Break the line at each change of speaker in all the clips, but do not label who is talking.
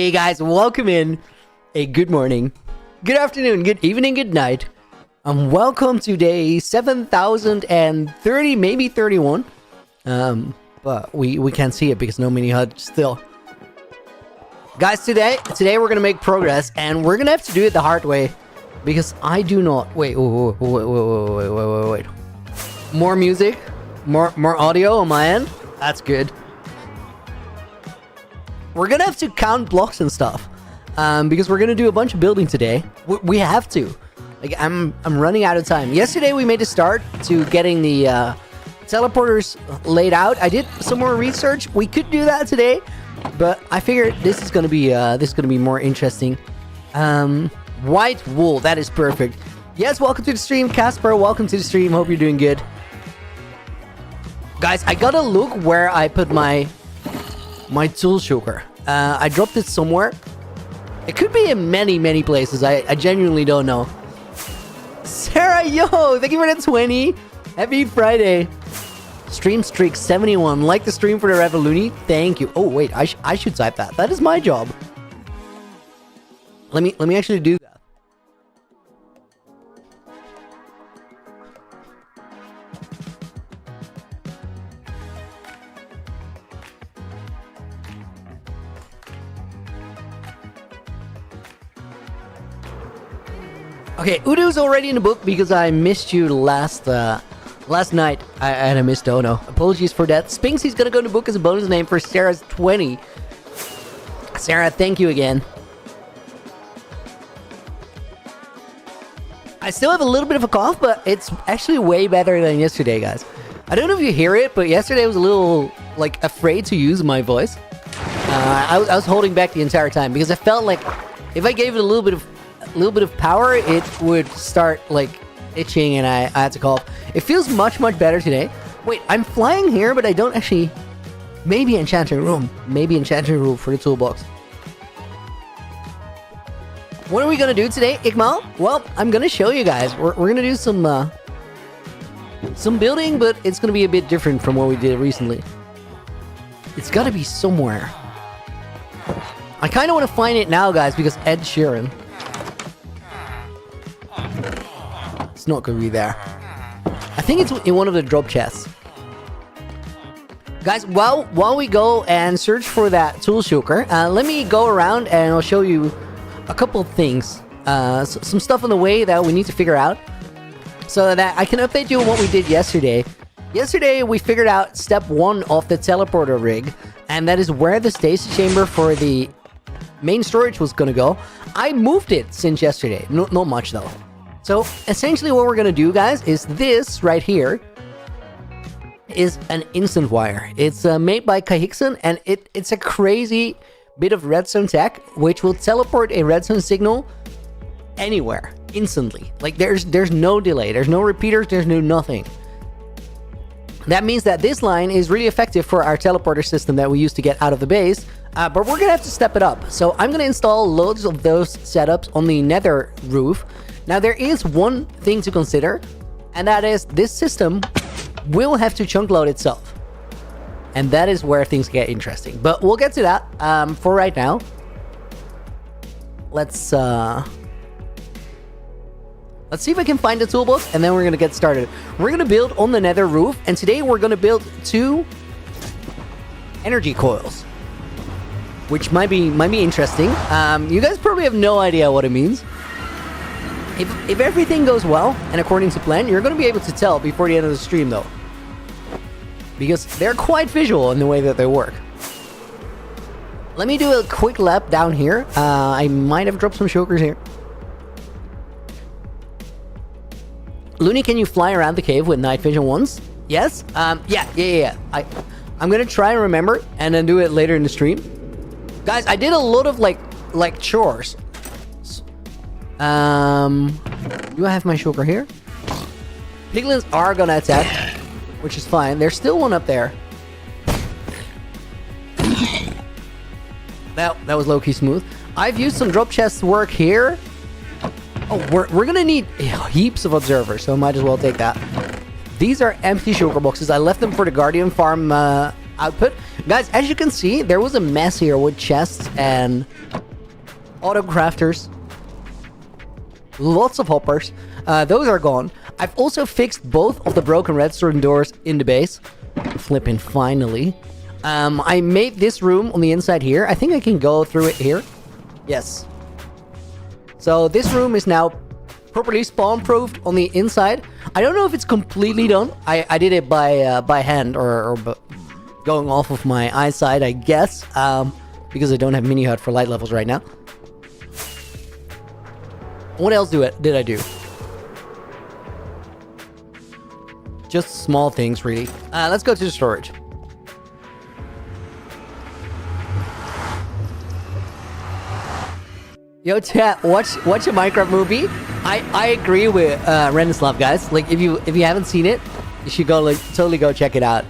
Hey guys, welcome in. A good morning, good afternoon, good evening, good night. Welcome to day 7030, maybe 31. But we can't see it because no mini HUD still. Guys, today we're gonna make progress, and we're gonna have to do it the hard way because I do not. Wait. More music, more audio on my end. That's good. We're gonna have to count blocks and stuff, because we're gonna do a bunch of building today. We have to. Like, I'm running out of time. Yesterday we made a start to getting the teleporters laid out. I did some more research. We could do that today, but I figured this is gonna be more interesting. White wool, that is perfect. Yes, welcome to the stream, Casper. Welcome to the stream. Hope you're doing good, guys. I gotta look where I put my tool shulker. I dropped it somewhere. It could be in many places. I genuinely don't know. Sarah, yo, thank you for the 20. Happy Friday. Stream streak 71. Like the stream for the Revoluni. Thank you. Oh wait, I should type that. That is my job. Let me actually do that. Okay, Udo's already in the book because I missed you last night. I missed Dono. Apologies for that. Spinksy's gonna go in the book as a bonus name for Sarah's 20. Sarah, thank you again. I still have a little bit of a cough, but it's actually way better than yesterday, guys. I don't know if you hear it, but yesterday I was a little, like, afraid to use my voice. I was holding back the entire time because I felt like if I gave it a little bit of power, it would start like itching and I had to cough. It feels much better today. Wait, I'm flying here, but I don't actually. Maybe enchanting room for the toolbox. What are we gonna do today, Ikmal? Well, I'm gonna show you guys. We're gonna do some building, but it's gonna be a bit different from what we did recently. It's gotta be somewhere. I kind of want to find it now, guys, because Ed Sheeran. It's not gonna be there. I think it's in one of the drop chests. Guys, while we go and search for that tool shulker, let me go around and I'll show you a couple of things. Some stuff on the way that we need to figure out so that I can update you on what we did yesterday. Yesterday, we figured out step 1 of the teleporter rig, and that is where the stasis chamber for the main storage was gonna go. I moved it since yesterday. Not much, though. So, essentially what we're gonna do, guys, is this right here is an instant wire. It's made by Kahixon, and it's a crazy bit of redstone tech, which will teleport a redstone signal anywhere, instantly. Like, there's no delay, there's no repeaters, there's no nothing. That means that this line is really effective for our teleporter system that we used to get out of the base, but we're gonna have to step it up. So I'm gonna install loads of those setups on the nether roof. Now, there is one thing to consider, and that is this system will have to chunk load itself. And that is where things get interesting. But we'll get to that. For right now, let's see if I can find the toolbox, and then we're gonna get started. We're gonna build on the nether roof, and today we're gonna build 2 energy coils, which might be interesting. You guys probably have no idea what it means. If everything goes well and according to plan, you're going to be able to tell before the end of the stream, though, because they're quite visual in the way that they work. Let me do a quick lap down here. I might have dropped some shulkers here. Looney, can you fly around the cave with night vision once? Yes? Yeah. I'm going to try and remember and then do it later in the stream. Guys, I did a lot of like chores. Do I have my shulker here? Piglins are gonna attack, which is fine. There's still one up there. That was low-key smooth. I've used some drop chests work here. Oh, we're gonna need heaps of observers, so I might as well take that. These are empty shulker boxes. I left them for the Guardian farm output. Guys, as you can see, there was a mess here with chests and auto crafters. Lots of hoppers. Those are gone. I've also fixed both of the broken redstone doors in the base. Flipping finally. I made this room on the inside here. I think I can go through it here. Yes. So this room is now properly spawn-proofed on the inside. I don't know if it's completely done. I did it by hand or going off of my eyesight, I guess. Because I don't have mini hut for light levels right now. What else did I do? Just small things, really. Let's go to the storage. Yo, chat, watch a Minecraft movie. I agree with Renislav, guys. Like, if you haven't seen it, you should go totally go check it out.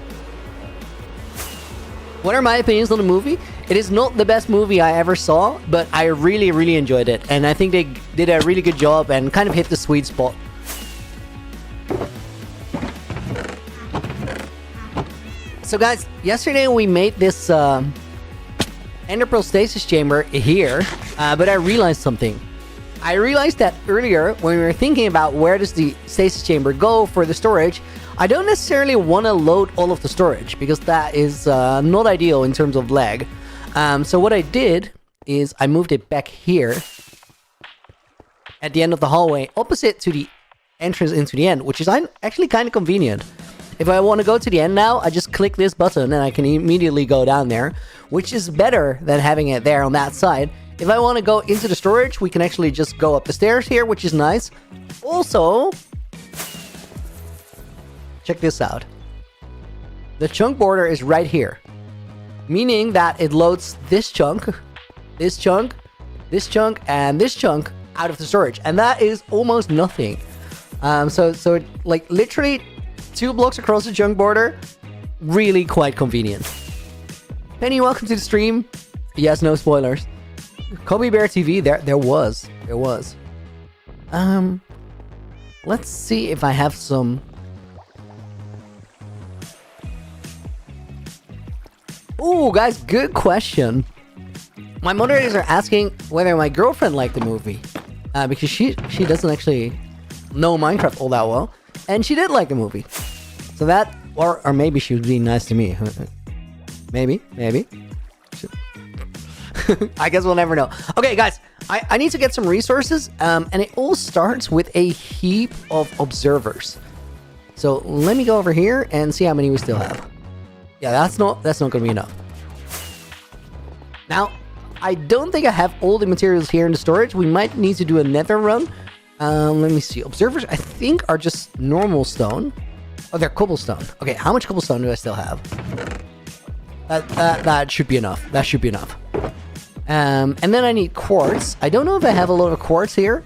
What are my opinions on the movie? It is not the best movie I ever saw, but I really, really enjoyed it. And I think they did a really good job and kind of hit the sweet spot. So guys, yesterday we made this Ender Pearl stasis chamber here, but I realized something. I realized that earlier when we were thinking about where does the stasis chamber go for the storage, I don't necessarily want to load all of the storage because that is not ideal in terms of lag. So what I did is I moved it back here at the end of the hallway, opposite to the entrance into the end, which is actually kind of convenient. If I want to go to the end now, I just click this button and I can immediately go down there, which is better than having it there on that side. If I want to go into the storage, we can actually just go up the stairs here, which is nice. Also, check this out. The chunk border is right here, meaning that it loads this chunk, this chunk, this chunk, and this chunk out of the storage, and that is almost nothing. So like literally 2 blocks across the chunk border, really quite convenient. Penny, welcome to the stream. Yes, no spoilers. Kobe Bear TV, there was. Let's see if I have some. Ooh, guys, good question. My moderators are asking whether my girlfriend liked the movie, because she doesn't actually know Minecraft all that well, and she did like the movie. So that, or maybe she was being nice to me. Maybe. I guess we'll never know. Okay, guys, I need to get some resources, and it all starts with a heap of observers. So let me go over here and see how many we still have. Yeah, that's not gonna be enough. Now, I don't think I have all the materials here in the storage. We might need to do a nether run. Let me see. Observers, I think, are just normal stone. Oh, they're cobblestone. Okay, how much cobblestone do I still have? That should be enough. That should be enough. And then I need quartz. I don't know if I have a lot of quartz here.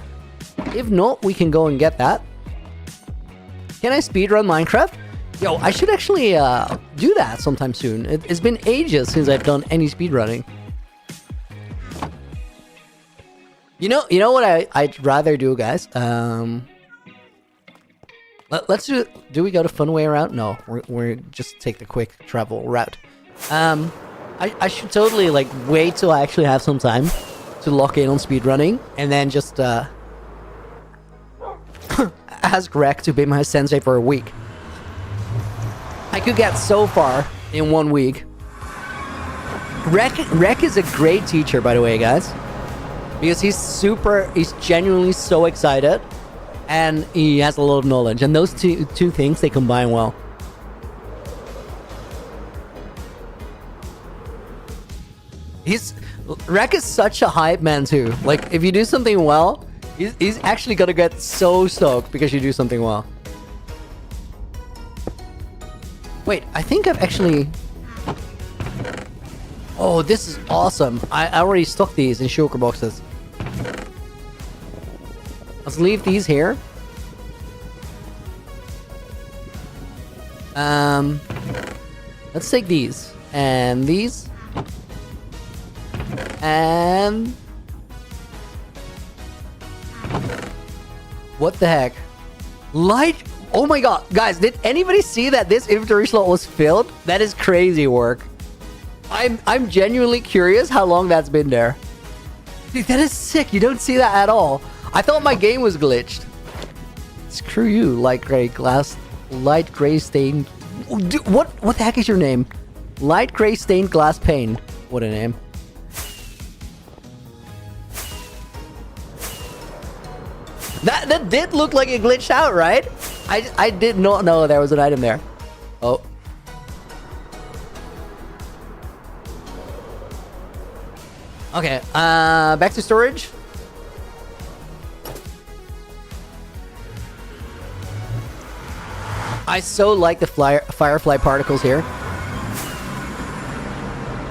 If not, we can go and get that. Can I speedrun Minecraft? Yo, I should actually do that sometime soon. It's been ages since I've done any speedrunning. You know what I'd rather do, guys? Let's do we go the fun way route? No, we're just take the quick travel route. I should totally like wait till I actually have some time to lock in on speedrunning and then just ask Rek to be my sensei for a week. I could get so far in 1 week. Rek is a great teacher, by the way, guys. Because he's genuinely so excited. And he has a lot of knowledge. And those two things, they combine well. Rek is such a hype man, too. Like, if you do something well, he's actually gonna get so stoked because you do something well. Wait, I think I've actually... Oh, this is awesome. I already stocked these in shulker boxes. Let's leave these here. Let's take these. And these. And... What the heck? Light... Oh my god, guys, did anybody see that this inventory slot was filled? That is crazy work. I'm genuinely curious how long that's been there. Dude, that is sick. You don't see that at all. I thought my game was glitched. Screw you, light gray stained. Dude, what the heck is your name? Light gray stained glass pane. What a name. That did look like it glitched out, right? I did not know there was an item there. Oh. Okay, back to storage. I so like the firefly particles here.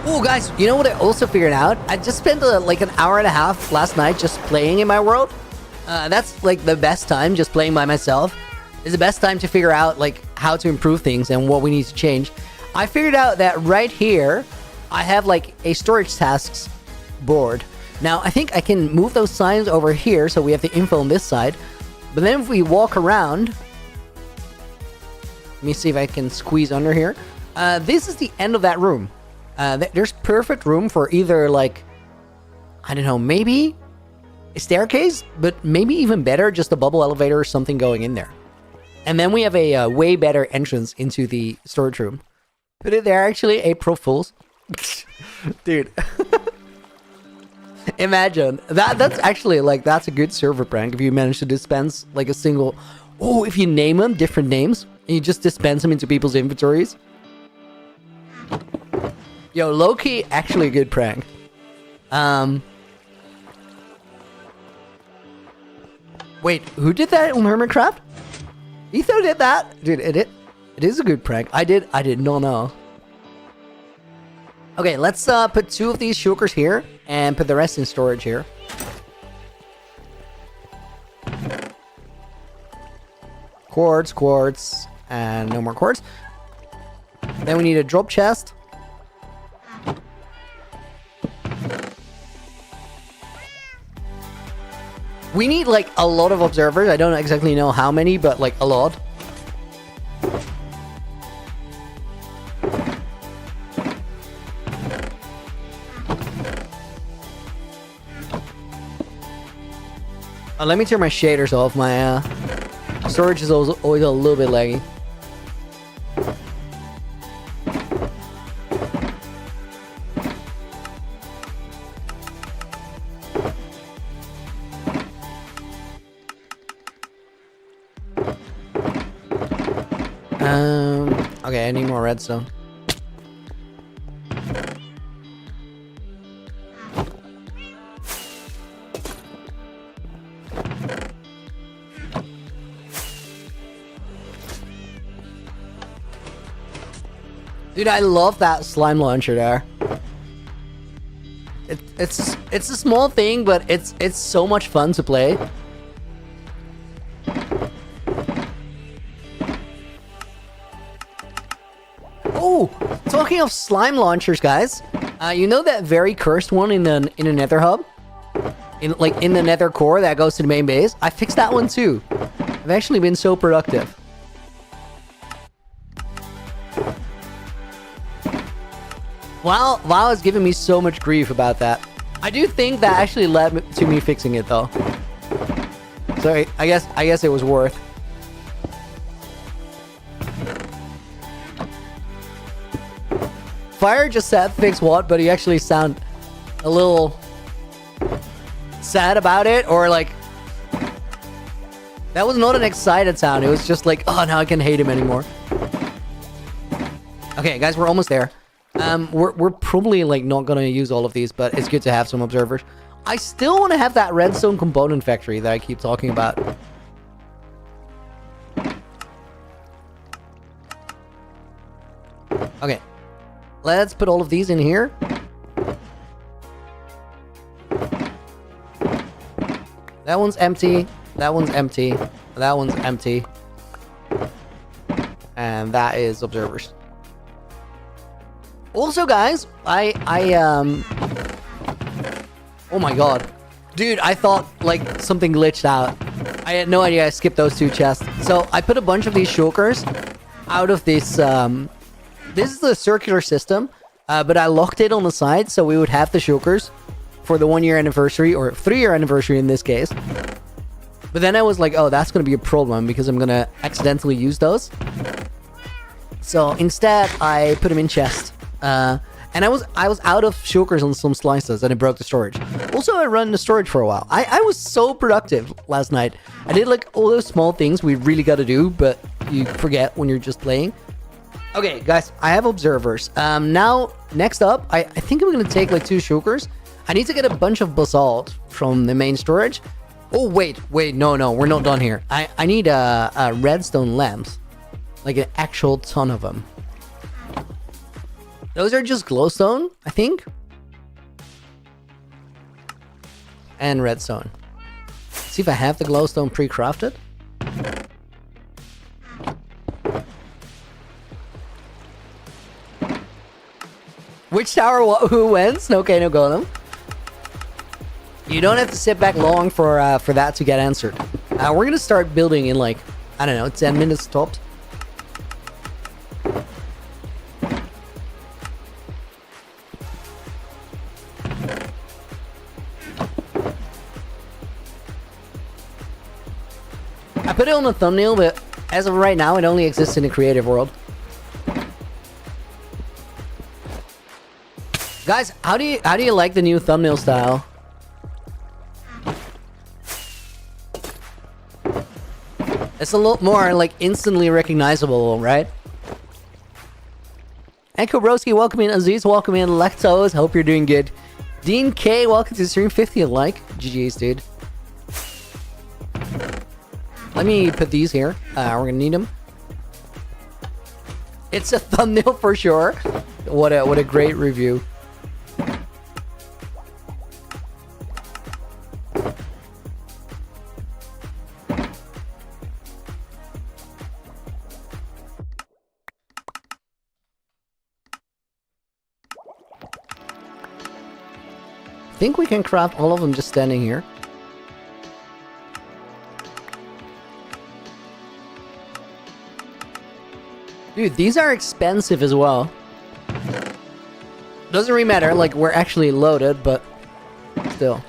Oh, guys, you know what I also figured out? I just spent like an hour and a half last night just playing in my world. That's like the best time, just playing by myself. Is the best time to figure out like how to improve things and what we need to change. I figured out that right here, I have like a storage tasks board. Now, I think I can move those signs over here, so we have the info on this side. But then if we walk around... Let me see if I can squeeze under here. This is the end of that room. There's perfect room for either, like... I don't know, maybe a staircase? But maybe even better, just a bubble elevator or something going in there. And then we have a way better entrance into the storage room. Put it there, actually. April Fools. Dude... Imagine that's actually like that's a good server prank if you manage to dispense like a single. Oh, if you name them different names and you just dispense them into people's inventories. Yo, low-key, actually a good prank. Wait, who did that on Hermitcraft? Etho did that, dude. It is a good prank. I did not know. Okay, let's put 2 of these shulkers here and put the rest in storage here. Quartz, and no more quartz. Then we need a drop chest. We need like a lot of observers. I don't exactly know how many, but like a lot. Let me turn my shaders off. My storage is always a little bit laggy. Okay, I need more redstone. Dude, I love that slime launcher there. It's a small thing, but it's so much fun to play. Oh, talking of slime launchers, guys, you know that very cursed one in the Nether hub, in the Nether core that goes to the main base. I fixed that one too. I've actually been so productive. WoW is giving me so much grief about that. I do think that actually led to me fixing it though. So I guess it was worth. Fire just said fix what, but he actually sound a little sad about it, or like that was not an excited sound. It was just like, oh, now I can't hate him anymore. Okay, guys, we're almost there. We're probably like not gonna use all of these, but it's good to have some observers. I still want to have that redstone component factory that I keep talking about. Okay, let's put all of these in here. That one's empty. That one's empty. That one's empty. And that is observers. Also, guys, oh my god. Dude, I thought, like, something glitched out. I had no idea I skipped those 2 chests. So I put a bunch of these shulkers out of this. This is the circular system, but I locked it on the side so we would have the shulkers for the 1-year anniversary, or 3-year anniversary in this case. But then I was like, oh, that's going to be a problem because I'm going to accidentally use those. So instead, I put them in chest. And I was out of shulkers on some slices and it broke the storage. Also, I ran the storage for a while. I was so productive last night. I did like all those small things we really got to do, but you forget when you're just playing. Okay, guys, I have observers. Now, next up, I think I'm going to take like 2 shulkers. I need to get a bunch of basalt from the main storage. Oh, wait, no, we're not done here. I need redstone lamps. Like an actual ton of them. Those are just glowstone, I think. And redstone. See if I have the glowstone pre-crafted. Which tower who wins? Okay, no golem. You don't have to sit back long for that to get answered. We're gonna start building in like, I don't know, 10 minutes tops. I put it on the thumbnail, but as of right now, it only exists in the creative world. Guys, how do you like the new thumbnail style? It's a lot more like instantly recognizable, right? Echo Broski, welcome in. Aziz, welcome in. Lactose, hope you're doing good. Dean K, welcome to the stream. 50 like. GG's, dude. Let me put these here. We're gonna need them. It's a thumbnail for sure. What a great review. I think we can craft all of them just standing here. Dude, these are expensive as well. Doesn't really matter, like, we're actually loaded, but still.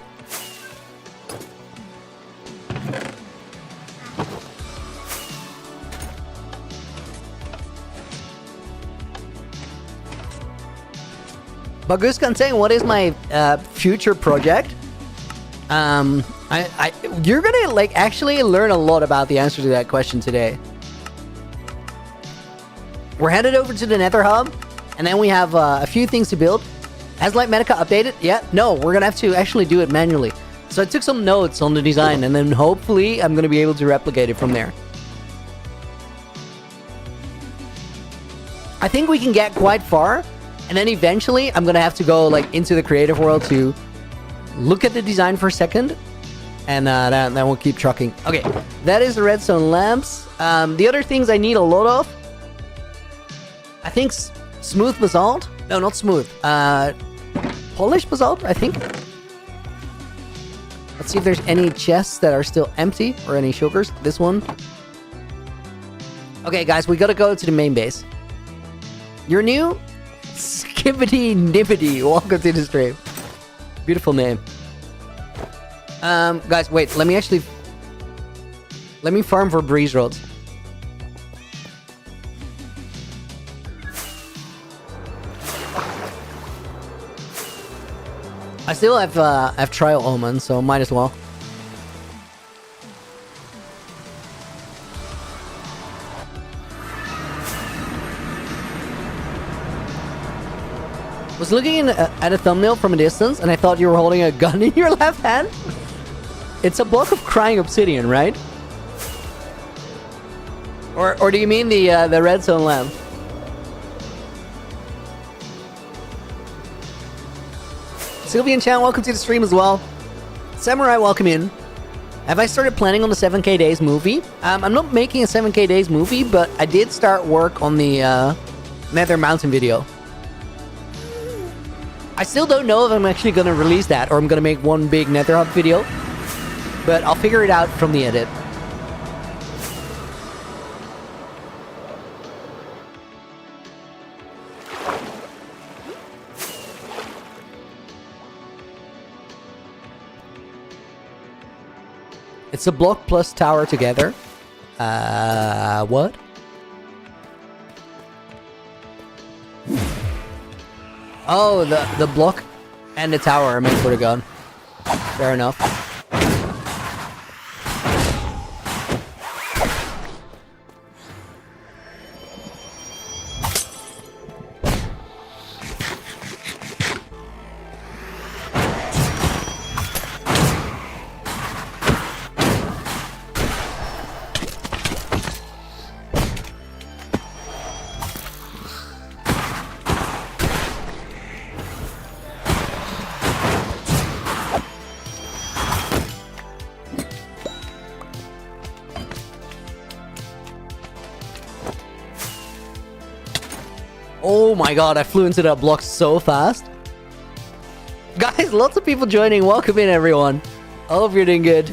Baguskan saying, what is my future project? You're gonna, like, actually learn a lot about the answer to that question today. We're headed over to the Nether Hub, and then we have a few things to build. Has Light Medica updated? Yeah, no, we're gonna have to actually do it manually. So I took some notes on the design, and then hopefully I'm gonna be able to replicate it from there. I think we can get quite far, and then eventually I'm gonna have to go like into the creative world to look at the design for a second, and then we'll keep trucking. Okay, that is the redstone lamps. The other things I need a lot of, I think smooth basalt. No, not smooth. Polished basalt, I think. Let's see if there's any chests that are still empty or any shulkers. This one. Okay, guys, we gotta go to the main base. You're new? Skibbity Nibbity. Welcome to the stream. Beautiful name. Guys, wait. Let me farm for breeze rods. I still have trial omen, so might as well. Was looking at a thumbnail from a distance, and I thought you were holding a gun in your left hand. It's a block of crying obsidian, right? Or do you mean the redstone lamp? Sylvian Chan, welcome to the stream as well. Samurai, welcome in. Have I started planning on the 7K Days movie? I'm not making a 7K Days movie, but I did start work on the Nether Mountain video. I still don't know if I'm actually going to release that or I'm going to make one big Nether Hub video. but I'll figure it out from the edit. It's a block plus tower together. What? Oh, the block and the tower are meant for the gun. Fair enough. Oh my god, I flew into that block so fast. Guys, lots of people joining. Welcome in, everyone. I hope you're doing good.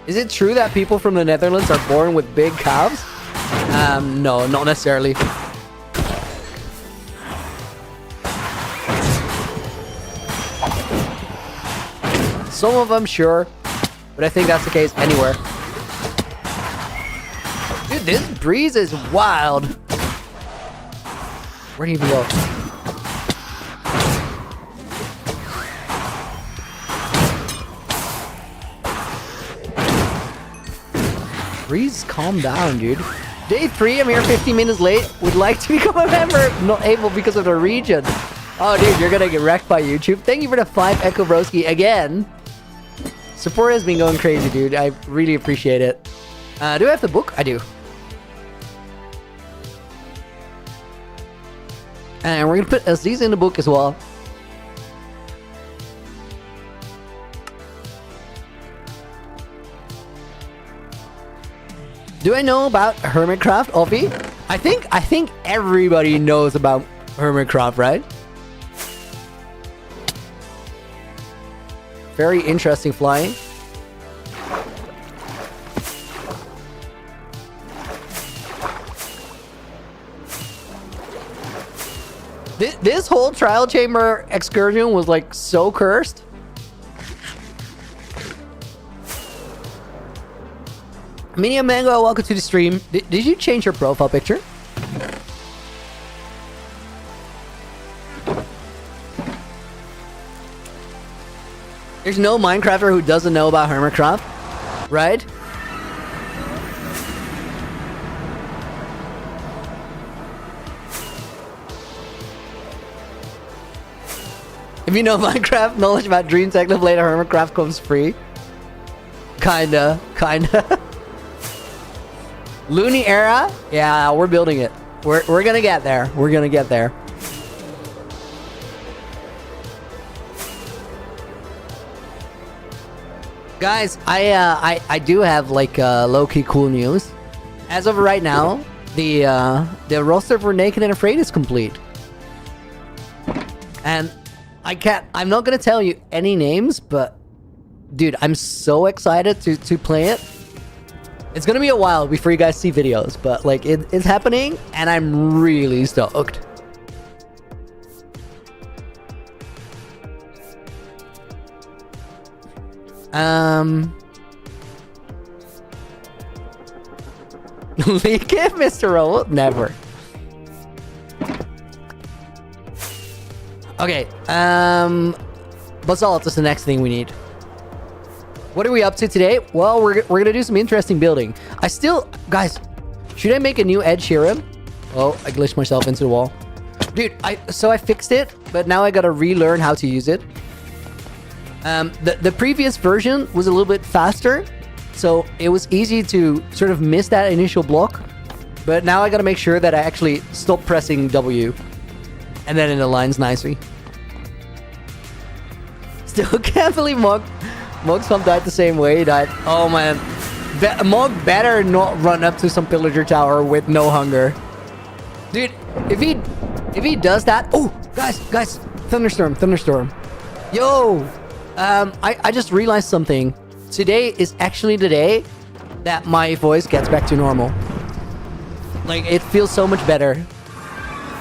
Is it true that people from the Netherlands are born with big calves? No, not necessarily. Some of them, sure. But I think that's the case anywhere. Dude, this breeze is wild. Where do you even go? Breeze, calm down, dude. Day 3, I'm here 15 minutes late. Would like to become a member. Not able because of the region. Oh, dude, you're gonna get wrecked by YouTube. Thank you for the 5 Echo Broski again. Support has been going crazy, dude. I really appreciate it. Do I have the book? I do. And we're gonna put Aziz in the book as well. Do I know about Hermitcraft, Offie? I think everybody knows about Hermitcraft, right? Very interesting flying. This whole trial chamber excursion was like so cursed. Minion Mango, welcome to the stream. Did you change your profile picture? There's no Minecrafter who doesn't know about Hermitcraft, right? If you know Minecraft, knowledge about Dream Technoblade or Hermitcraft comes free. Kinda. Looney era? Yeah, we're building it. We're gonna get there. We're gonna get there. Guys, I do have like low-key cool news. As of right now, the roster for Naked and Afraid is complete. And I'm not gonna tell you any names, but dude, I'm so excited to play it. It's gonna be a while before you guys see videos, but like it's happening and I'm really stoked. Leak it, Mr. Roll? Never. Okay, basalt is the next thing we need. What are we up to today? Well, we're gonna do some interesting building. Guys, should I make a new Ed Sheeran? Oh, I glitched myself into the wall. Dude, I fixed it, but now I gotta relearn how to use it. The previous version was a little bit faster, so it was easy to sort of miss that initial block. But now I gotta make sure that I actually stop pressing W, and then it aligns nicely. Still can't believe Mog's Pump died the same way he died. Oh man, Mog better not run up to some pillager tower with no hunger, dude. If he does that, oh guys, thunderstorm. Yo. I just realized something. today is actually the day that my voice gets back to normal. Like, it feels so much better.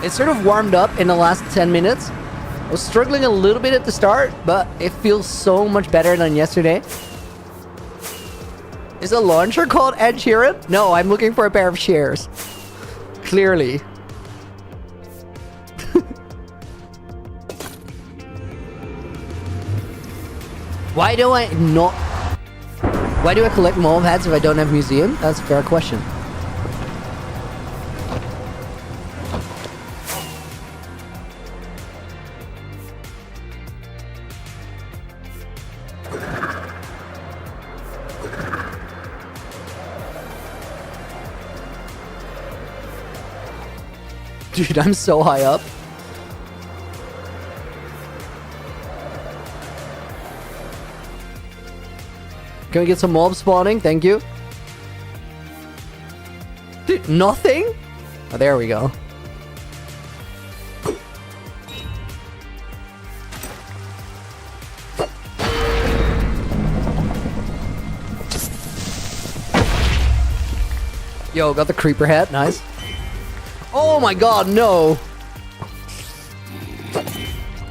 It sort of warmed up in the last 10 minutes. I was struggling a little bit at the start, but it feels so much better than yesterday. Is a launcher called Ed Sheeran? No, I'm looking for a pair of shears. Clearly. Why do I collect mole hats if I don't have museum? That's a fair question. Dude, I'm so high up. Can we get some mob spawning? Thank you. Dude, nothing? Oh, there we go. Yo, got the creeper hat. Nice. Oh my god, no.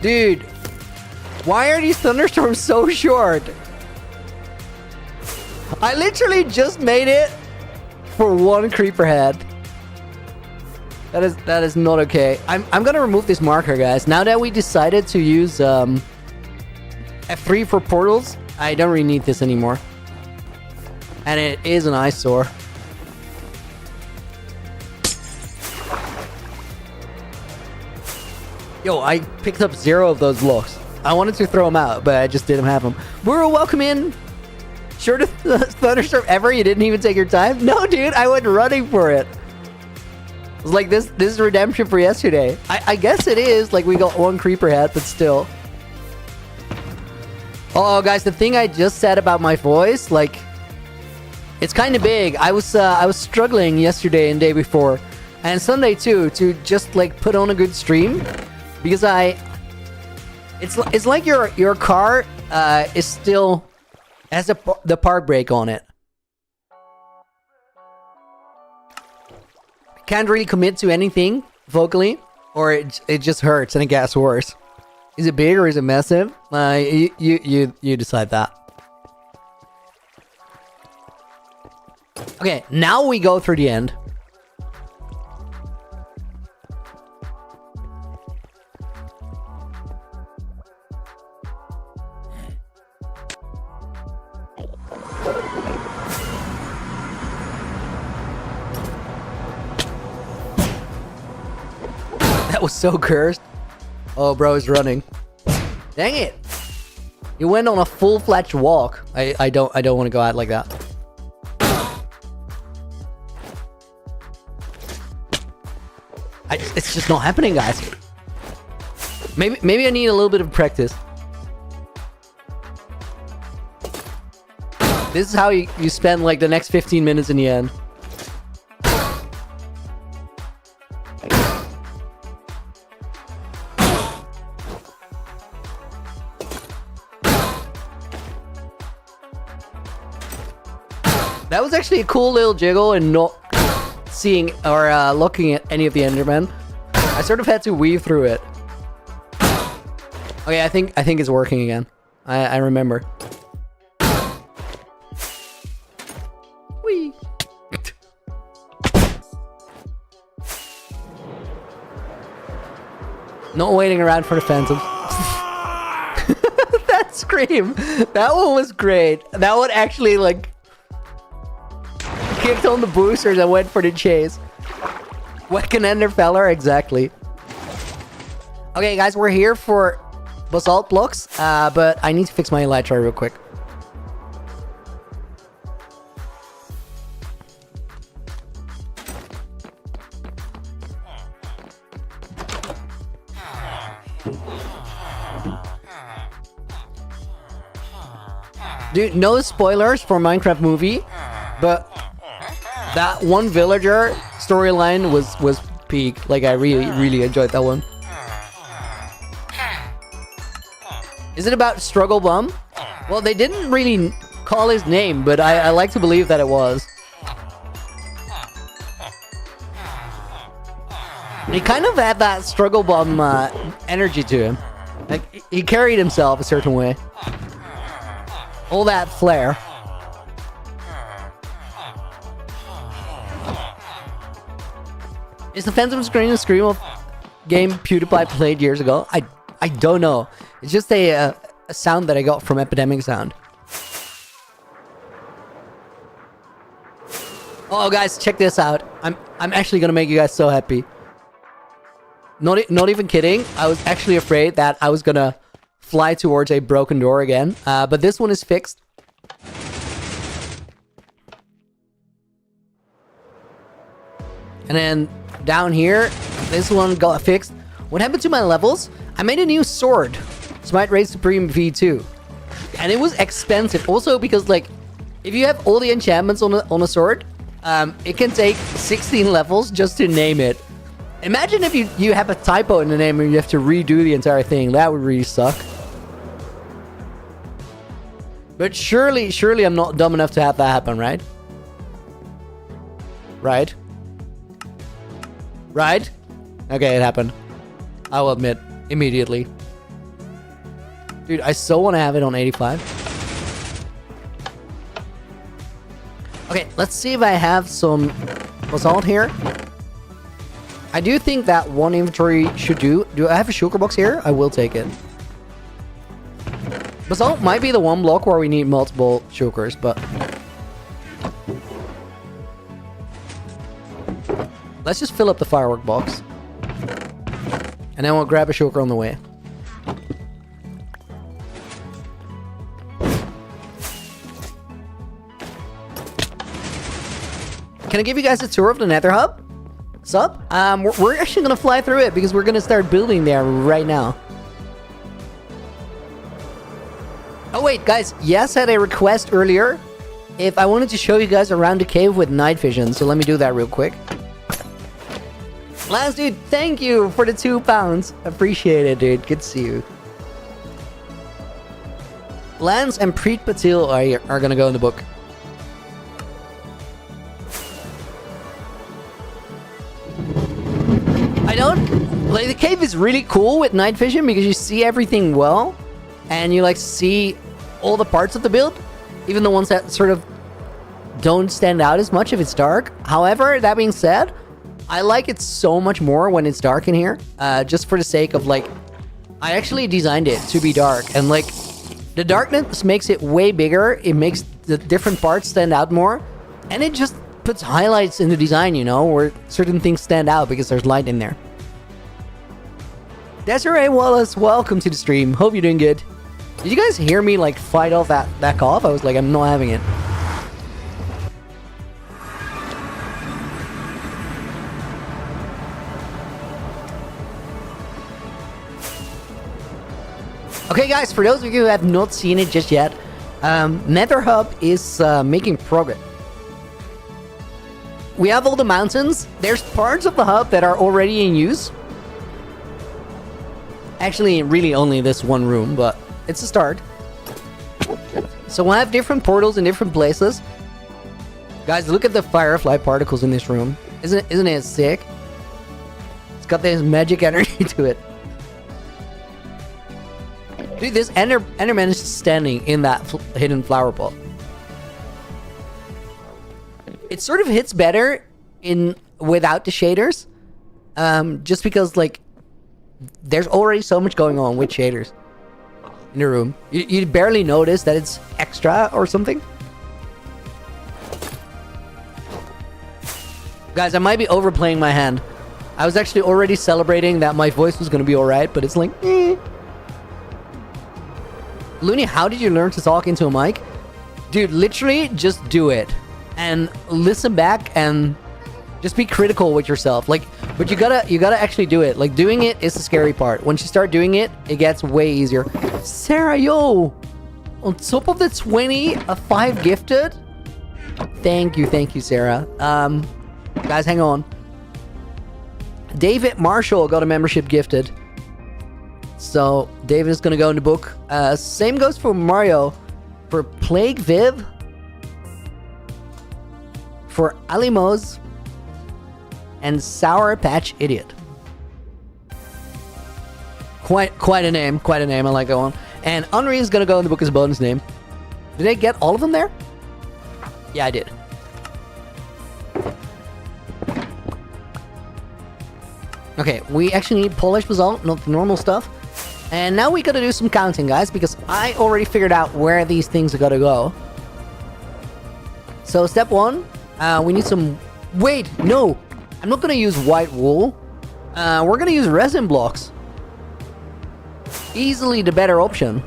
Dude. Why are these thunderstorms so short? I literally just made it for one creeper head. That is not okay. I'm gonna remove this marker, guys. Now that we decided to use F3 for portals, I don't really need this anymore. And it is an eyesore. Yo, I picked up 0 of those blocks. I wanted to throw them out, but I just didn't have them. We're welcome in. Shortest thunderstorm ever? You didn't even take your time? No, dude, I went running for it. It was like, this is redemption for yesterday. I guess it is. Like, we got one creeper hat, but still. Oh, guys, the thing I just said about my voice, like, it's kind of big. I was struggling yesterday and day before, and Sunday too, to just like put on a good stream, because it's like your car is still has the park brake on it. Can't really commit to anything vocally, or it just hurts and it gets worse. Is it big or is it massive? You decide that. Okay, now we go through the end. That was so cursed. Oh, bro is running. Dang it! You went on a full-fledged walk. I don't want to go out like that. It's just not happening, guys. Maybe I need a little bit of practice. This is how you spend like the next 15 minutes in the end. That was actually a cool little jiggle and not seeing or looking at any of the Endermen. I sort of had to weave through it. Okay, I think it's working again. I remember. Whee! Not waiting around for the phantom. That scream! That one was great. That one actually like kicked on the boosters and went for the chase. Wecken Ender Feller, exactly. Okay, guys, we're here for basalt blocks, but I need to fix my elytra real quick. Dude, no spoilers for Minecraft movie, but that one villager storyline was peak. Like, I really enjoyed that one. Is it about Struggle Bum? Well, they didn't really recall his name, but I like to believe that it was. He kind of had that struggle bum energy to him. Like, he carried himself a certain way. All that flair. Is the Phantom Scream a Scream of game PewDiePie played years ago? I don't know. It's just a sound that I got from Epidemic Sound. Oh, guys, check this out. I'm actually gonna make you guys so happy. Not even kidding. I was actually afraid that I was gonna fly towards a broken door again. But this one is fixed. And then down here, this one got fixed. What happened to my levels? I made a new sword. Smite Raid Supreme V2. And it was expensive. Also because, like, if you have all the enchantments on a sword, it can take 16 levels just to name it. Imagine if you have a typo in the name and you have to redo the entire thing. That would really suck. But surely I'm not dumb enough to have that happen, right? Right? Right? Okay, it happened. I will admit, immediately. Dude, I so want to have it on 85. Okay, let's see if I have some basalt here. I do think that one inventory should do. Do I have a shulker box here? I will take it. Basalt might be the one block where we need multiple shulkers, but... let's just fill up the firework box. And then we'll grab a shulker on the way. Can I give you guys a tour of the Nether Hub? Sup? We're actually gonna fly through it because we're gonna start building there right now. Oh wait, guys, Yes had a request earlier if I wanted to show you guys around the cave with night vision, so let me do that real quick. Lance, dude, thank you for the £2. Appreciate it, dude. Good to see you. Lance and Preet Patil are gonna go in the book. I don't... like, the cave is really cool with night vision because you see everything well. And you, like, see all the parts of the build. Even the ones that sort of don't stand out as much if it's dark. However, that being said... I like it so much more when it's dark in here, just for the sake of, like, I actually designed it to be dark, and, like, the darkness makes it way bigger, it makes the different parts stand out more, and it just puts highlights in the design, you know, where certain things stand out because there's light in there. Desiree Wallace, welcome to the stream. Hope you're doing good. Did you guys hear me, like, fight off that cough? I was like, I'm not having it. Okay, guys, for those of you who have not seen it just yet, Nether Hub is making progress. We have all the mountains. There's parts of the hub that are already in use. Actually, really only this one room, but it's a start. So we'll have different portals in different places. Guys, look at the firefly particles in this room. Isn't it sick? It's got this magic energy to it. Dude, this Enderman is standing in that hidden flower pot. It sort of hits better without the shaders. Just because, like, there's already so much going on with shaders in the room. You barely notice that it's extra or something. Guys, I might be overplaying my hand. I was actually already celebrating that my voice was going to be alright, but it's like... Looney, how did you learn to talk into a mic? Dude, literally just do it. And listen back and just be critical with yourself. Like, but you gotta actually do it. Like, doing it is the scary part. Once you start doing it, it gets way easier. Sarah, yo! On top of the 20, a 5 gifted? Thank you, Sarah. Guys, hang on. David Marshall got a membership gifted. So, David is going to go in the book. Same goes for Mario. for Plague Viv, for Alimos, and Sour Patch Idiot. Quite a name. I like that one. And Henri is gonna go in the book as a bonus name. Did I get all of them there? Yeah, I did. Okay, we actually need Polish Basalt, not the normal stuff. And now we gotta do some counting, guys, because I already figured out where these things are gonna go. So step one, we need some... Wait, no! I'm not gonna use white wool. We're gonna use resin blocks. Easily the better option.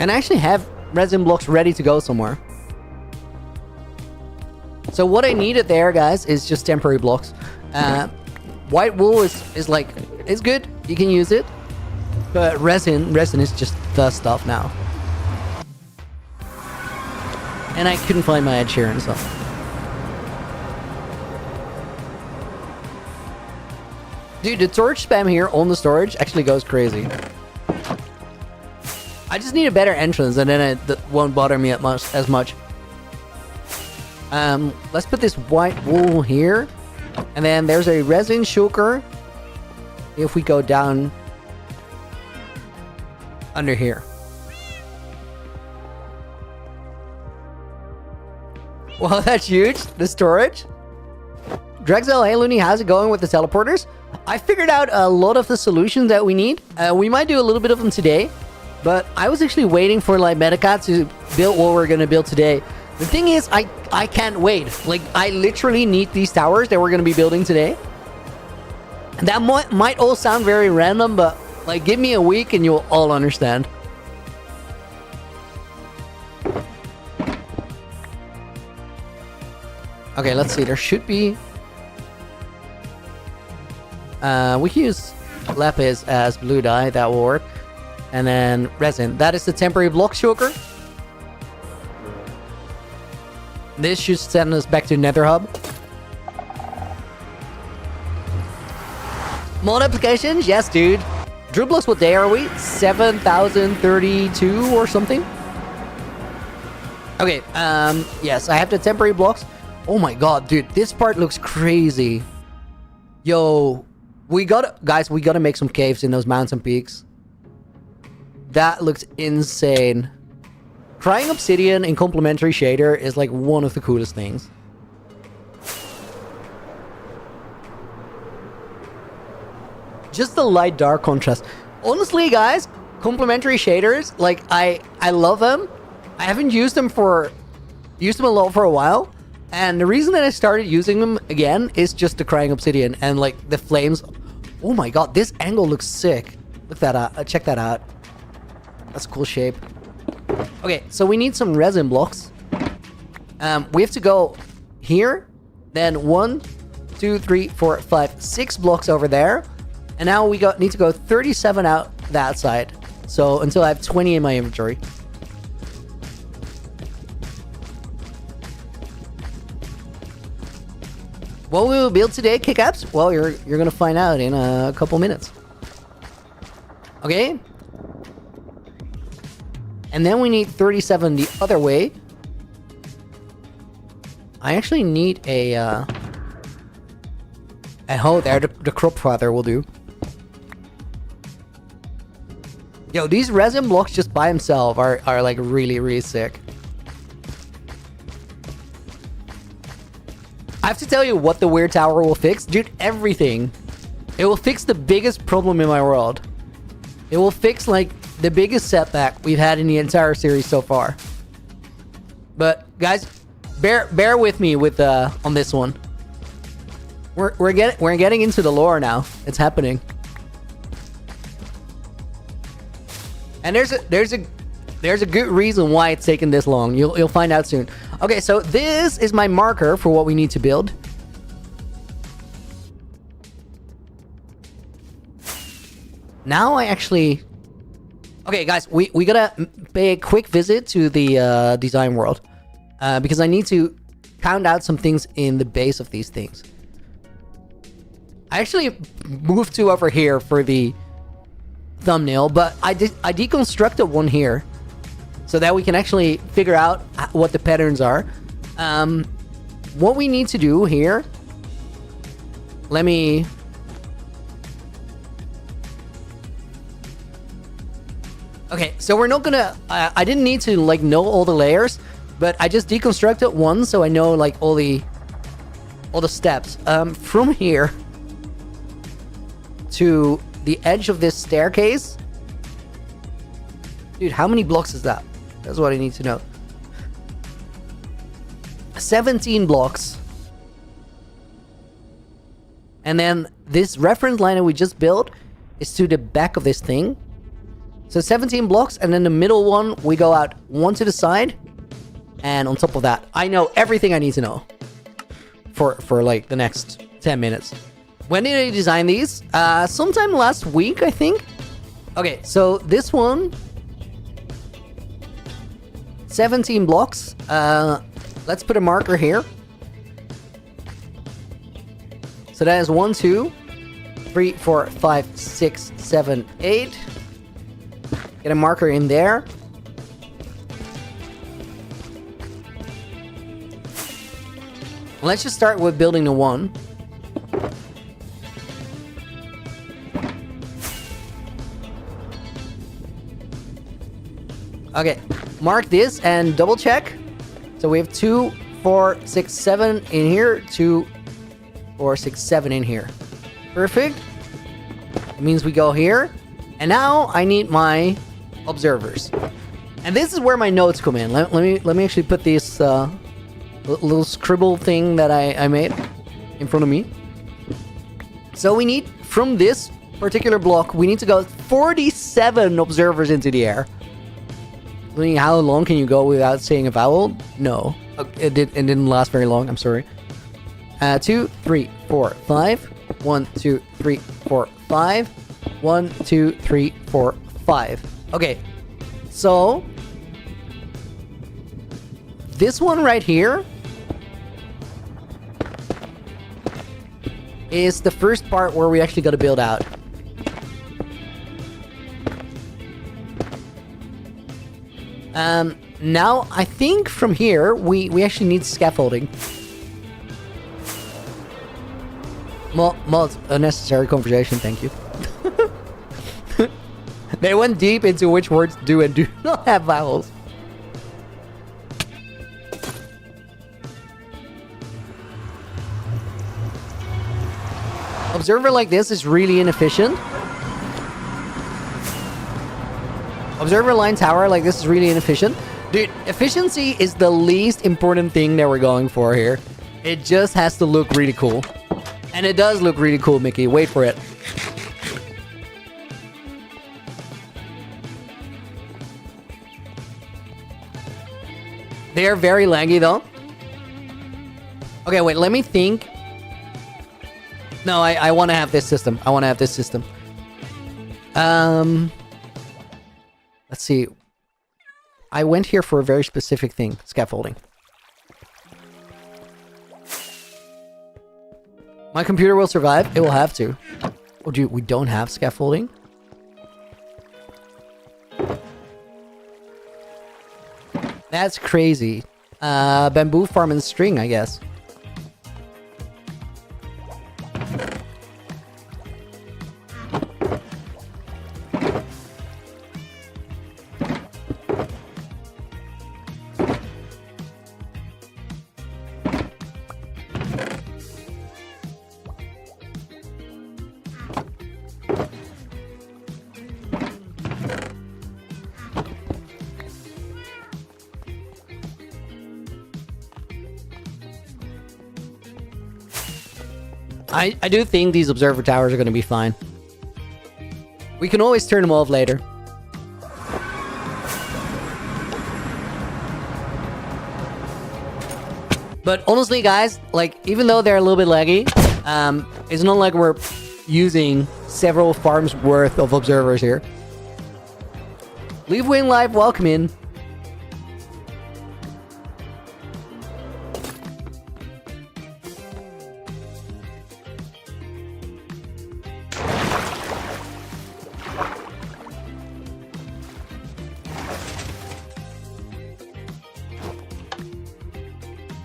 And I actually have resin blocks ready to go somewhere. So what I needed there, guys, is just temporary blocks. White wool is like, it's good. You can use it. But resin is just the stuff now. And I couldn't find my Ed Sheeran, so. Dude, the torch spam here on the storage actually goes crazy. I just need a better entrance, and then it won't bother me as much. Let's put this white wool here. And then there's a resin shulker. If we go down under here. Well, that's huge. The storage. Drexel, hey Looney, how's it going with the teleporters? I figured out a lot of the solutions that we need. We might do a little bit of them today. But I was actually waiting for like Medica to build what we're going to build today. The thing is, I can't wait. Like, I literally need these towers that we're going to be building today. And that might all sound very random, but like, give me a week and you'll all understand. Okay, let's see. There should be... we can use lapis as blue dye. That will work. And then resin. That is the temporary block shulker. This should send us back to Nether Hub. Mod applications? Yes, dude. Dribblers, what day are we? 7,032 or something? Okay, yes, I have the temporary blocks. Oh my god, dude, this part looks crazy. Yo, guys, we gotta make some caves in those mountain peaks. That looks insane. Crying obsidian in complementary shader is like one of the coolest things. Just the light dark contrast. Honestly, guys, complementary shaders, like I love them. I haven't used them a lot for a while. And the reason that I started using them again is just the crying obsidian and like the flames. Oh my god, this angle looks sick. Look that out. Check that out. That's a cool shape. Okay, so we need some resin blocks. We have to go here, then 1, 2, 3, 4, 5, 6 blocks over there, and now we need to go 37 out that side. So until I have 20 in my inventory. What we will build today, Kickaps? Well, you're gonna find out in a couple minutes. Okay. And then we need 37 the other way. I actually need a hoe there. The crop father will do. Yo, these resin blocks just by themselves are like really, really sick. I have to tell you what the weird tower will fix. Dude, everything. It will fix the biggest problem in my world. It will fix like the biggest setback we've had in the entire series so far. But guys, bear with me with on this one. We're getting into the lore now. It's happening. And there's a good reason why it's taken this long. You'll find out soon. Okay, so this is my marker for what we need to build. Now I actually... Okay, guys, we gotta pay a quick visit to the design world. Because I need to count out some things in the base of these things. I actually moved to over here for the thumbnail, but I deconstructed one here so that we can actually figure out what the patterns are. What we need to do here, let me... Okay, so we're not gonna... I didn't need to like know all the layers, but I just deconstructed one so I know like all the steps. From here to the edge of this staircase. Dude, how many blocks is that? That's what I need to know. 17 blocks. And then this reference line that we just built is to the back of this thing. So 17 blocks, and then the middle one, we go out one to the side. And on top of that, I know everything I need to know for like the next 10 minutes. When did I design these? Sometime last week, I think. Okay, so this one, 17 blocks. Let's put a marker here. So that is 1, 2, 3, 4, 5, 6, 7, 8. Get a marker in there. Let's just start with building the 1. Okay, mark this and double check. So we have 2, 4, 6, 7 in here. 2, 4, 6, 7 in here. Perfect. It means we go here. And now I need my observers. And this is where my notes come in. Let me actually put this little scribble thing that I made in front of me. So we need, from this particular block, we need to go 47 observers into the air. I mean, how long can you go without saying a vowel? No. It didn't last very long, I'm sorry. 2, 3, 4, 5. 1, 2, 3, 4, 5. 1, 2, 3, 4, 5. Okay. So this one right here is the first part where we actually got to build out. Now I think from here we actually need scaffolding. Mod unnecessary conversation, thank you. They went deep into which words do and do not have vowels. Observer like this is really inefficient. Observer line tower like this is really inefficient. Dude, efficiency is the least important thing that we're going for here. It just has to look really cool. And it does look really cool, Mickey. Wait for it. They are very laggy though. Okay, wait, let me think. No, I want to have this system. I want to have this system. Let's see. I went here for a very specific thing. Scaffolding. My computer will survive. It will have to. Oh, dude, we don't have scaffolding? That's crazy. Bamboo farm and string, I guess. I do think these observer towers are going to be fine. We can always turn them off later. But honestly, guys, like, even though they're a little bit laggy, it's not like we're using several farms worth of observers here. Leave Wing Live, welcome in.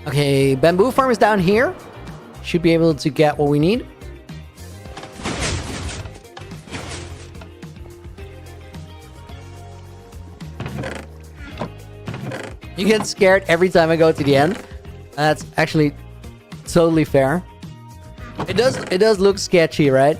Okay, bamboo farm is down here. Should be able to get what we need. You get scared every time I go to the end. That's actually totally fair. It does look sketchy, right?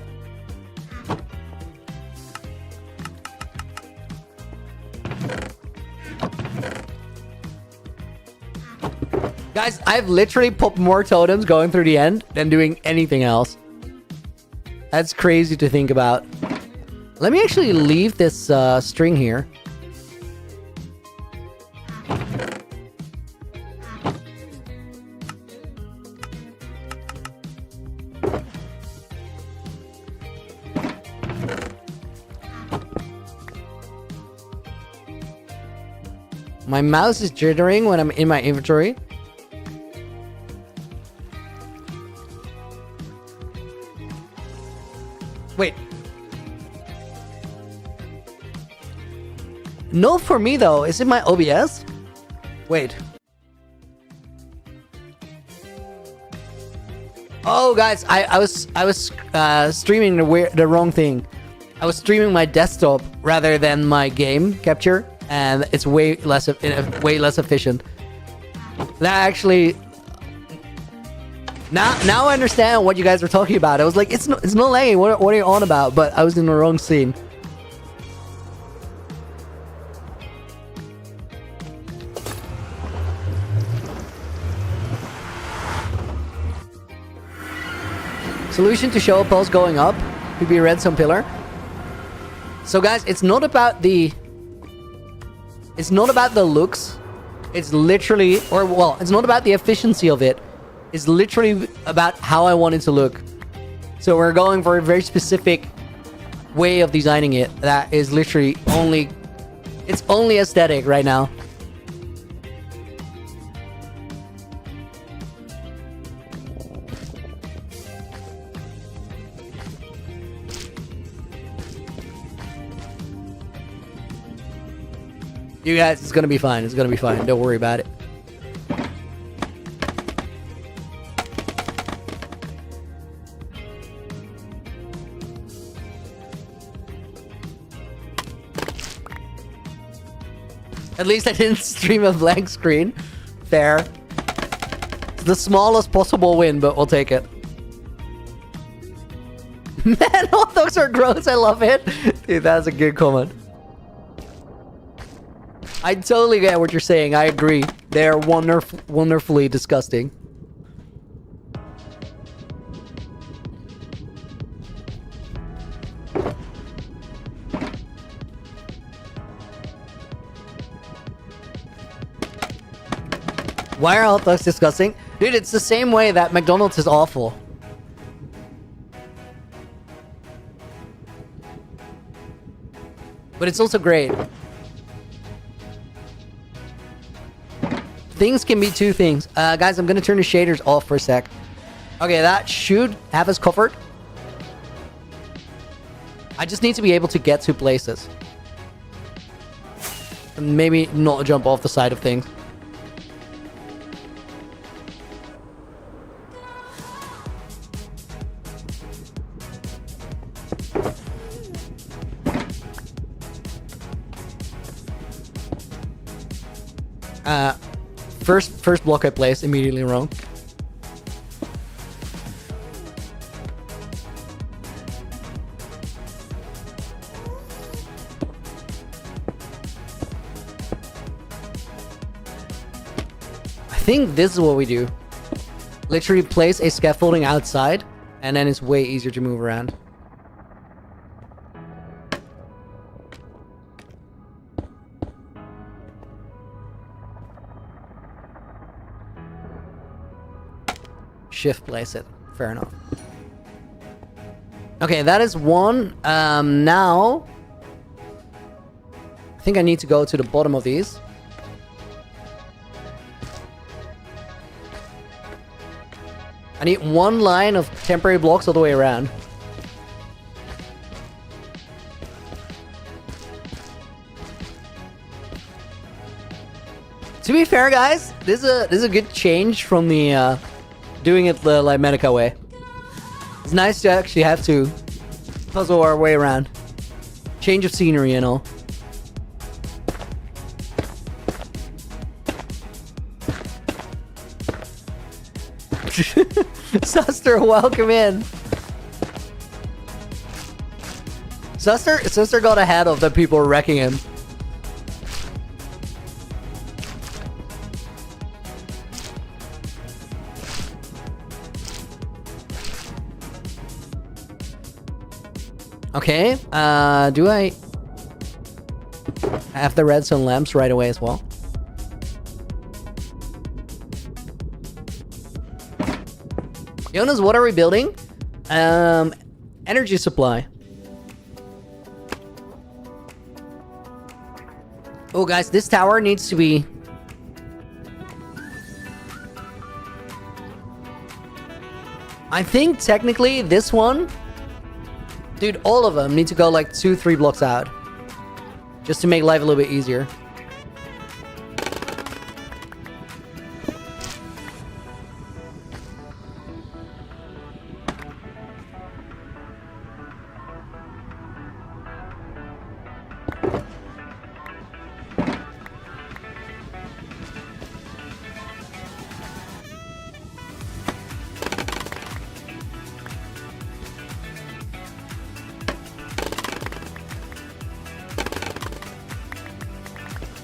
Guys, I've literally popped more totems going through the end than doing anything else. That's crazy to think about. Let me actually leave this string here. My mouse is jittering when I'm in my inventory. Wait. No for me though. Is it my OBS? Wait. Oh guys, I was streaming the wrong thing. I was streaming my desktop rather than my game capture, and it's way less efficient. That actually, now I understand what you guys were talking about. I was like, it's not lagging. What are you on about? But I was in the wrong scene. Solution to show a pulse going up would be redstone pillar. So guys, it's not about the looks. It's literally, it's not about the efficiency of it. It's literally about how I want it to look. So we're going for a very specific way of designing it that is literally it's only aesthetic right now. You guys, it's gonna be fine. It's gonna be fine. Don't worry about it. At least I didn't stream a blank screen. Fair. It's the smallest possible win, but we'll take it. Man, all those are gross. I love it. Dude, that's a good comment. I totally get what you're saying. I agree. They're wonderfully disgusting. Why are hot dogs disgusting? Dude, it's the same way that McDonald's is awful. But it's also great. Things can be two things. Guys, I'm gonna turn the shaders off for a sec. Okay, that should have us covered. I just need to be able to get to places. And maybe not jump off the side of things. First block I placed immediately wrong. I think this is what we do. Literally place a scaffolding outside, and then it's way easier to move around. Shift place it. Fair enough. Okay, that is one. Now I think I need to go to the bottom of these. I need one line of temporary blocks all the way around. To be fair, guys, this is a good change from the doing it the like Medica way. It's nice to actually have to puzzle our way around. Change of scenery and all. Suster, welcome in. Suster got ahead of the people wrecking him. Okay, do I have the redstone lamps right away as well? Jonas, what are we building? Energy supply. Oh, guys, this tower needs to be... I think technically this one... Dude, all of them need to go like 2-3 blocks out. Just to make life a little bit easier.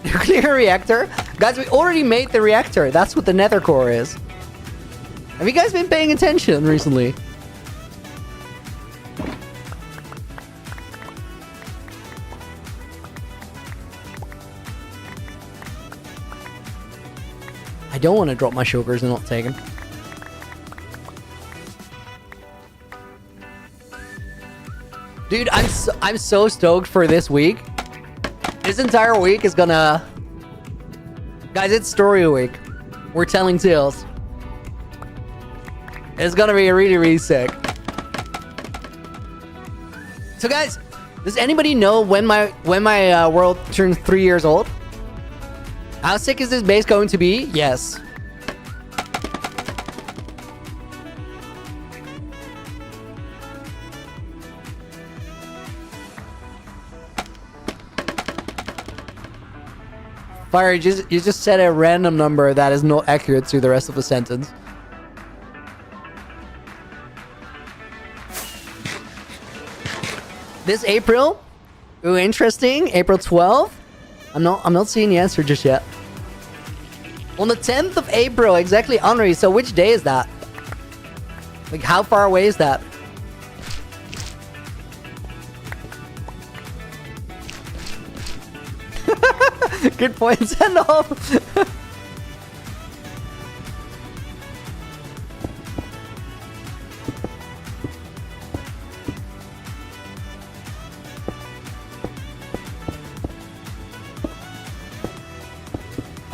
Nuclear reactor? Guys, we already made the reactor. That's what the nether core is. Have you guys been paying attention recently? I don't want to drop my sugars and not take them. Dude, I'm so stoked for this week. This entire week is gonna... Guys, it's story week. We're telling tales. It's gonna be really, really sick. So guys, does anybody know when my world turns 3 years old? How sick is this base going to be? Yes. Fire, you just said a random number that is not accurate to the rest of the sentence. This April? Ooh, interesting. April 12th? I'm not seeing the answer just yet. On the 10th of April, exactly, Henri. So which day is that? Like, how far away is that? Good point, send off.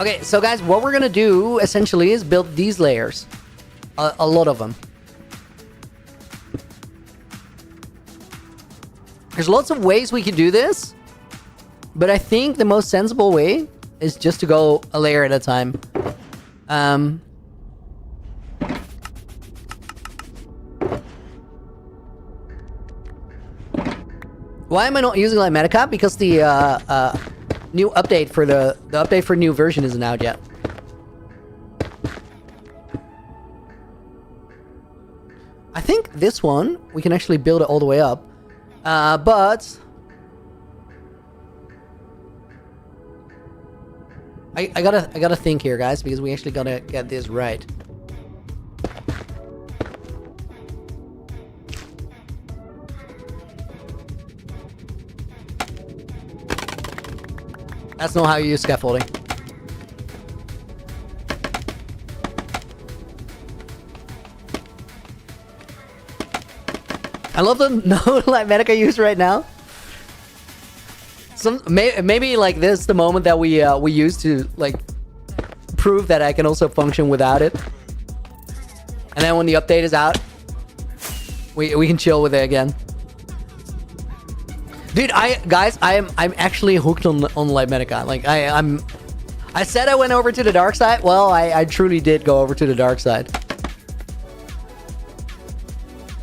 Okay, so guys, what we're gonna do essentially is build these layers. A lot of them. There's lots of ways we can do this. But I think the most sensible way is just to go a layer at a time. Why am I not using like Metacap? Because the new update for the update for new version isn't out yet. I think this one we can actually build it all the way up, but. I gotta think here, guys, because we actually gotta get this right. That's not how you use scaffolding. I love the no like Medica use right now. Maybe like this is the moment that we use to like prove that I can also function without it, and then when the update is out, we can chill with it again. Dude, I'm actually hooked on Light Medica. Like I'm I said I went over to the dark side. Well, I truly did go over to the dark side.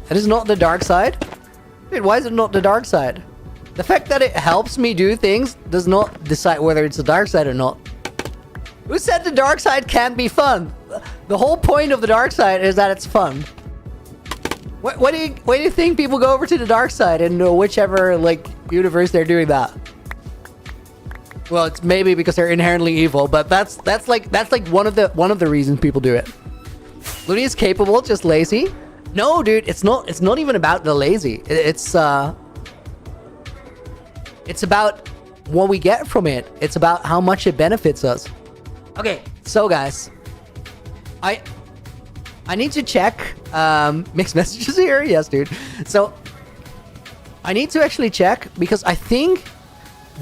It is not the dark side? Wait, why is it not the dark side? The fact that it helps me do things does not decide whether it's the dark side or not. Who said the dark side can't be fun? The whole point of the dark side is that it's fun. What do you think people go over to the dark side in whichever like universe they're doing that? Well, it's maybe because they're inherently evil, but that's like one of the reasons people do it. Looney is capable, just lazy. No, dude, it's not even about the lazy. It's about what we get from it. It's about how much it benefits us. Okay, so guys, I need to check mixed messages here. Yes, dude. So I need to actually check because I think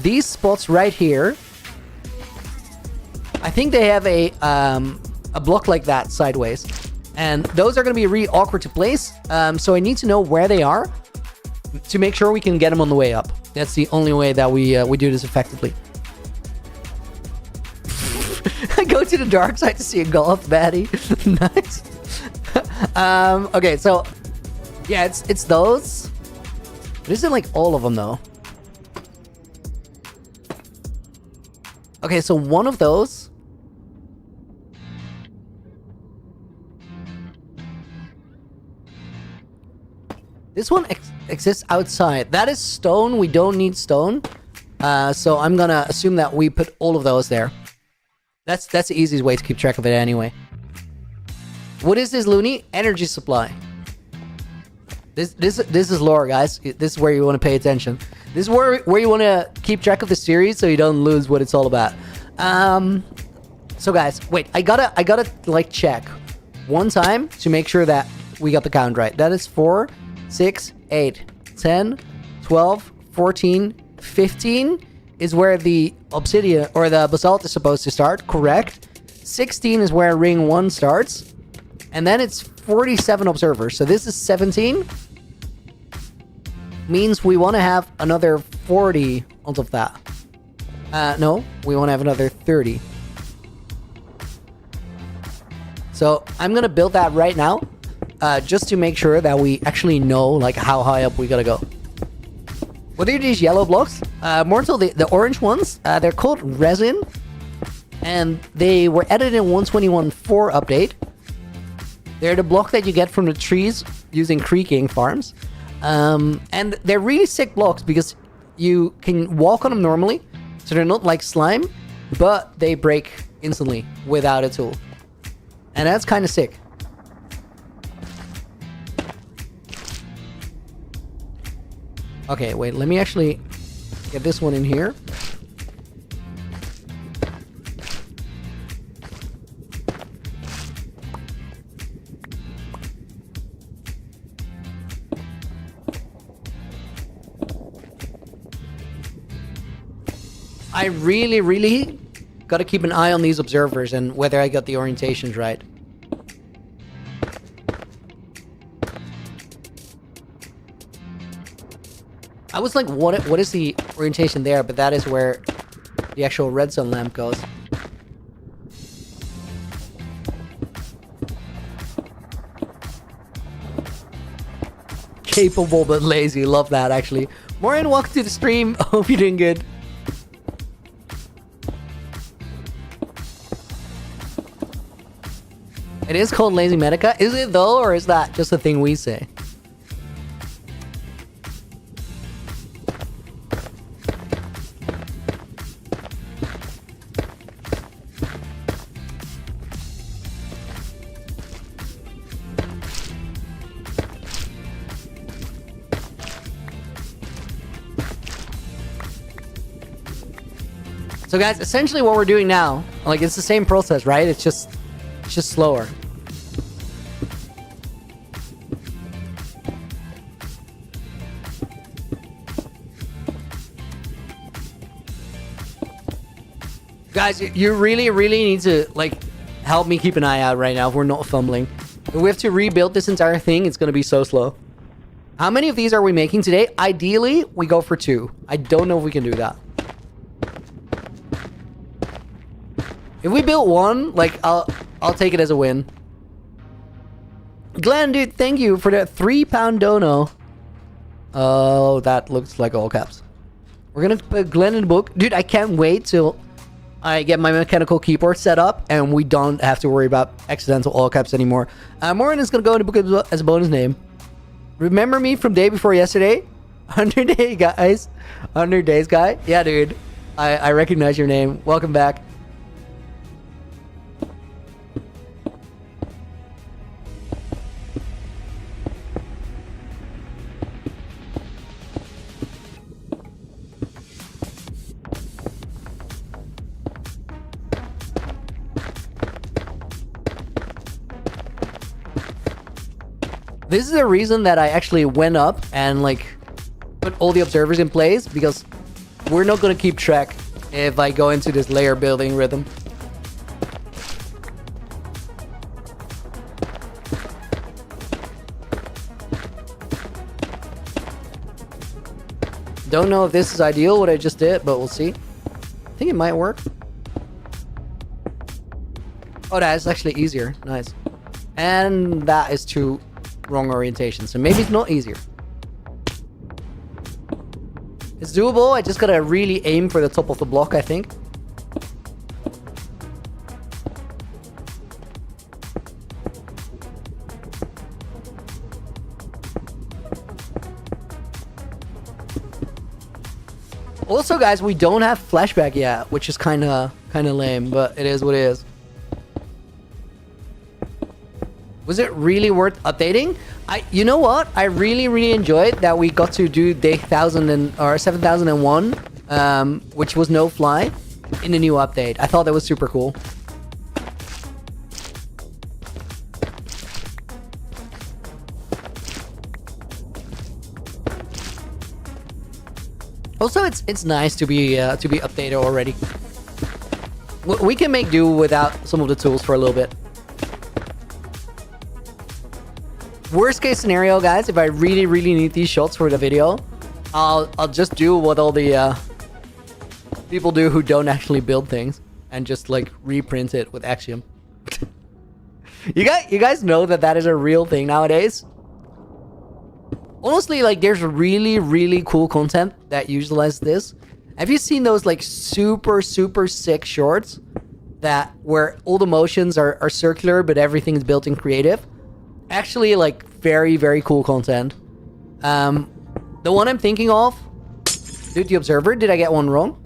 these spots right here, I think they have a block like that sideways, and those are going to be really awkward to place. So I need to know where they are to make sure we can get them on the way up. That's the only way that we do this effectively. I go to the dark side to see a golf baddie. Nice. Okay, so yeah, it's those. It isn't like all of them though. Okay, so one of those. This one exists outside. That is stone. We don't need stone. So I'm gonna assume that we put all of those there. That's the easiest way to keep track of it anyway. What is this, Looney? Energy supply. This is lore, guys. This is where you want to pay attention. This is where you want to keep track of the series so you don't lose what it's all about. So guys, wait. I gotta like check one time to make sure that we got the count right. That is 4, 6, 8, 10, 12, 14, 15 is where the obsidian or the basalt is supposed to start, correct? 16 is where ring 1 starts. And then it's 47 observers. So this is 17. Means we want to have another 40 on top of that. No, we want to have another 30. So I'm going to build that right now. Just to make sure that we actually know like how high up we gotta go. What are these yellow blocks? More so the orange ones. They're called resin. And they were added in 121.4 update. They're the block that you get from the trees using creaking farms. And they're really sick blocks because you can walk on them normally. So they're not like slime, but they break instantly without a tool. And that's kind of sick. Okay, wait, let me actually get this one in here. I really gotta keep an eye on these observers and whether I got the orientations right. I was like, what is the orientation there? But that is where the actual redstone lamp goes. Capable but lazy. Love that, actually. Maureen, welcome to the stream. Hope you're doing good. It is called Lazy Medica. Is it though, or is that just a thing we say? So guys, essentially what we're doing now, like it's the same process, right? It's just slower. Guys, you really need to like help me keep an eye out right now if we're not fumbling. If we have to rebuild this entire thing, it's gonna be so slow. How many of these are we making today? Ideally, we go for 2. I don't know if we can do that. If we built one, like, I'll take it as a win. Glenn, dude, thank you for that £3 dono. Oh, that looks like all caps. We're gonna put Glenn in the book. Dude, I can't wait till I get my mechanical keyboard set up and we don't have to worry about accidental all caps anymore. Morin is gonna go in the book as a bonus name. Remember me from day before yesterday? 100 day guys. 100 days guy. Yeah, dude. I recognize your name. Welcome back. This is the reason that I actually went up and like put all the observers in place, because we're not going to keep track if I go into this layer building rhythm. Don't know if this is ideal what I just did, but we'll see. I think it might work. Oh, that's actually easier. Nice. And that is too wrong orientation, so maybe it's not easier. It's doable. I just gotta really aim for the top of the block, I think. Also, guys, we don't have flashback yet, which is kind of lame, but it is what it is. Was it really worth updating? You know what? I really enjoyed that we got to do day 7001, which was no fly, in the new update. I thought that was super cool. Also, it's nice to be updated already. We can make do without some of the tools for a little bit. Worst case scenario, guys, if I really need these shots for the video, I'll just do what all the people do who don't actually build things and just like reprint it with Axiom. You guys know that is a real thing nowadays. Honestly, like, there's really cool content that utilizes this. Have you seen those like super sick shorts that where all the motions are circular but everything is built in creative? Actually, like, very cool content. The one I'm thinking of, dude, the observer, did I get one wrong?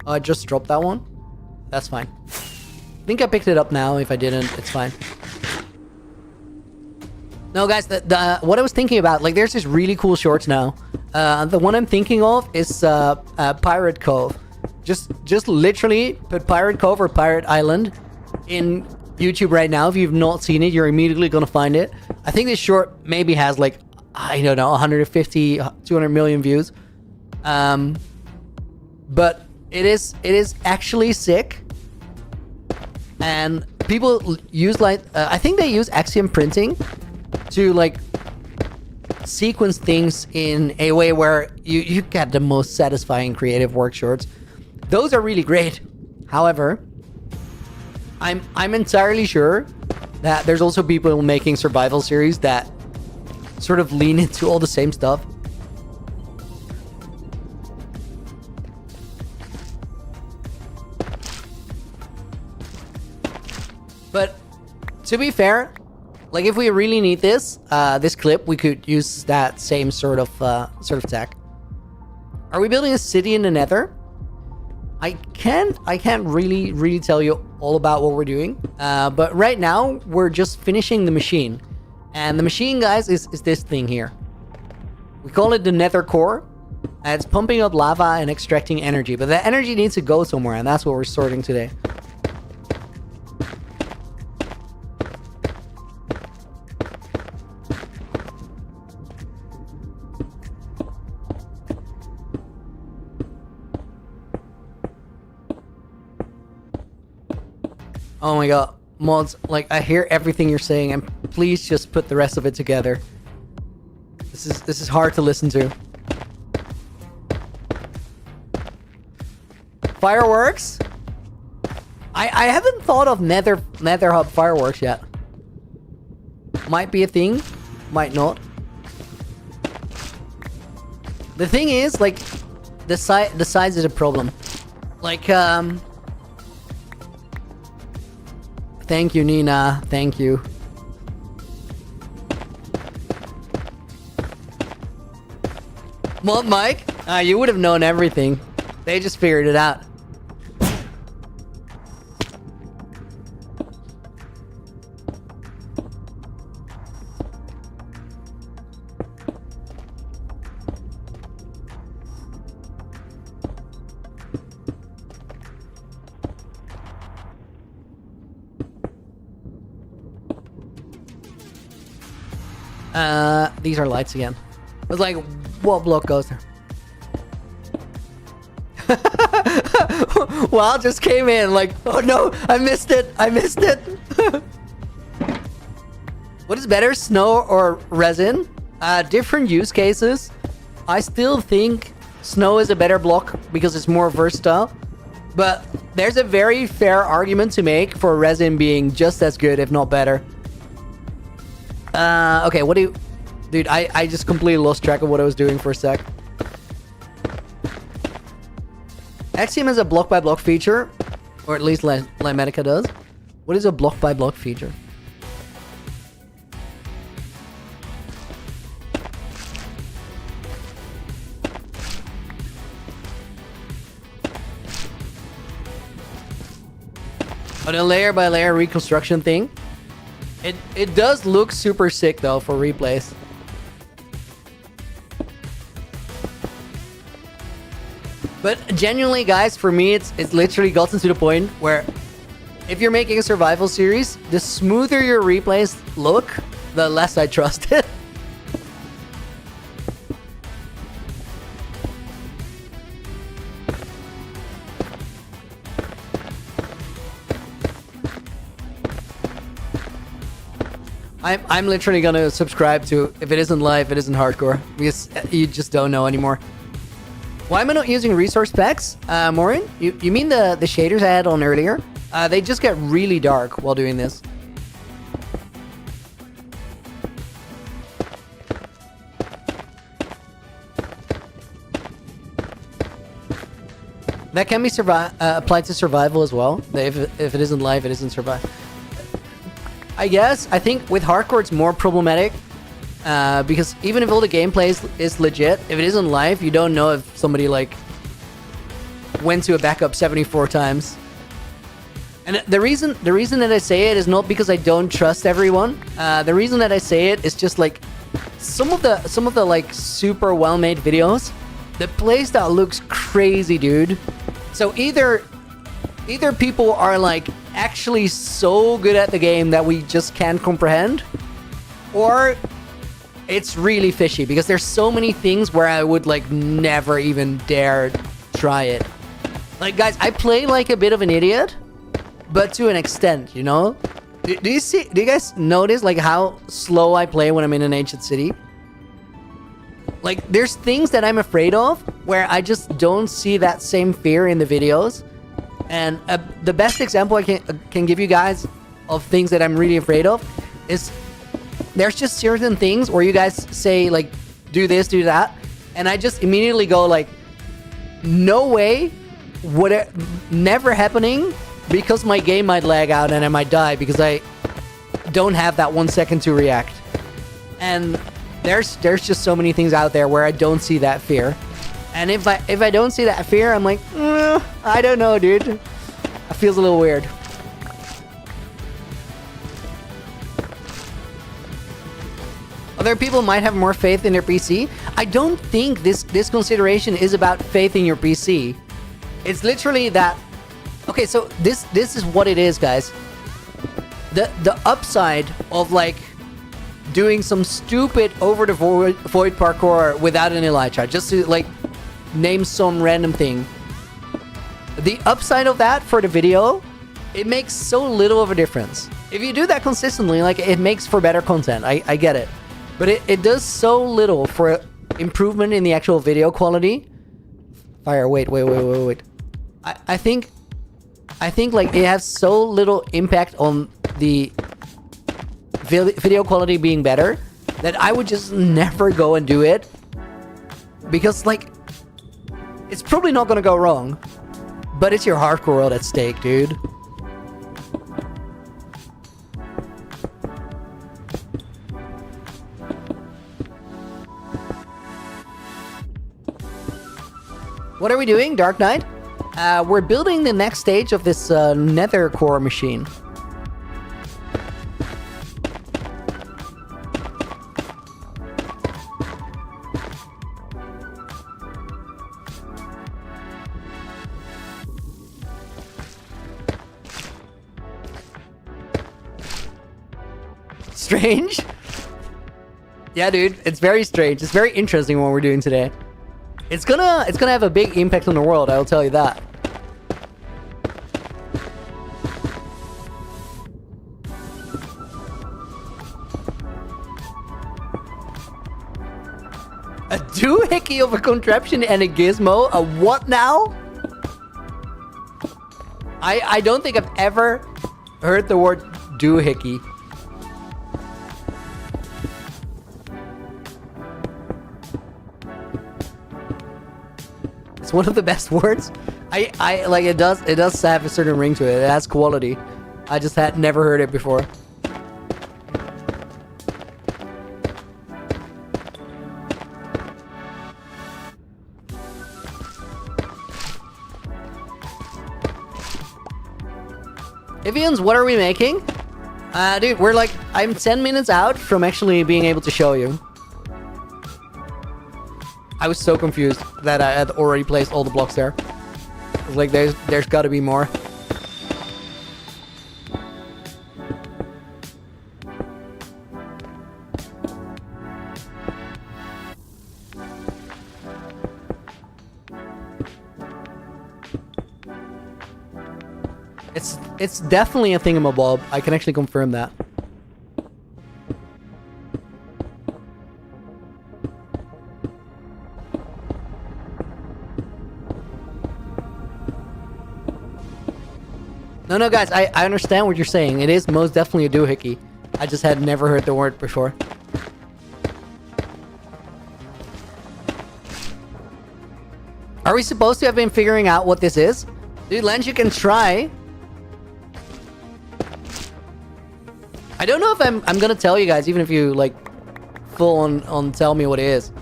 Oh, I just dropped that one. That's fine. I think I picked it up now. If I didn't, it's fine. No, guys, the what I was thinking about, like, there's this really cool shorts now. The one I'm thinking of is Pirate Cove. Just literally put Pirate Cove or Pirate Island in YouTube right now. If you've not seen it, you're immediately gonna find it. I think this short maybe has like, I don't know, 150, 200 million views. But it is actually sick. And people use like, I think they use Axiom printing to like sequence things in a way where you get the most satisfying creative work shorts. Those are really great. However, I'm entirely sure that there's also people making survival series that sort of lean into all the same stuff. But to be fair, like, if we really need this clip, we could use that same sort of tech. Are we building a city in the Nether? I can't really tell you all about what we're doing. But right now we're just finishing the machine, and the machine, guys, is this thing here. We call it the Nether core. And it's pumping up lava and extracting energy, but that energy needs to go somewhere, and that's what we're sorting today. Oh my god, mods, like, I hear everything you're saying, and please just put the rest of it together. This is hard to listen to. Fireworks? I haven't thought of Nether Hub fireworks yet. Might be a thing, might not. The thing is, like, the size is a problem. Like, thank you, Nina. Thank you. Well, Mike, you would have known everything. They just figured it out. These are lights again. I was like, what block goes there? Well, just came in like, oh no, I missed it. I missed it. What is better, snow or resin? Different use cases. I still think snow is a better block because it's more versatile. But there's a very fair argument to make for resin being just as good, if not better. Okay, what do you... Dude, I just completely lost track of what I was doing for a sec. Axiom has a block-by-block feature. Or at least Limetica does. What is a block-by-block feature? Oh, the layer-by-layer reconstruction thing. It does look super sick, though, for replays. But genuinely, guys, for me, it's literally gotten to the point where if you're making a survival series, the smoother your replays look, the less I trust it. I'm literally gonna subscribe to, if it isn't live, it isn't hardcore, because you just don't know anymore. Why am I not using resource packs, Maureen? You mean the shaders I had on earlier? They just get really dark while doing this. That can be applied to survival as well. If it isn't live, it isn't survival. I guess, I think with hardcore it's more problematic. Because even if all the gameplay is legit, if it isn't live, you don't know if somebody like went to a backup 74 times. And the reason that I say it is not because I don't trust everyone. The reason that I say it is just like some of the like super well-made videos, the playstyle looks crazy, dude. So either people are like actually so good at the game that we just can't comprehend, or it's really fishy, because there's so many things where I would like never even dare try it. Like, guys, I play like a bit of an idiot, but to an extent, you know? Do you guys notice like how slow I play when I'm in an ancient city? Like, there's things that I'm afraid of where I just don't see that same fear in the videos. And the best example I can give you guys of things that I'm really afraid of is there's just certain things where you guys say like, do this, do that, and I just immediately go like, no way, never happening, because my game might lag out and I might die because I don't have that 1 second to react. And there's just so many things out there where I don't see that fear. And if I don't see that fear, I'm like, I don't know, dude. It feels a little weird. Other people might have more faith in their PC. I don't think this consideration is about faith in your PC. It's literally that. Okay, so this is what it is, guys. The upside of like doing some stupid over the void parkour without an elytra, just to like name some random thing. The upside of that for the video, it makes so little of a difference. If you do that consistently, like, it makes for better content. I get it. But it does so little for improvement in the actual video quality. Fire, wait. I think like it has so little impact on the video quality being better that I would just never go and do it. Because like, it's probably not gonna go wrong, but it's your hardcore world at stake, dude. What are we doing, Dark Knight? We're building the next stage of this nether core machine. Strange? Yeah, dude, it's very strange. It's very interesting what we're doing today. It's gonna have a big impact on the world, I'll tell you that. A doohickey of a contraption and a gizmo? A what now? I don't think I've ever heard the word doohickey. It's one of the best words. I like it does have a certain ring to it. It has quality. I just had never heard it before. Evians, what are we making? Dude, I'm 10 minutes out from actually being able to show you. I was so confused that I had already placed all the blocks there. I was like, there's gotta be more. It's definitely a thingamabob. I can actually confirm that. No, guys, I understand what you're saying. It is most definitely a doohickey. I just had never heard the word before. Are we supposed to have been figuring out what this is? Dude, Lens, you can try. I don't know if I'm gonna tell you guys, even if you, like, full on tell me what it is.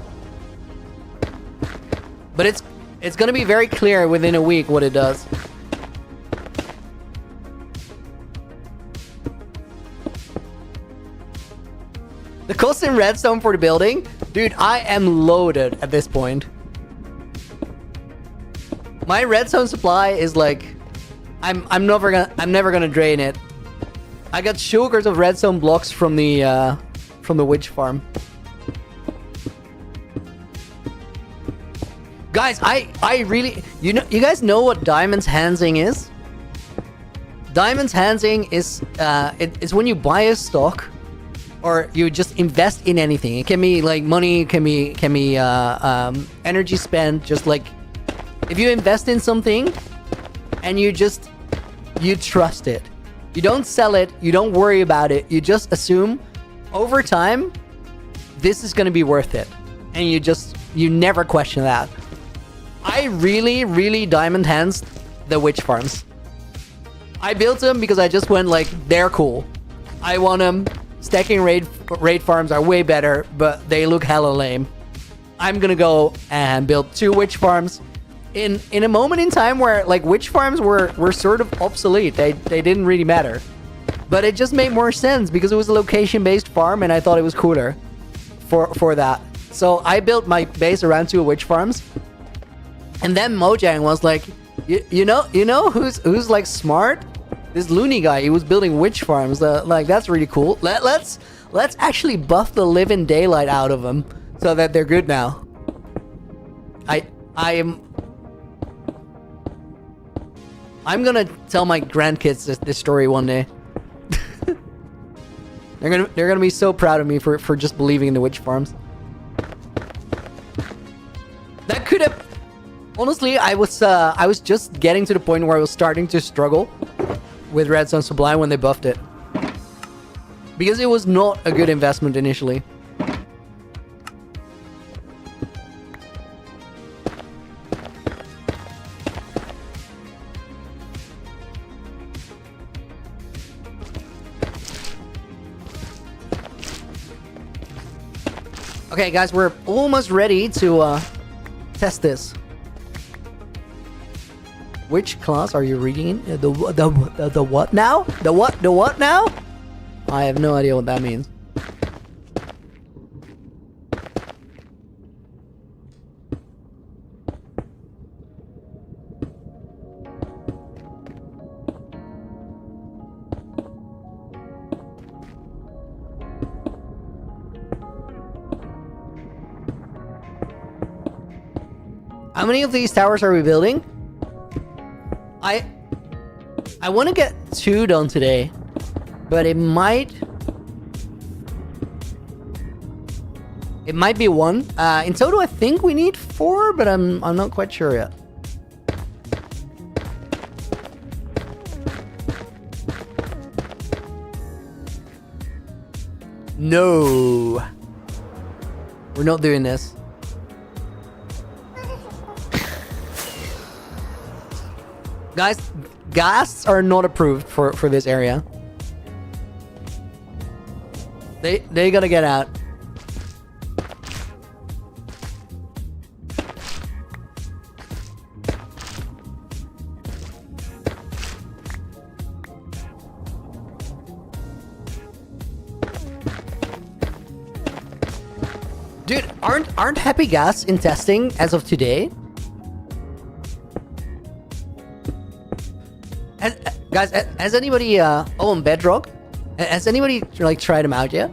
But it's gonna be very clear within a week what it does. The cost in redstone for the building? Dude, I am loaded at this point. My redstone supply is like, I'm never gonna drain it. I got shulkers of redstone blocks from the witch farm. Guys, I really, you guys know what Diamond's Hansing is? Diamond's Hansing is it's when you buy a stock or you just invest in anything. It can be like money, it can be energy spent. Just like if you invest in something and you trust it. You don't sell it, you don't worry about it, you just assume over time this is going to be worth it. And you never question that. I really diamond hands the witch farms. I built them because I just went like, they're cool. I want them. Stacking raid farms are way better, but they look hella lame. I'm gonna go and build 2 witch farms in a moment in time where like witch farms were sort of obsolete. They didn't really matter, but it just made more sense because it was a location-based farm, and I thought it was cooler for that. So I built my base around 2 witch farms, and then Mojang was like, you know who's like smart? This loony guy, he was building witch farms. Like, that's really cool. Let's actually buff the living daylight out of them so that they're good now. I'm gonna tell my grandkids this story one day. They're gonna be so proud of me for just believing in the witch farms. That could have... Honestly, I was just getting to the point where I was starting to struggle with Redstone Sublime when they buffed it. Because it was not a good investment initially. Okay, guys, we're almost ready to test this. Which class are you reading in? The what now? The what now? I have no idea what that means. How many of these towers are we building? I want to get 2 done today, but it might be 1. In total, I think we need 4, but I'm not quite sure yet. No, we're not doing this. Guys, ghasts are not approved for this area. They gotta get out. Dude, aren't happy ghasts in testing as of today? Guys, has anybody on Bedrock? Has anybody like tried them out yet?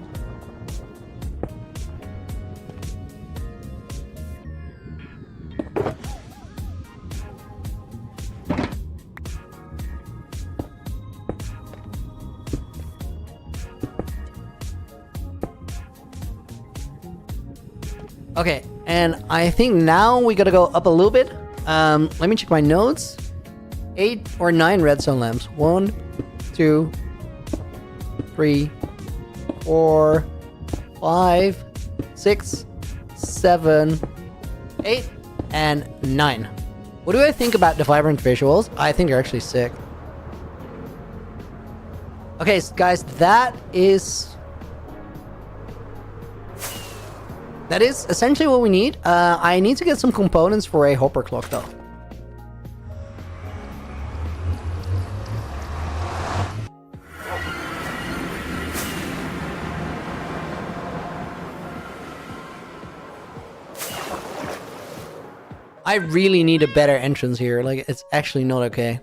Okay, and I think now we gotta go up a little bit. Let me check my notes. 8 or 9 redstone lamps. 1, 2, 3, 4, 5, 6, 7, 8, and 9. What do I think about the vibrant visuals? I think they're actually sick. Okay, guys, that is essentially what we need. I need to get some components for a hopper clock, though. I really need a better entrance here. Like, it's actually not okay.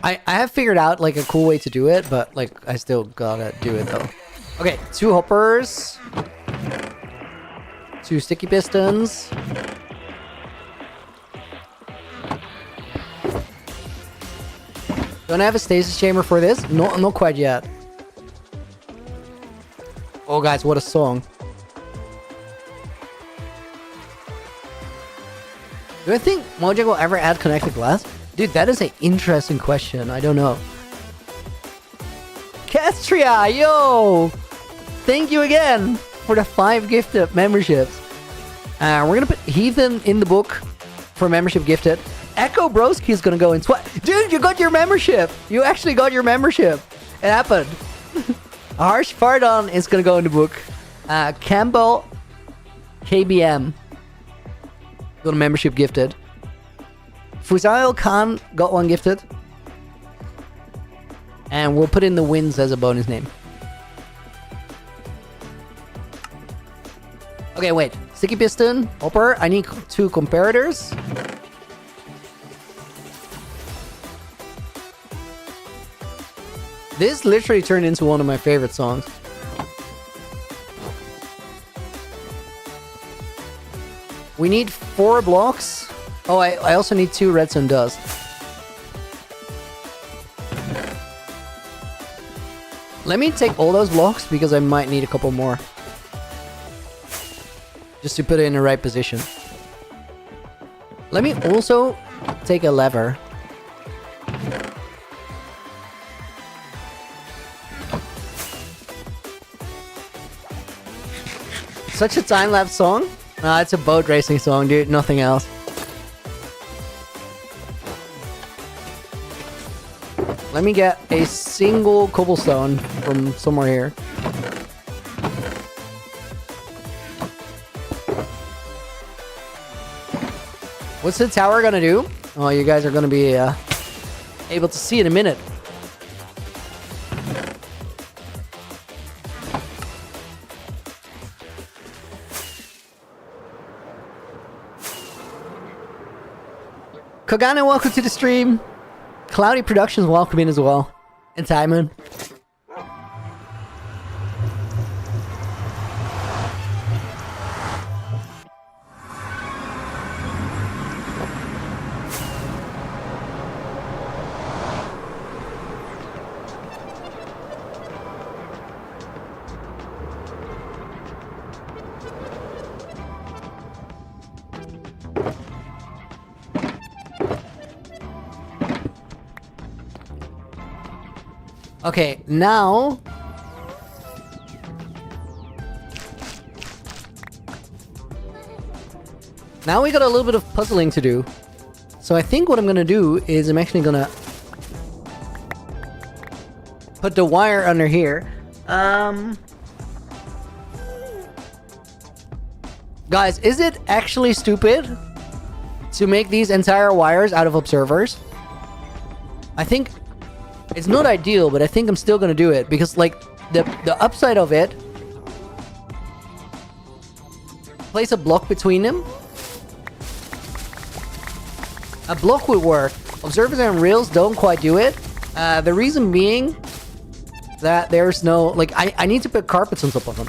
I have figured out like a cool way to do it, but like I still gotta do it though. Okay, 2 hoppers, 2 sticky pistons. Don't I have a stasis chamber for this? No, not quite yet. Oh, guys, what a song. Do I think Mojang will ever add connected glass? Dude, that is an interesting question. I don't know. Castria, yo! Thank you again for the 5 gifted memberships. We're gonna put Heathen in the book for membership gifted. Echo Broski is gonna go in Dude, you got your membership! You actually got your membership! It happened. Harsh Pardon is gonna go in the book. Campbell KBM got a membership gifted. Fuzail Khan got 1 gifted. And we'll put in the wins as a bonus name. Okay, wait. Sticky Piston, Hopper. I need 2 comparators. This literally turned into one of my favorite songs. We need 4 blocks. Oh, I also need 2 redstone dust. Let me take all those blocks because I might need a couple more. Just to put it in the right position. Let me also take a lever. Such a time-lapse song? Nah, it's a boat racing song, dude. Nothing else. Let me get a single cobblestone from somewhere here. What's the tower gonna do? Oh, you guys are gonna be able to see in a minute. Kogana, welcome to the stream. Cloudy Productions, welcome in as well. And Timon. Okay, now... Now we got a little bit of puzzling to do. So I think what I'm gonna do is I'm actually gonna... put the wire under here. Guys, is it actually stupid to make these entire wires out of observers? I think... It's not ideal, but I think I'm still gonna do it because, like, the upside of it, place a block between them. A block would work. Observers and rails don't quite do it. The reason being that there's no, like, I need to put carpets on top of them.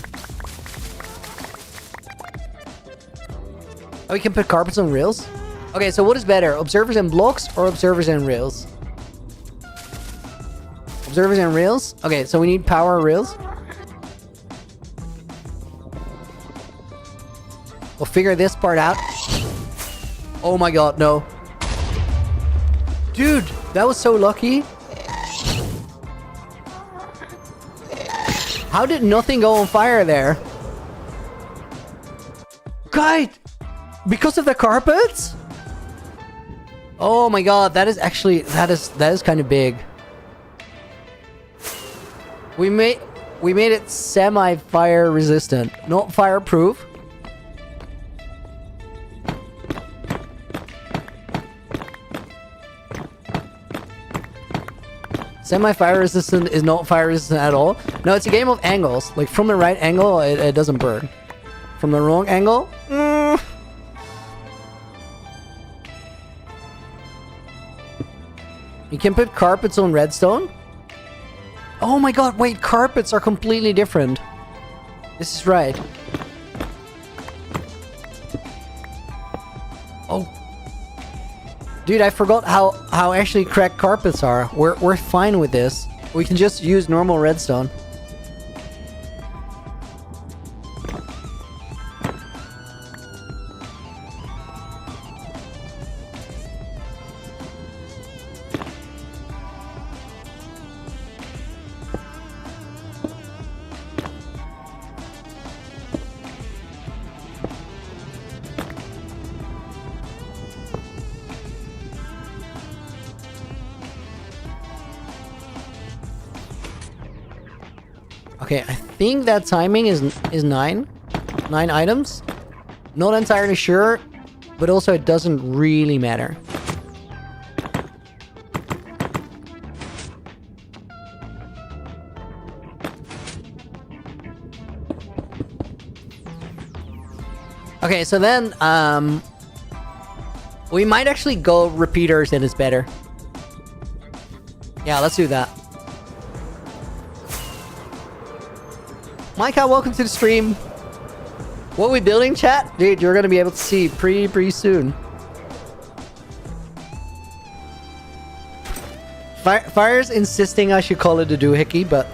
Oh, we can put carpets on rails? Okay, so what is better, observers and blocks or observers and rails? Observers and rails? Okay, so we need power rails. We'll figure this part out. Oh my god, no. Dude, that was so lucky. How did nothing go on fire there? God! Because of the carpets? Oh my god, that is actually... That is kind of big. We made it semi-fire resistant, not fireproof. Semi-fire resistant is not fire resistant at all. No, it's a game of angles. Like from the right angle, it doesn't burn. From the wrong angle, You can put carpets on redstone. Oh my god, wait, carpets are completely different. This is right. Oh. Dude, I forgot how actually cracked carpets are. We're fine with this. We can just use normal redstone. Okay, I think that timing is 9 items. Not entirely sure, but also it doesn't really matter. Okay, so then we might actually go repeaters and it's better. Yeah, let's do that. Micah, welcome to the stream. What are we building, chat? Dude, you're gonna be able to see pretty soon. Fire's insisting I should call it a doohickey, but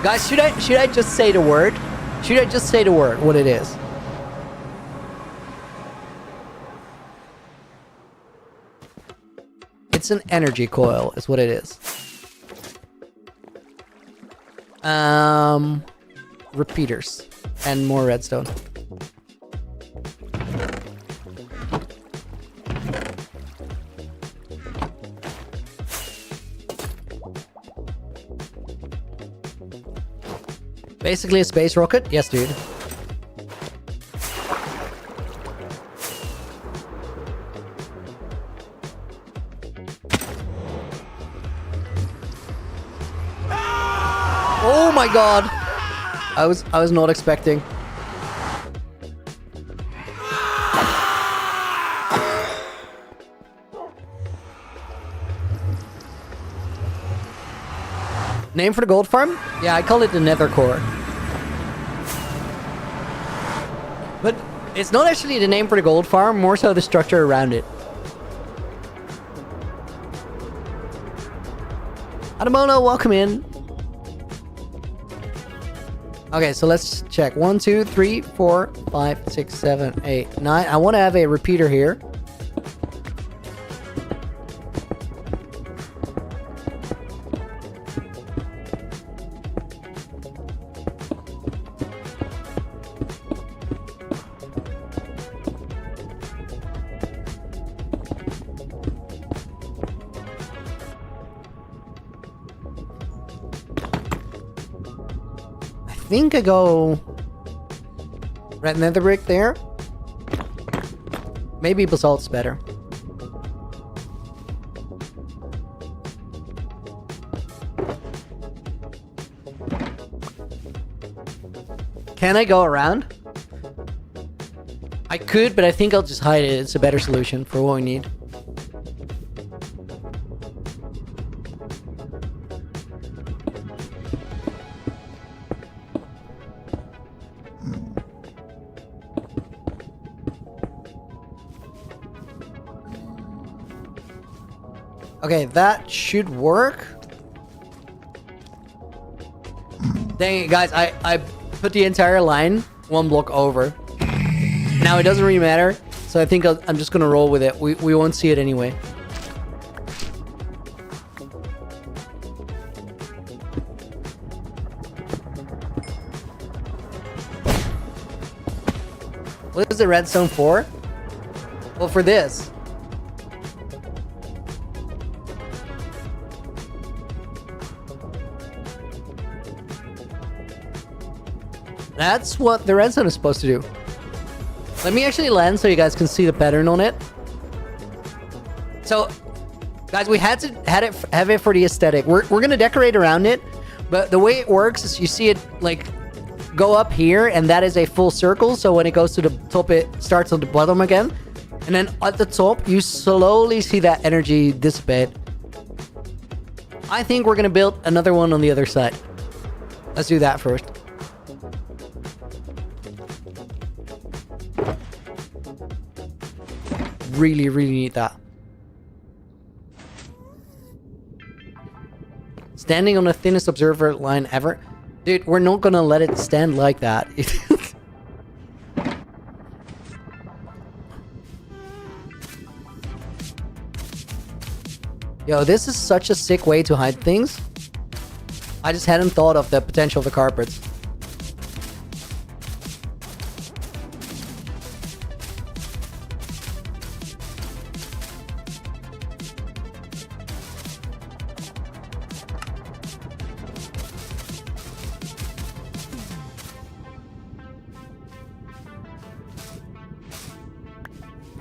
guys, should I just say the word? Should I just say the word? What it is? It's an energy coil, is what it is. Repeaters and more redstone. Basically a space rocket? Yes, dude. Oh my god! I was not expecting. Name for the gold farm? Yeah, I call it the Nether Core. But it's not actually the name for the gold farm, more so the structure around it. Adamono, welcome in. Okay, so let's check. 1, 2, 3, 4, 5, 6, 7, 8, 9. I want to have a repeater here. I think I go red nether brick there. Maybe basalt's better. Can I go around? I could, but I think I'll just hide it. It's a better solution for what we need. Okay, that should work. Dang it, guys, I put the entire line one block over. Now it doesn't really matter, so I think I'm just gonna roll with it. We won't see it anyway. What is the redstone for? Well, for this. That's what the redstone is supposed to do. Let me actually land so you guys can see the pattern on it. So, guys, we had to have it for the aesthetic. We're gonna decorate around it, but the way it works is you see it like go up here, and that is a full circle. So when it goes to the top, it starts on the bottom again, and then at the top, you slowly see that energy dissipate. I think we're gonna build another one on the other side. Let's do that first. Really need that. Standing on the thinnest observer line ever. Dude, we're not gonna let it stand like that. Yo, this is such a sick way to hide things. I just hadn't thought of the potential of the carpets.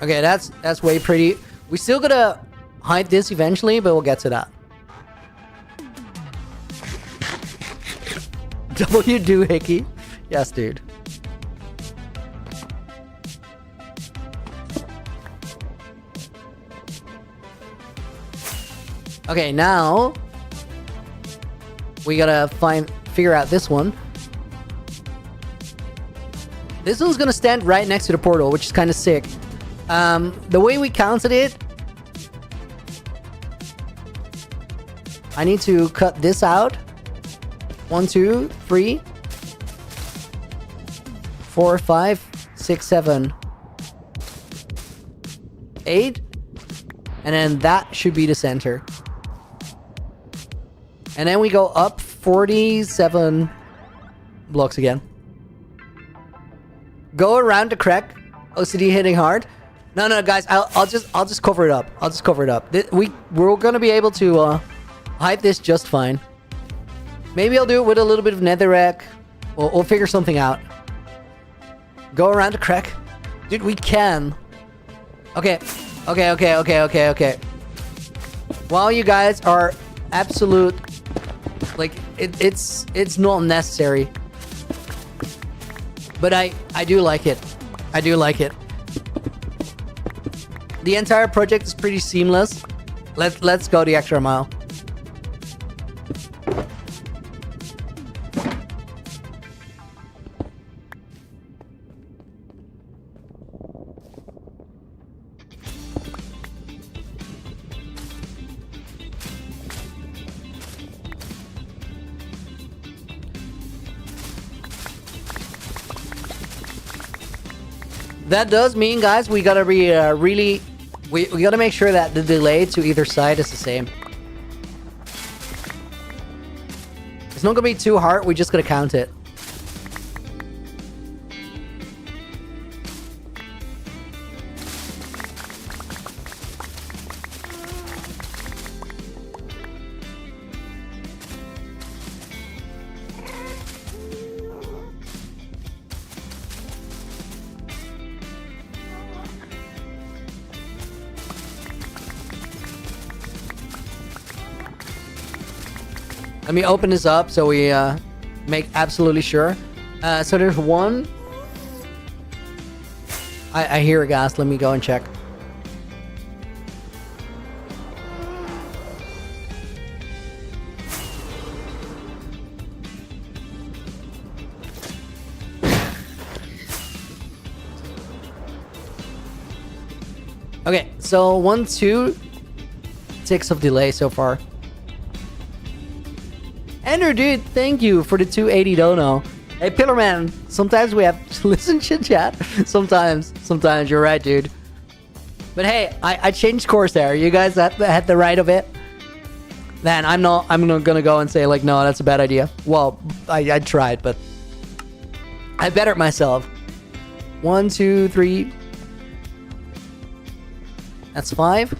Okay, that's way pretty. We still gotta hide this eventually, but we'll get to that. W doohickey? Yes, dude. Okay, now we gotta figure out this one. This one's gonna stand right next to the portal, which is kind of sick. The way we counted it I need to cut this out. 1, 2, 3, 4, 5, 6, 7, 8. And then that should be the center. And then we go up 47 blocks again. Go around the crack. OCD hitting hard. No, guys. I'll just cover it up. I'll just cover it up. We're gonna be able to hide this just fine. Maybe I'll do it with a little bit of netherrack. We'll figure something out. Go around the crack, dude. We can. Okay. While you guys are absolute, like it's not necessary. But I do like it. I do like it. The entire project is pretty seamless. Let's go the extra mile. That does mean, guys, we gotta be really... We gotta make sure that the delay to either side is the same. It's not gonna be too hard, we just gotta count it. Let me open this up so we make absolutely sure. So there's one. I hear a gas. Let me go and check. Okay, so 1, 2 ticks of delay so far. Andrew, dude, thank you for the 280 dono. Hey, Pillarman, sometimes we have to listen to chat. Sometimes, you're right, dude. But hey, I changed course there. You guys had the right of it. Then I'm not gonna go and say like, no, that's a bad idea. Well, I tried, but I bettered myself. 1, 2, 3. That's 5.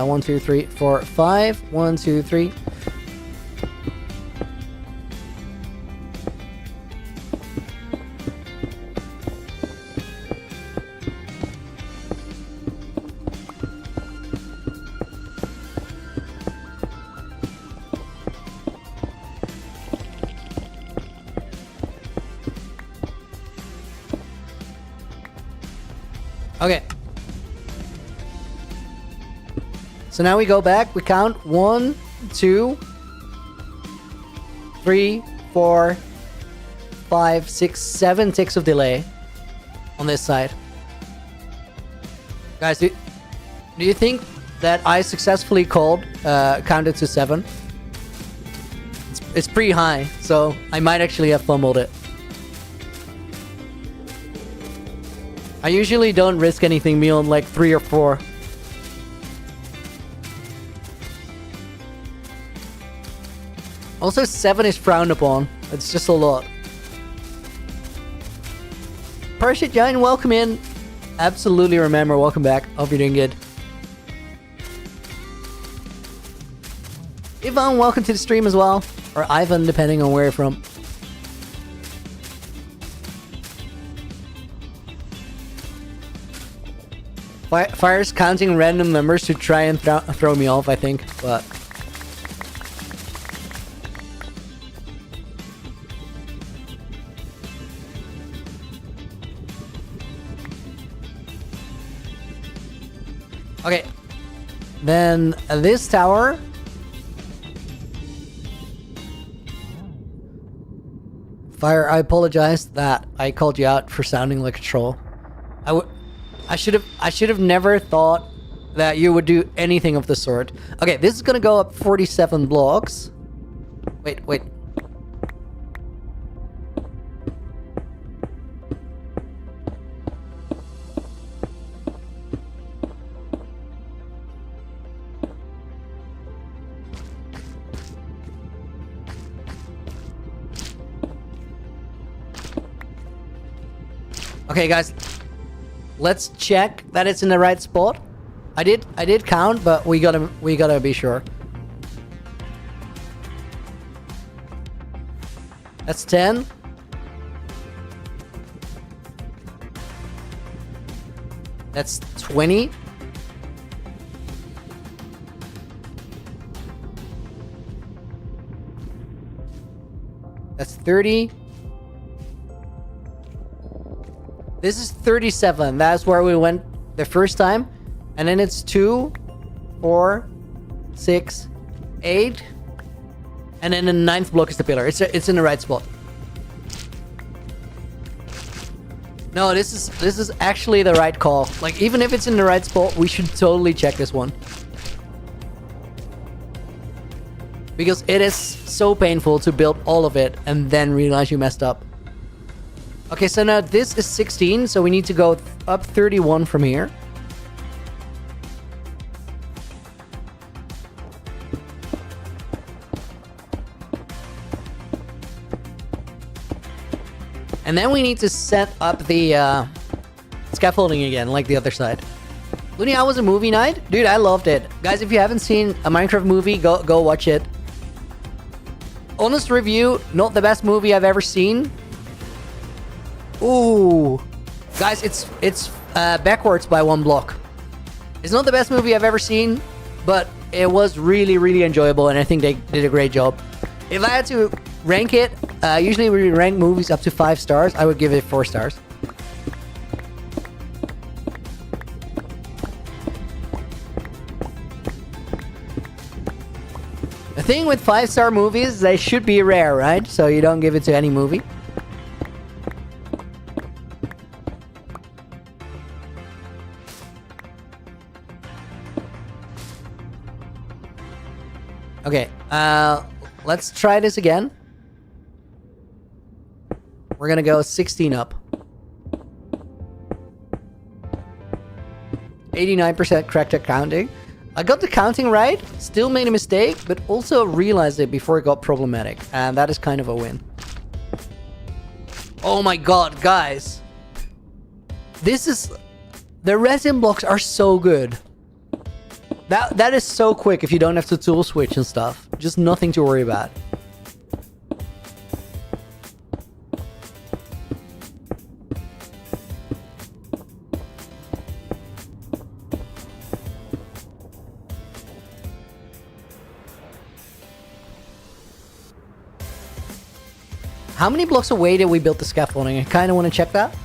One, 2, 3, 4, 5. 1, 2, 3. Okay. So now we go back, we count 1, 2, 3, 4, 5, 6, 7 ticks of delay on this side. Guys, do you think that I successfully counted to 7? It's pretty high, so I might actually have fumbled it. I usually don't risk anything beyond like 3 or 4. Also, 7 is frowned upon. It's just a lot. Parachute Giant, welcome in. Absolutely remember, welcome back. Hope you're doing good. Ivan, welcome to the stream as well. Or Ivan, depending on where you're from. Fire's counting random numbers to try and throw me off, I think. But... okay, then this tower Fire, I apologize that I called you out for sounding like a troll. I should have never thought that you would do anything of the sort. Okay, this is gonna go up 47 blocks. Wait. Okay, guys, let's check that it's in the right spot. I did count, but we gotta be sure. That's 10. That's 20. That's 30. This is 37. That's where we went the first time. And then it's 2, 4, 6, 8. And then the 9th block is the pillar. It's in the right spot. No, this is actually the right call. Like, even if it's in the right spot, we should totally check this one. Because it is so painful to build all of it and then realize you messed up. Okay, so now this is 16, so we need to go up 31 from here. And then we need to set up the scaffolding again, like the other side. Looney, how was a movie night? Dude, I loved it. Guys, if you haven't seen a Minecraft movie, go watch it. Honest review, not the best movie I've ever seen. Ooh. Guys, it's backwards by 1 block. It's not the best movie I've ever seen, but it was really, really enjoyable, and I think they did a great job. If I had to rank it, usually we rank movies up to 5 stars. I would give it 4 stars. The thing with 5-star movies, they should be rare, right? So you don't give it to any movie. Okay, let's try this again. We're gonna go 16 up. 89% correct at counting. I got the counting right, still made a mistake, but also realized it before it got problematic. And that is kind of a win. Oh my god, guys. This is... The resin blocks are so good. That is so quick if you don't have to tool switch and stuff. Just nothing to worry about. How many blocks away did we build the scaffolding? I kind of want to check that.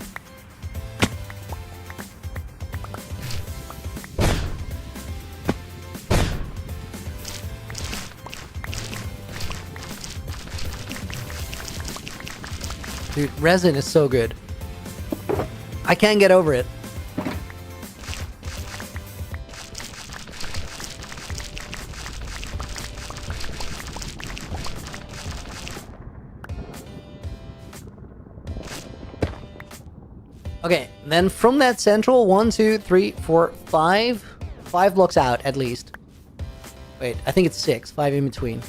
Dude, resin is so good. I can't get over it. Okay, then from that central, 1, 2, 3, 4, 5. 5 blocks out, at least. Wait, I think it's 6. 5 in between.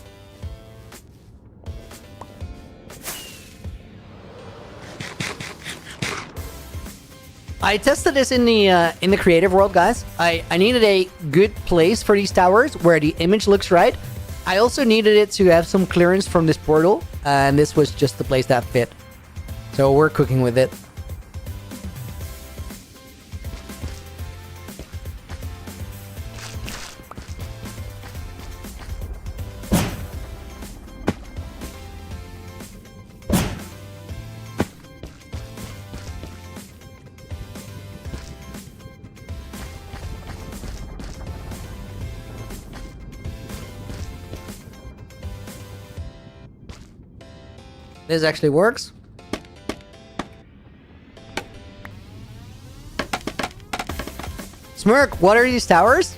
I tested this in the creative world, guys. I needed a good place for these towers where the image looks right. I also needed it to have some clearance from this portal, and this was just the place that fit. So we're cooking with it. This actually works. Smirk, what are these towers?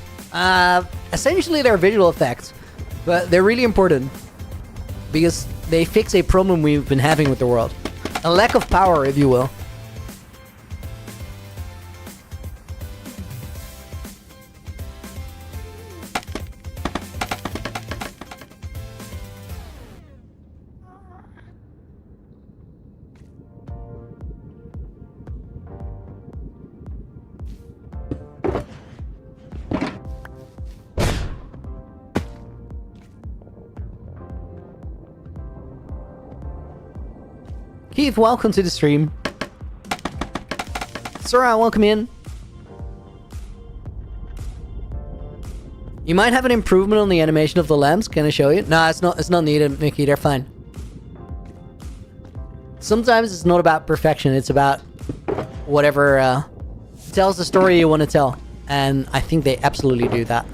Essentially they're visual effects, but they're really important because they fix a problem we've been having with the world. A lack of power, if you will. Keith, welcome to the stream. Sora, welcome in. You might have an improvement on the animation of the lamps. Can I show you? No, it's not needed, Mickey. They're fine. Sometimes it's not about perfection. It's about whatever tells the story you want to tell. And I think they absolutely do that.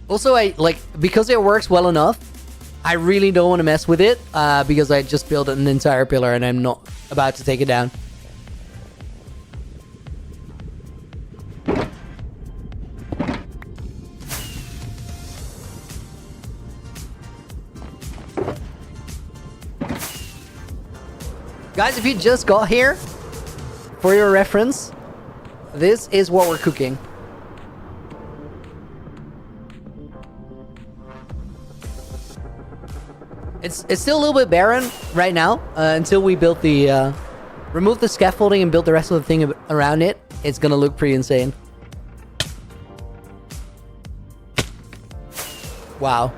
Also, because it works well enough, I really don't want to mess with it because I just built an entire pillar and I'm not about to take it down. Guys, if you just got here, for your reference, this is what we're cooking. It's still a little bit barren right now until we build the remove the scaffolding and build the rest of the thing around it. It's gonna look pretty insane. Wow.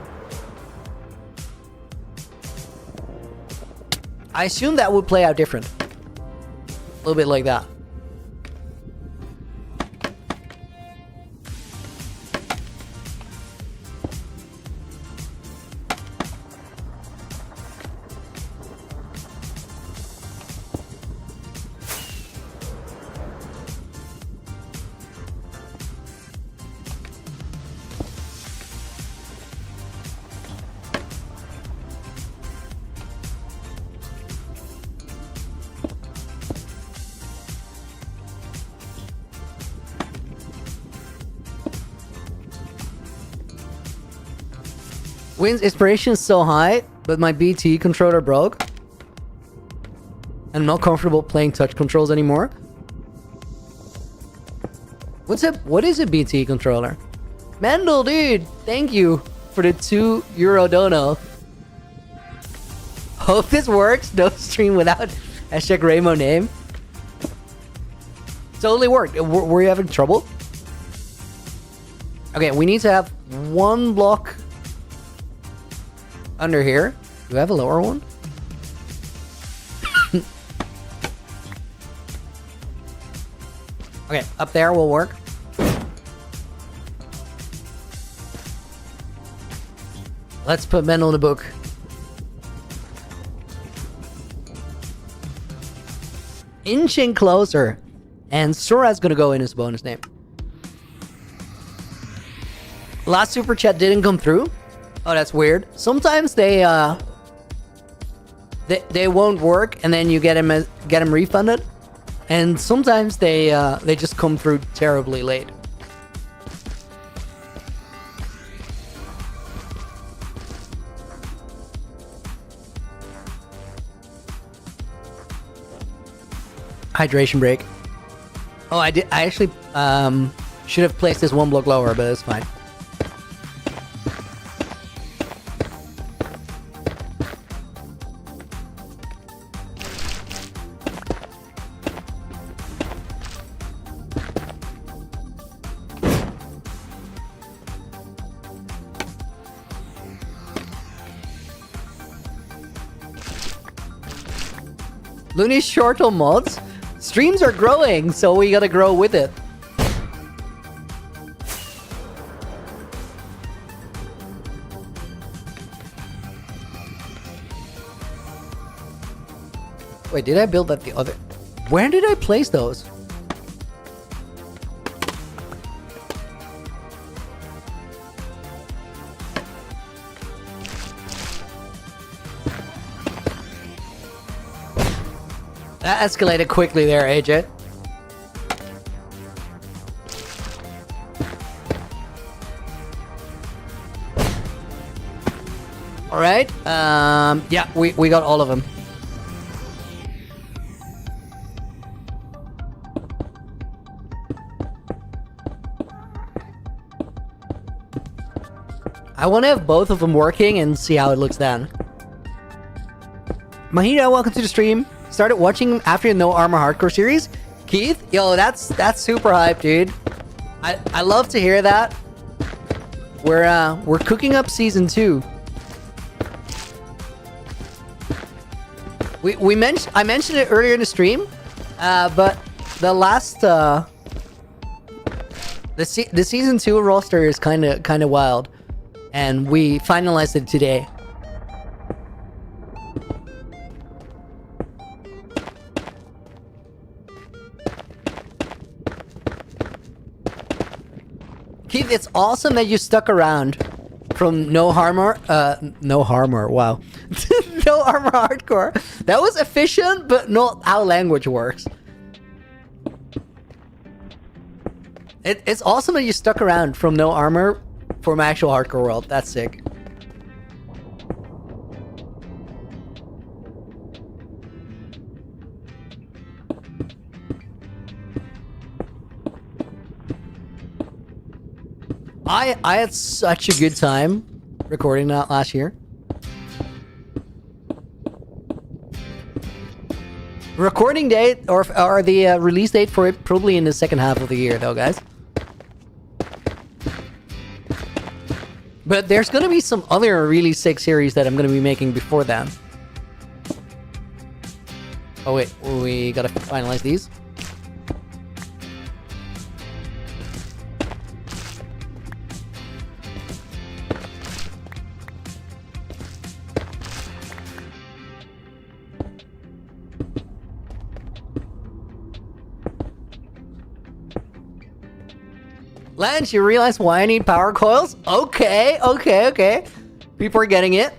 I assume that would play out different. A little bit like that. Win's inspiration is so high, but my BT controller broke. I'm not comfortable playing touch controls anymore. What is a BT controller? Mendel, dude, thank you for the €2 dono. Hope this works. No stream without hashtag Raymo name. Totally worked. Were you having trouble? Okay, we need to have one block under here. Do we have a lower one? Okay, up there will work. Let's put Mendel in the book. Inching closer. And Sora's gonna go in as bonus name. Last super chat didn't come through. Oh, that's weird. Sometimes they won't work, and then you get them refunded. And sometimes they just come through terribly late. Hydration break. Oh, I actually should have placed this one block lower, but it's fine. Looney's short on mods. Streams are growing, so we gotta grow with it. Wait, did I build that the other... Where did I place those? That escalated quickly there, AJ. All right. Yeah, we got all of them. I want to have both of them working and see how it looks then. Mahita, welcome to the stream. Started watching after the No Armor Hardcore series. Keith, yo, that's super hype, dude. I love to hear that. We're cooking up season 2. I mentioned it earlier in the stream, but the last the season 2 roster is kind of wild, and we finalized it today. Keith, it's awesome that you stuck around from No Armor, wow. No Armor Hardcore. That was efficient, but not how language works. It's awesome that you stuck around from No Armor for my actual hardcore world. That's sick. I had such a good time recording that last year. Recording date or the release date for it probably in the second half of the year though, guys. But there's gonna be some other really sick series that I'm gonna be making before then. Oh wait, we gotta finalize these. Lance, you realize why I need power coils? Okay. People are getting it.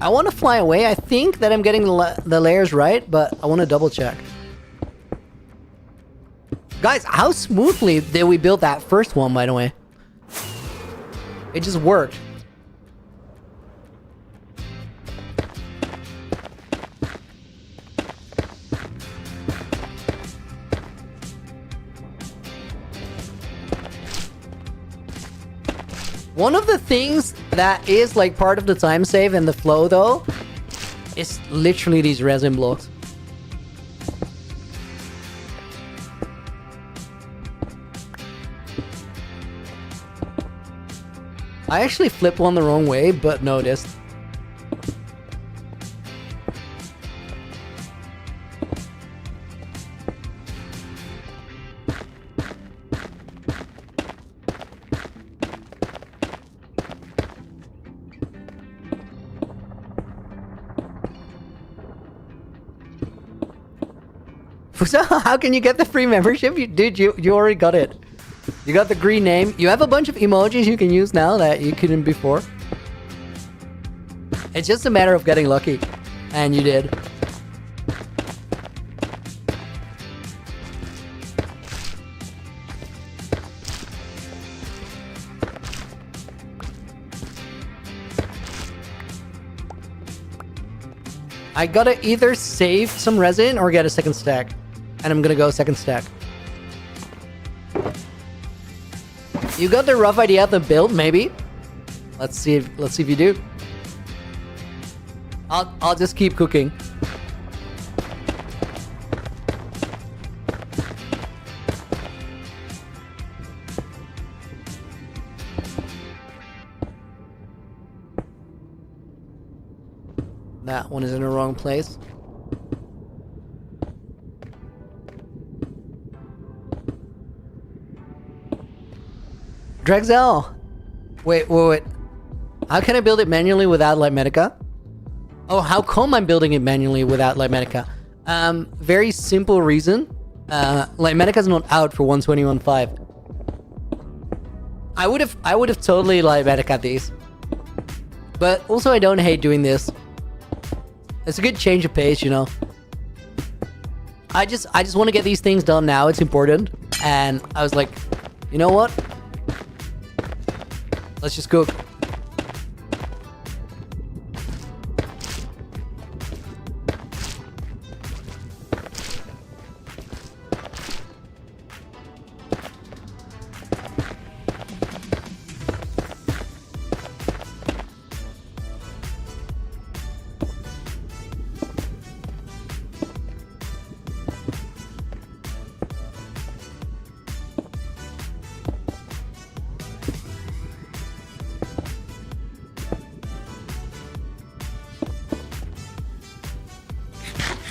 I want to fly away. I think that I'm getting the layers right, but I want to double check. Guys, how smoothly did we build that first one, by the way? It just worked. One of the things that is like part of the time save and the flow though is literally these resin blocks. I actually flipped one the wrong way, but noticed. So how can you get the free membership? Dude, you already got it. You got the green name. You have a bunch of emojis you can use now that you couldn't before. It's just a matter of getting lucky. And you did. I gotta either save some resin or get a second stack. And I'm gonna go second stack. You got the rough idea of the build, maybe? Let's see if you do. I'll just keep cooking. That one is in the wrong place. Drexel! Wait. How can I build it manually without Light Medica? Oh, how come I'm building it manually without Light Medica? Very simple reason. Like Medica's not out for 121.5. I would have totally like Medica these. But also I don't hate doing this. It's a good change of pace, you know. I just want to get these things done now. It's important. And I was like, you know what? Let's just cook.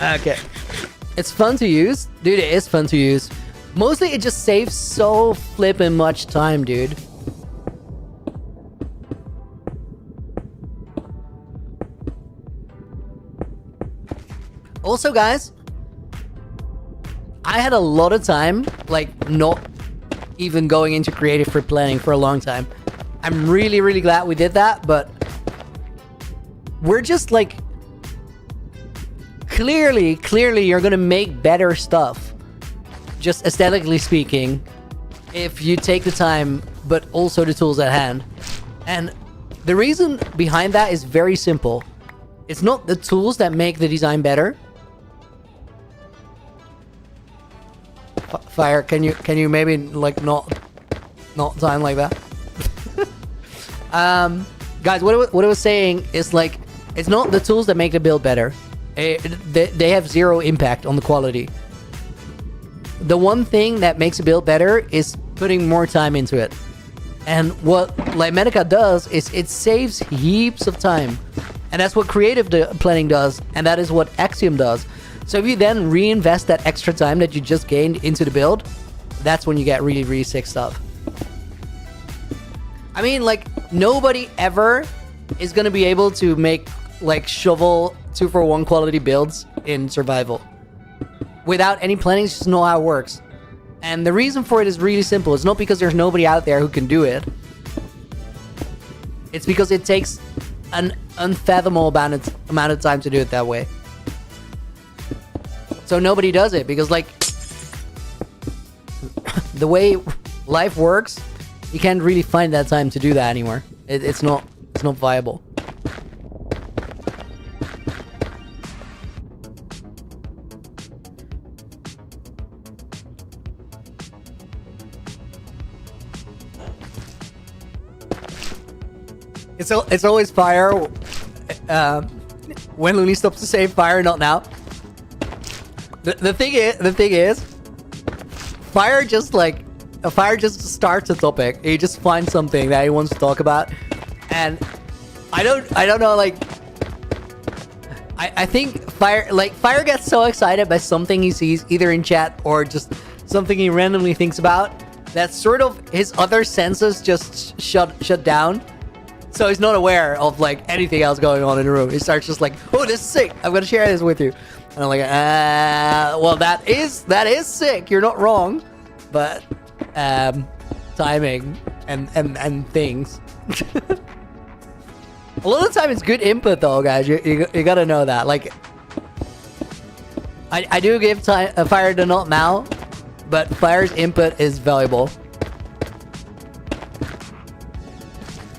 Okay. It's fun to use. Dude, it is fun to use. Mostly it just saves so flippin' much time, dude. Also, guys, I had a lot of time, like, not even going into creative for planning for a long time. I'm really, really glad we did that, but we're just like, clearly you're gonna make better stuff, just aesthetically speaking, if you take the time, but also the tools at hand. And the reason behind that is very simple. It's not the tools that make the design better. Fire, can you maybe like not time like that? Guys, what I was saying is like, it's not the tools that make the build better. They have zero impact on the quality. The one thing that makes a build better is putting more time into it. And what Lighmedica does is it saves heaps of time. And that's what creative planning does. And that is what Axiom does. So if you then reinvest that extra time that you just gained into the build, that's when you get really, really sick stuff. I mean, like, nobody ever is going to be able to make, like, shovel 2-for-1 quality builds in survival. Without any planning, just know how it works. And the reason for it is really simple. It's not because there's nobody out there who can do it. It's because it takes an unfathomable amount of time to do it that way. So nobody does it because, like, the way life works, you can't really find that time to do that anymore. It's not viable. It's always fire. When Looney stops to say fire, not now. The thing is, Fire just starts a topic. He just finds something that he wants to talk about, and I don't know, like, I think Fire gets so excited by something he sees either in chat or just something he randomly thinks about that sort of his other senses just shut down. So he's not aware of like anything else going on in the room. He starts just like, oh, this is sick. I'm gonna share this with you. And I'm like, well, that is sick. You're not wrong, but timing and things. A lot of the time, it's good input though, guys. You gotta know that. Like, I do give Fire the not now, but Fire's input is valuable.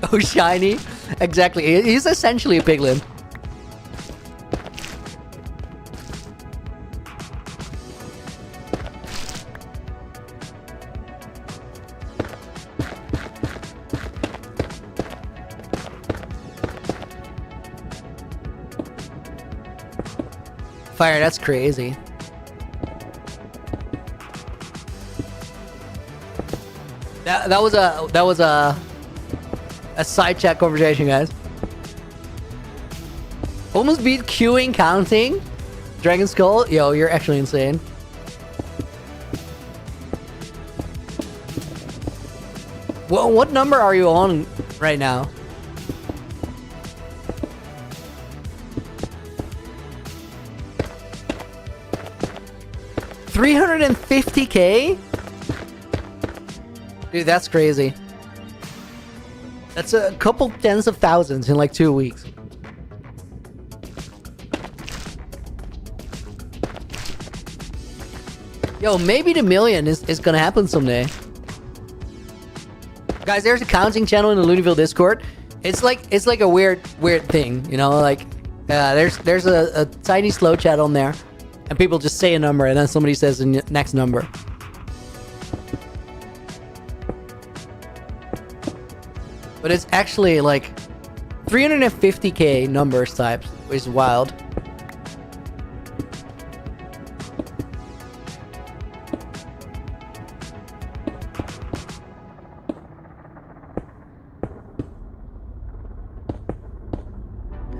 Oh, shiny. Exactly. He's essentially a piglin. Fire, that's crazy. That was a side chat conversation, guys. Almost beat queuing counting. Dragon Skull, yo, you're actually insane. Well, what number are you on right now? 350k? Dude, that's crazy. That's a couple tens of thousands in like 2 weeks. Yo, maybe the million is gonna happen someday. Guys, there's a counting channel in the Looneyville Discord. It's like a weird thing, you know, like there's a tiny slow chat on there, and people just say a number and then somebody says the next number. But it's actually like 350k numbers types, which is wild.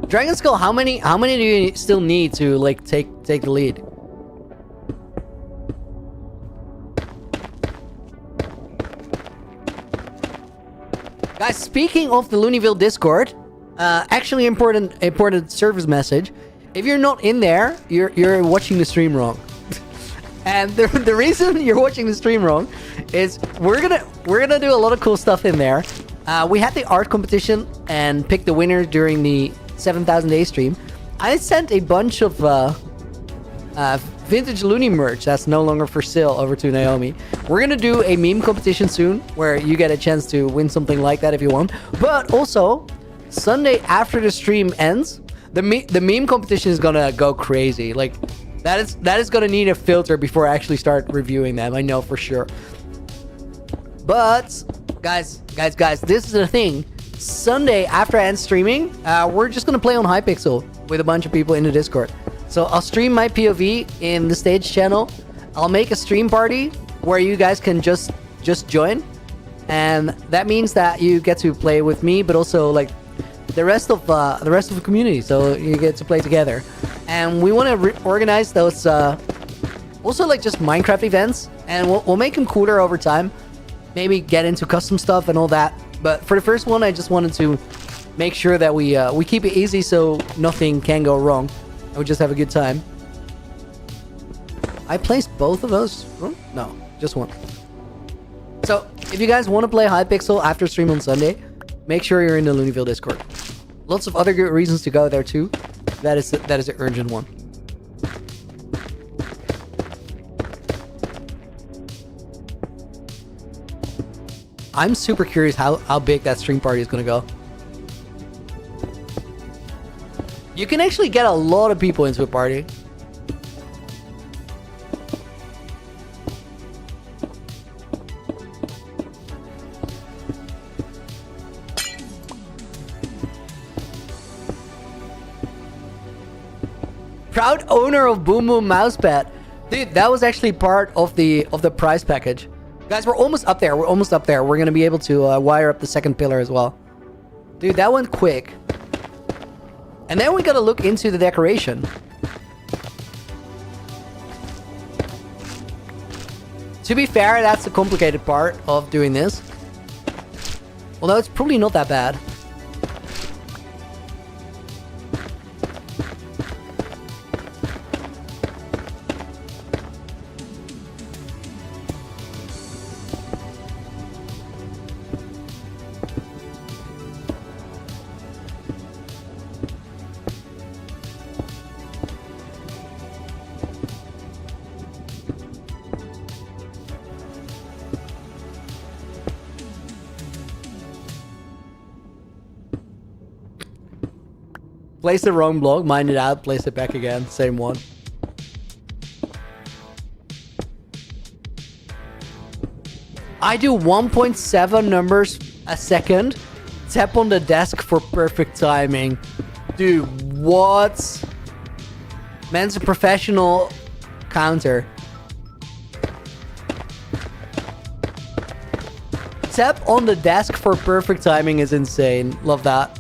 Dragon Skull, how many do you still need to like take the lead? Guys, speaking of the Looneyville Discord, actually important service message. If you're not in there, you're watching the stream wrong. And the reason you're watching the stream wrong is we're gonna do a lot of cool stuff in there. We had the art competition and picked the winner during the 7,000 day stream. I sent a bunch of vintage Looney merch that's no longer for sale over to Naomi. We're gonna do a meme competition soon where you get a chance to win something like that if you want. But also, Sunday after the stream ends, the meme competition is gonna go crazy. Like that is gonna need a filter before I actually start reviewing them. I know for sure. But guys, this is the thing. Sunday after I end streaming, we're just gonna play on Hypixel with a bunch of people in the Discord. So I'll stream my POV in the stage channel. I'll make a stream party where you guys can just join, and that means that you get to play with me, but also like the rest of the community. So you get to play together, and we want to organize those also like just Minecraft events, and we'll make them cooler over time. Maybe get into custom stuff and all that. But for the first one, I just wanted to make sure that we keep it easy so nothing can go wrong. And we just have a good time. I placed both of those? No, just one. So, if you guys want to play Hypixel after stream on Sunday, make sure you're in the Looneyville Discord. Lots of other good reasons to go there too. That is an urgent one. I'm super curious how big that stream party is gonna go. You can actually get a lot of people into a party. Proud owner of Boom Boom Mousepad. Dude, that was actually part of the prize package. Guys, we're almost up there. We're going to be able to wire up the second pillar as well. Dude, that went quick. And then we got to look into the decoration. To be fair, that's the complicated part of doing this. Although it's probably not that bad. Place the wrong block, mine it out, place it back again, same one. I do 1.7 numbers a second. Tap on the desk for perfect timing. Dude, what? Man's a professional counter. Tap on the desk for perfect timing is insane. Love that.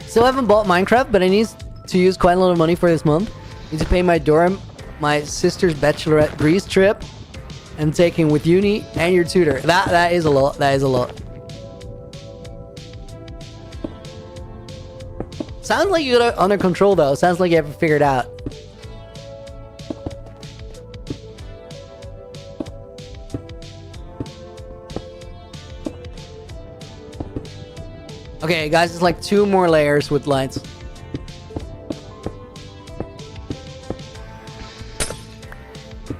Still haven't bought Minecraft, but I need to use quite a lot of money for this month. Need to pay my dorm my sister's bachelorette Greece trip and taking with uni and your tutor. That is a lot. That is a lot. Sounds like you got it under control though. Sounds like you have it figured out. Okay, guys, it's like 2 more layers with lights.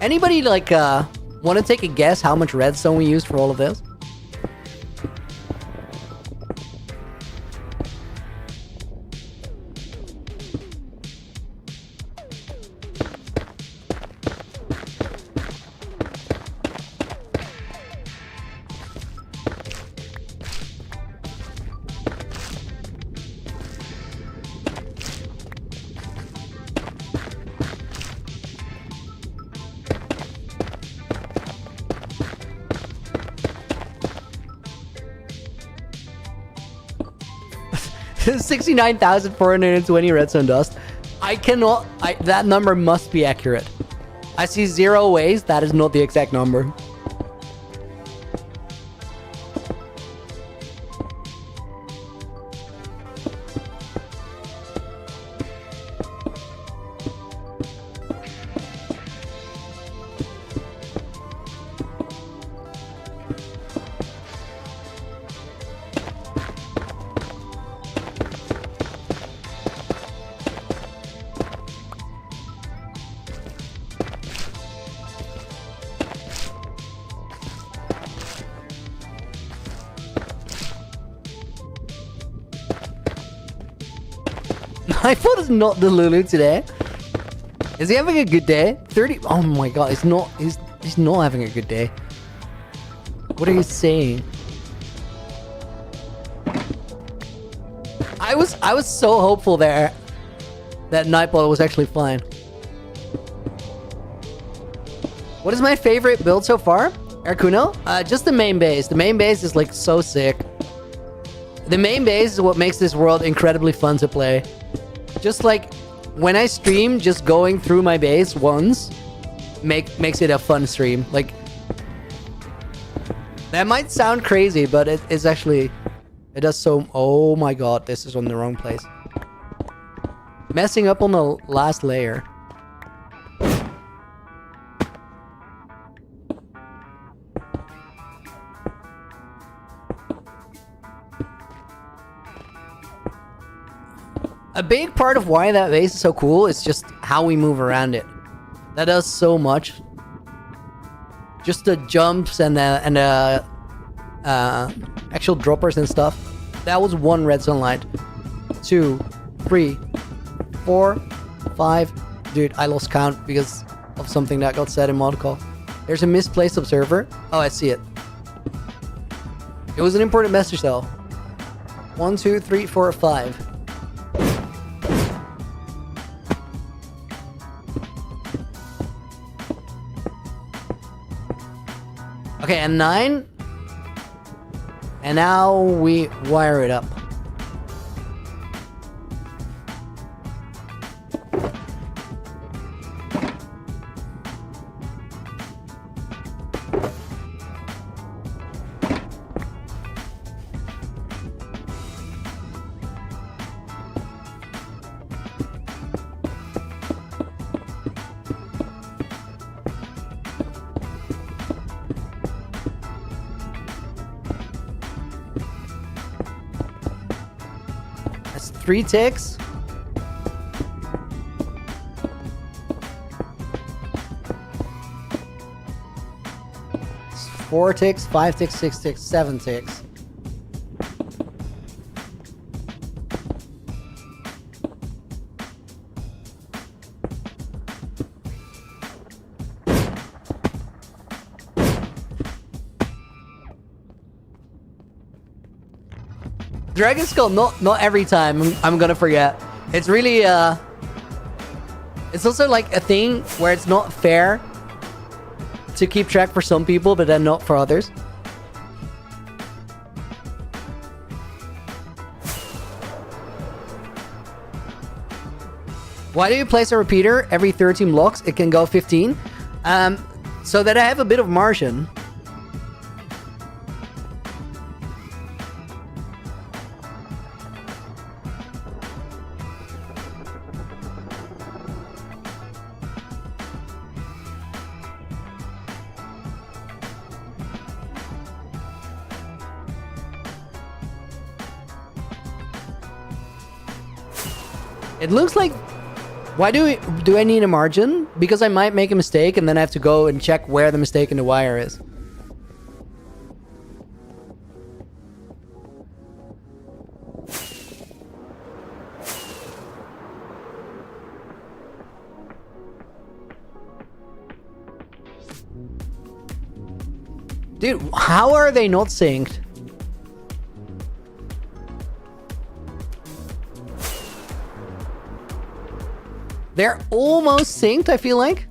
Anybody like want to take a guess how much redstone we used for all of this? $69,420 redstone dust. I cannot. That number must be accurate. I see 0 ways. That is not the exact number. My phone is not the Lulu today. Is he having a good day? 30. Oh my god, he's not. He's not having a good day. What are you saying? I was so hopeful there that Nightball was actually fine. What is my favorite build so far? Arcuno? Just the main base. The main base is like so sick. The main base is what makes this world incredibly fun to play. Just like when I stream, just going through my base once makes it a fun stream. Like, that might sound crazy, but it's actually, it does so. Oh my god, this is on the wrong place. Messing up on the last layer. A big part of why that base is so cool is just how we move around it. That does so much. Just the jumps and the actual droppers and stuff. That was 1 redstone light. 2, 3, 4, 5. Dude, I lost count because of something that got said in mod call. There's a misplaced observer. Oh, I see it. It was an important message though. 1, 2, 3, 4, 5. Okay, and 9. And now we wire it up. That's 3 ticks. It's 4 ticks, 5 ticks, 6 ticks, 7 ticks. Dragon Skull, not every time I'm gonna forget. It's really it's also like a thing where it's not fair to keep track for some people, but then not for others. Why do you place a repeater every 13 blocks? It can go 15. So that I have a bit of margin. It looks like... Why do I need a margin? Because I might make a mistake and then I have to go and check where the mistake in the wire is. Dude, how are they not synced? They're almost synced, I feel like.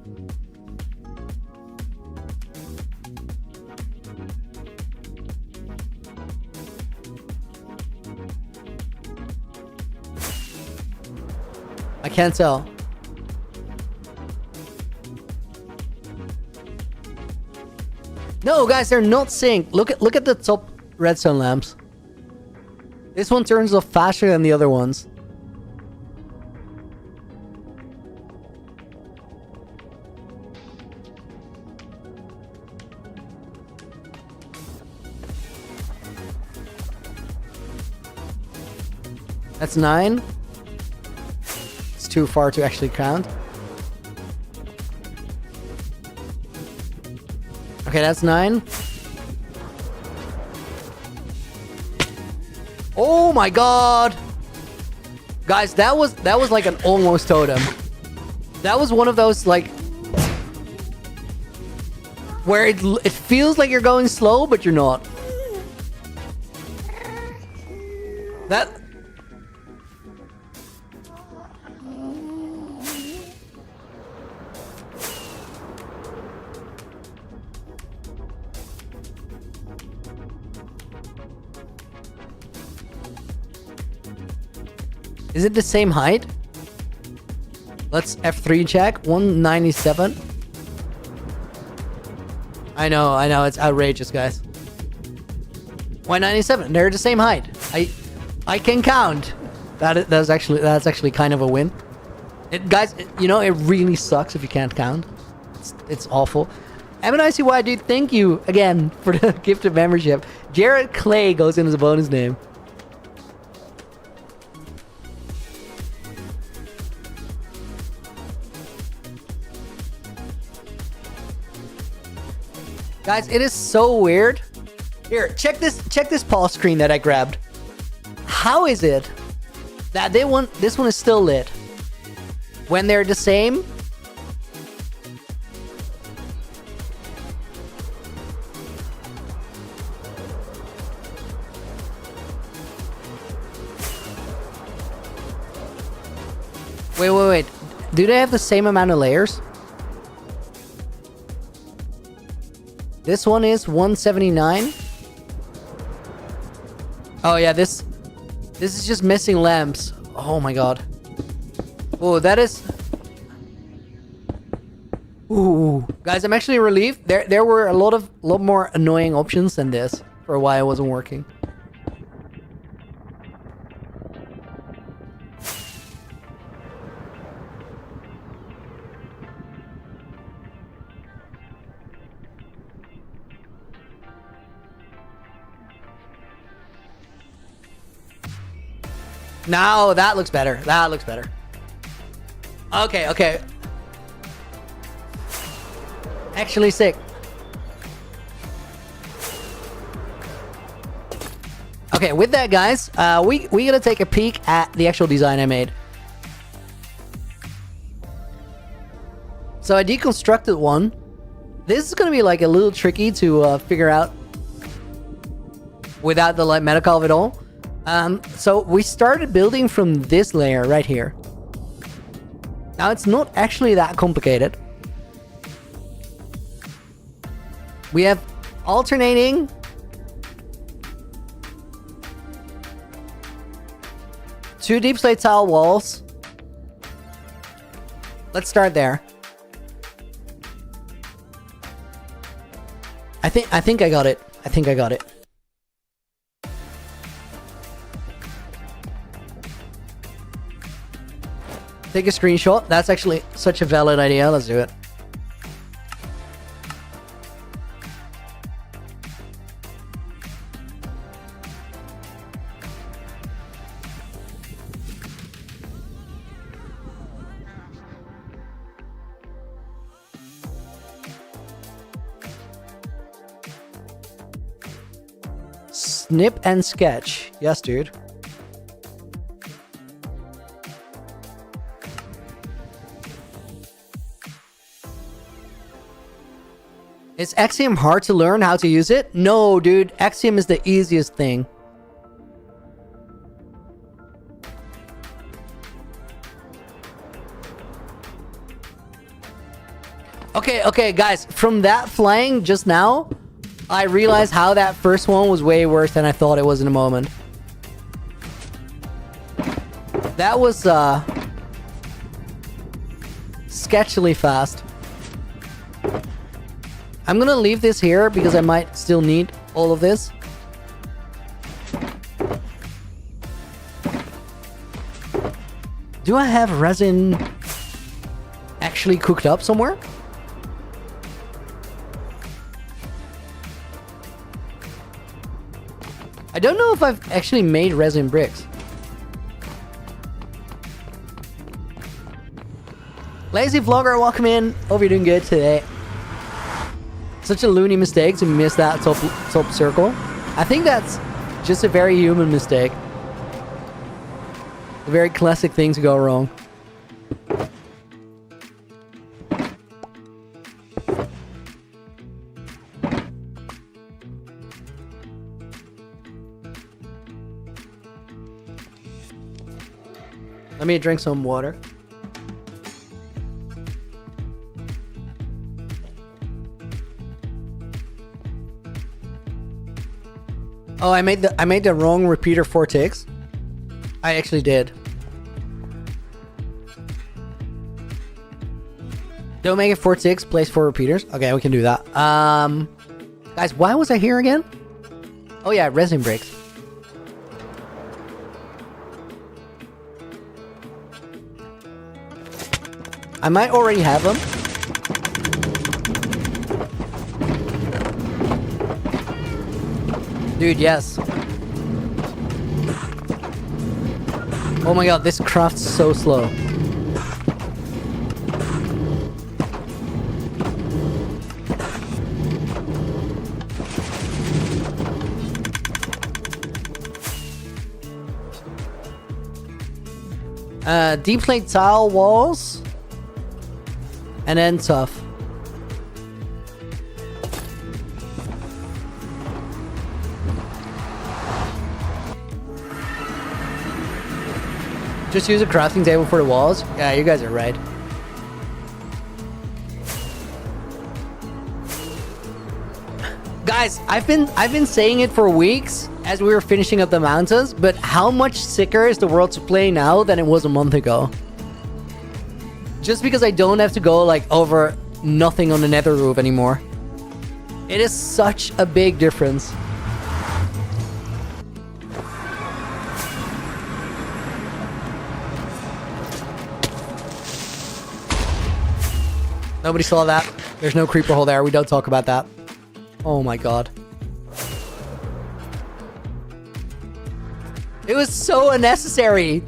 I can't tell. No, guys, they're not synced. Look at the top redstone lamps. This one turns off faster than the other ones. That's 9. It's too far to actually count. Okay, that's 9. Oh my god! Guys, that was like an almost totem. That was one of those like where it feels like you're going slow, but you're not. That... Is it the same height? Let's F3 check. 197. I know, it's outrageous, guys. 197. They're the same height. I can count. That's actually kind of a win. Guys, you know, it really sucks if you can't count. It's awful. MNICY, dude, thank you again for the gift of membership. Jared Clay goes in as a bonus name. Guys, it is so weird. Here, check this pause screen that I grabbed. How is it that this one is still lit when they're the same? Wait. Do they have the same amount of layers? This one is 179. Oh yeah, this is just missing lamps. Oh my god. Oh, that is... Ooh. Guys, I'm actually relieved. There were a lot more annoying options than this for why it wasn't working. Now that looks better. That looks better. Okay. Actually sick. Okay, with that, guys, we gotta take a peek at the actual design I made. So I deconstructed one. This is gonna be like a little tricky to figure out without the light medical of it all. So we started building from this layer right here. Now it's not actually that complicated. We have alternating two deep slate tile walls Let's start there. I think I got it. I think I got it. Take a screenshot. That's actually such a valid idea. Let's do it. Snip and sketch. Yes, dude. Is Axiom hard to learn how to use it? No, dude. Axiom is the easiest thing. Okay, guys. From that flying just now, I realized how that first one was way worse than I thought it was in a moment. That was, sketchily fast. I'm gonna leave this here because I might still need all of this. Do I have resin actually cooked up somewhere? I don't know if I've actually made resin bricks. Lazy Vlogger, welcome in. Hope you're doing good today. Such a loony mistake to miss that top circle. I think that's just a very human mistake. A very classic thing to go wrong. Let me drink some water. Oh, I made the wrong repeater 4 ticks. I actually did. Don't make it 4 ticks, place 4 repeaters. Okay, we can do that. Guys, why was I here again? Oh yeah, resin bricks. I might already have them. Dude, yes. Oh my god, this crafts so slow. Deep plate tile walls. And then tough. Just use a crafting table for the walls? Yeah, you guys are right. Guys, I've been saying it for weeks as we were finishing up the mountains, but how much sicker is the world to play now than it was a month ago? Just because I don't have to go like over nothing on the nether roof anymore. It is such a big difference. Nobody saw that. There's no creeper hole there. We don't talk about that. Oh my god. It was so unnecessary.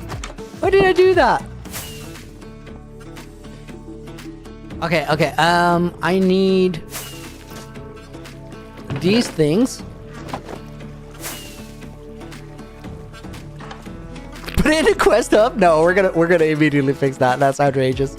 Why did I do that? Okay. I need these things. Put in a quest hub? No, we're gonna immediately fix that. That's outrageous.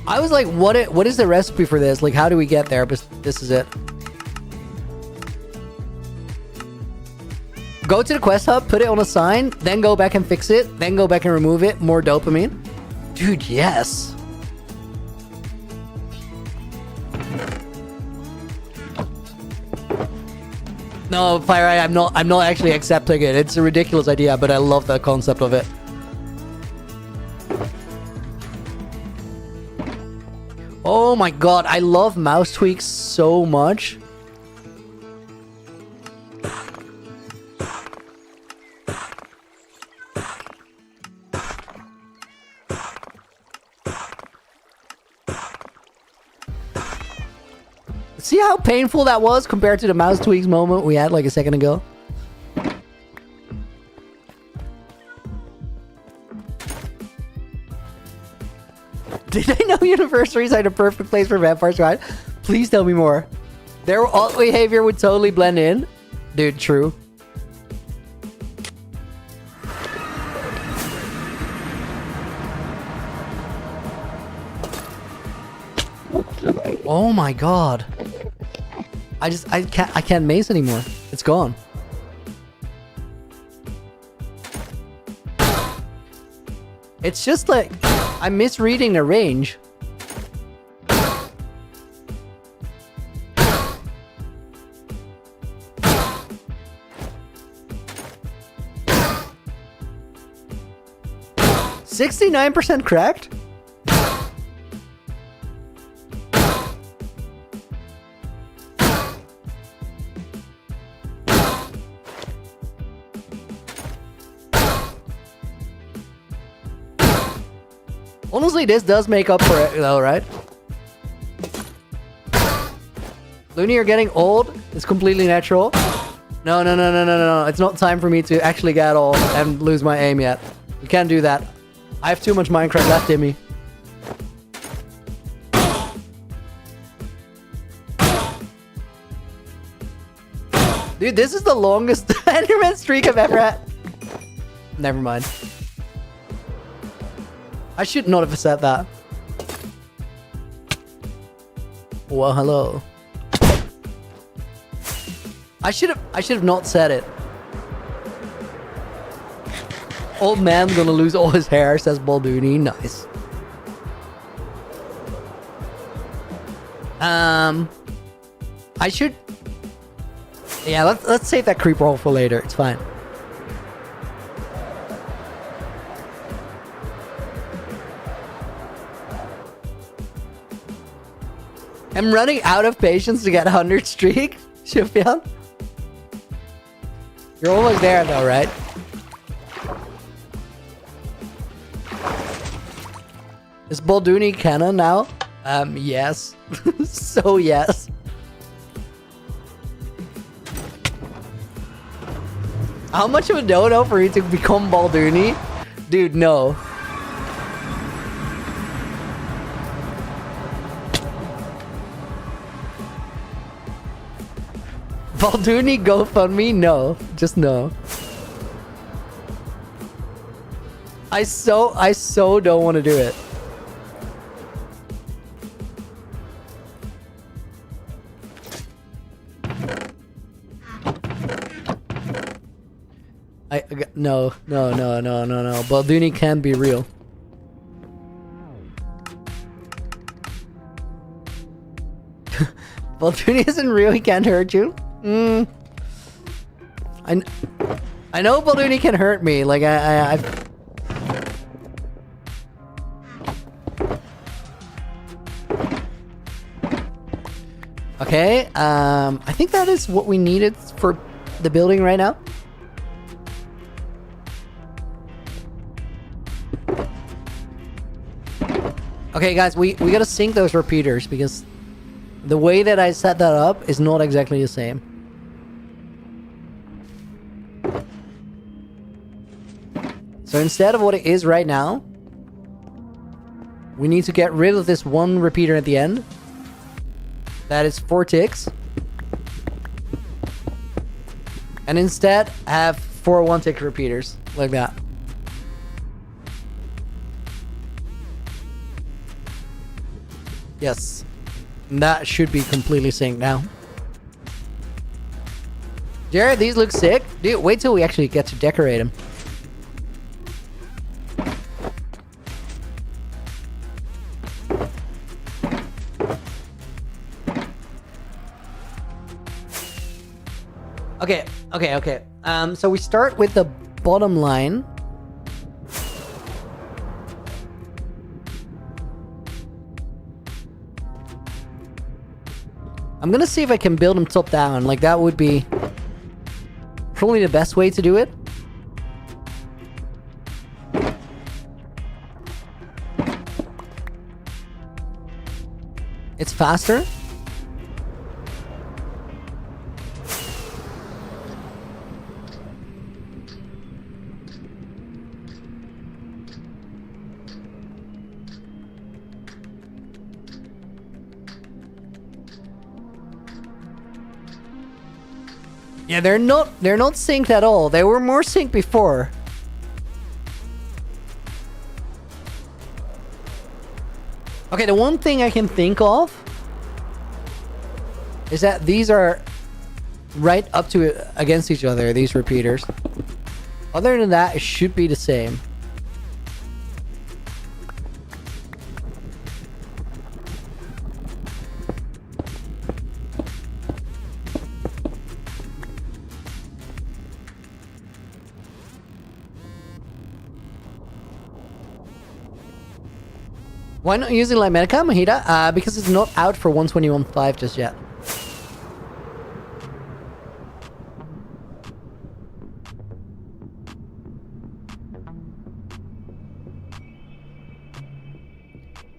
I was like, what is the recipe for this? Like, how do we get there? But this is it. Go to the quest hub, put it on a sign, then go back and fix it, then go back and remove it. More dopamine. Dude, yes. No, Fire Eye, I'm not actually accepting it. It's a ridiculous idea, but I love the concept of it. Oh my god, I love mouse tweaks so much. See how painful that was compared to the mouse tweaks moment we had like a second ago? Did I know universities are the perfect place for vampires to hide? Please tell me more. Their alt behavior would totally blend in. Dude, true. Oh my god. I can't mace anymore. It's gone. It's just like I'm misreading the range. $69% cracked? Honestly, this does make up for it, though, right? Looney, you're getting old. It's completely natural. No. It's not time for me to actually get old and lose my aim yet. You can't do that. I have too much Minecraft left in me. Dude, this is the longest Enderman streak I've ever had. Never mind. I should not have said that. Well, hello. I should have not said it. Old man's gonna lose all his hair, says Baldoony. Nice. I should. Yeah, let's save that creep roll for later. It's fine. I'm running out of patience to get 100 streak, Shifian. You're almost there though, right? Is Baldoony canon now? Yes. So yes. How much of a dodo for you to become Baldoony? Dude, no. Baldoony GoFundMe? No. Just no. I so don't want to do it. No. Baldoony can be real. Baldoony isn't real, he can't hurt you. I know Baldoony can hurt me. Like I've... Okay, I think that is what we needed for the building right now. Okay, guys, we gotta sync those repeaters because the way that I set that up is not exactly the same. So instead of what it is right now, we need to get rid of this one repeater at the end. That is 4 ticks. And instead have 4 1-tick repeaters like that. Yes. And that should be completely synced now. Jared, these look sick. Dude, wait till we actually get to decorate them. Okay. So we start with the bottom line. I'm gonna see if I can build them top down. Like, that would be probably the best way to do it. It's faster. Yeah, they're not synced at all. They were more synced before. Okay, the one thing I can think of is that these are right up to against each other, these repeaters. Other than that, it should be the same. Why not using like Medica, Mahita? Because it's not out for 121.5 just yet.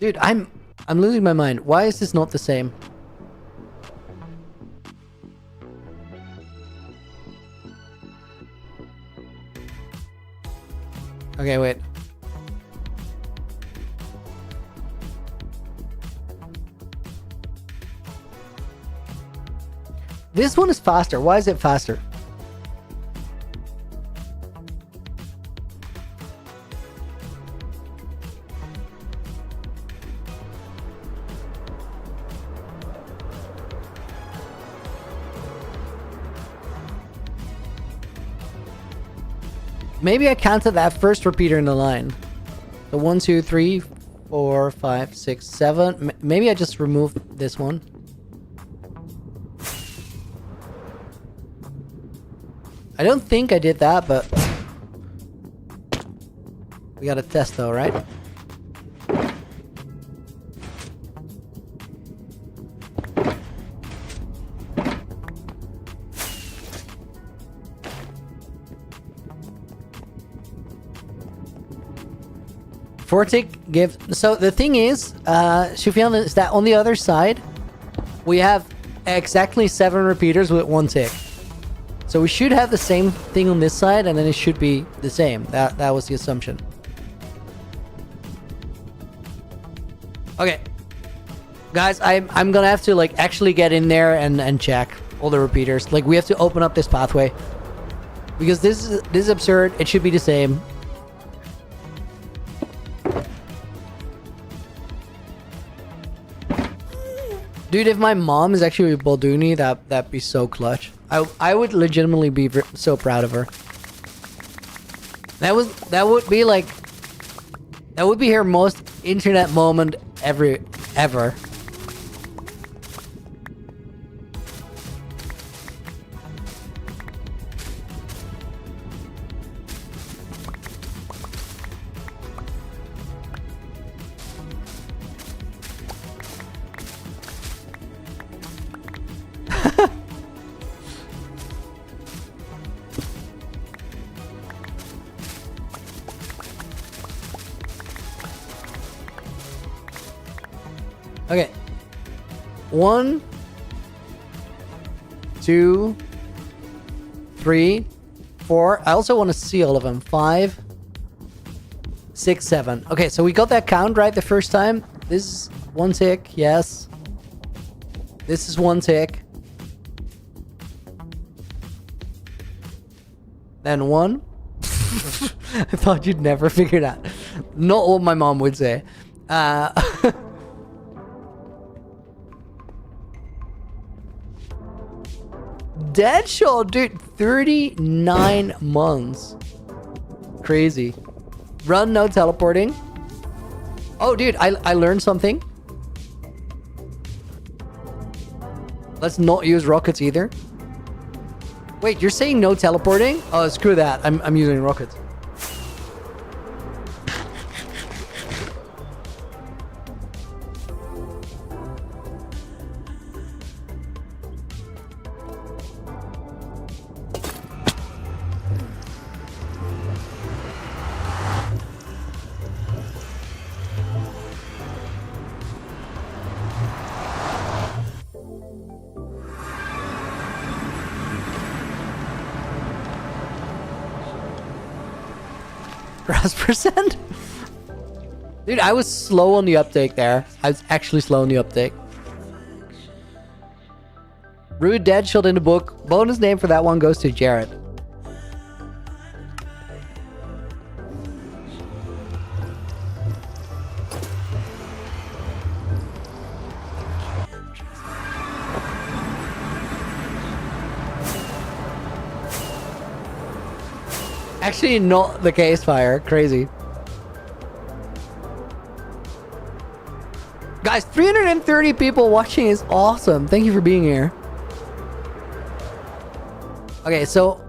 Dude, I'm losing my mind. Why is this not the same? Okay, wait. This one is faster. Why is it faster? Maybe I counted that first repeater in the line. The 1, 2, 3, 4, 5, 6, 7. Maybe I just removed this one. I don't think I did that, but we gotta test though, right? Fortic gives... So the thing is, Shufian, is that on the other side, we have exactly 7 repeaters with 1 tick. So we should have the same thing on this side, and then it should be the same. That was the assumption. Okay. Guys, I'm gonna have to like actually get in there and check all the repeaters. Like, we have to open up this pathway. Because this is absurd. It should be the same. Dude, if my mom is actually a Balduni, that'd be so clutch. I would legitimately be so proud of her. That would be like... That would be her most internet moment ever. Okay. 1, 2, 3, 4. I also want to see all of them. 5, 6, 7. Okay, so we got that count right the first time. This is 1 tick, yes. This is 1 tick. Then 1. I thought you'd never figure it out. Not what my mom would say. Deadshot, dude. 39 months. Crazy. Run, no teleporting. Oh, dude, I learned something. Let's not use rockets either. Wait, you're saying no teleporting? Oh, screw that. I'm using rockets. Grass percent? Dude, I was slow on the uptake there. I was actually slow on the uptake. Rude Deadshot in the book. Bonus name for that one goes to Jared. Actually, not the case, Fire. Crazy. Guys, 330 people watching is awesome. Thank you for being here. Okay, so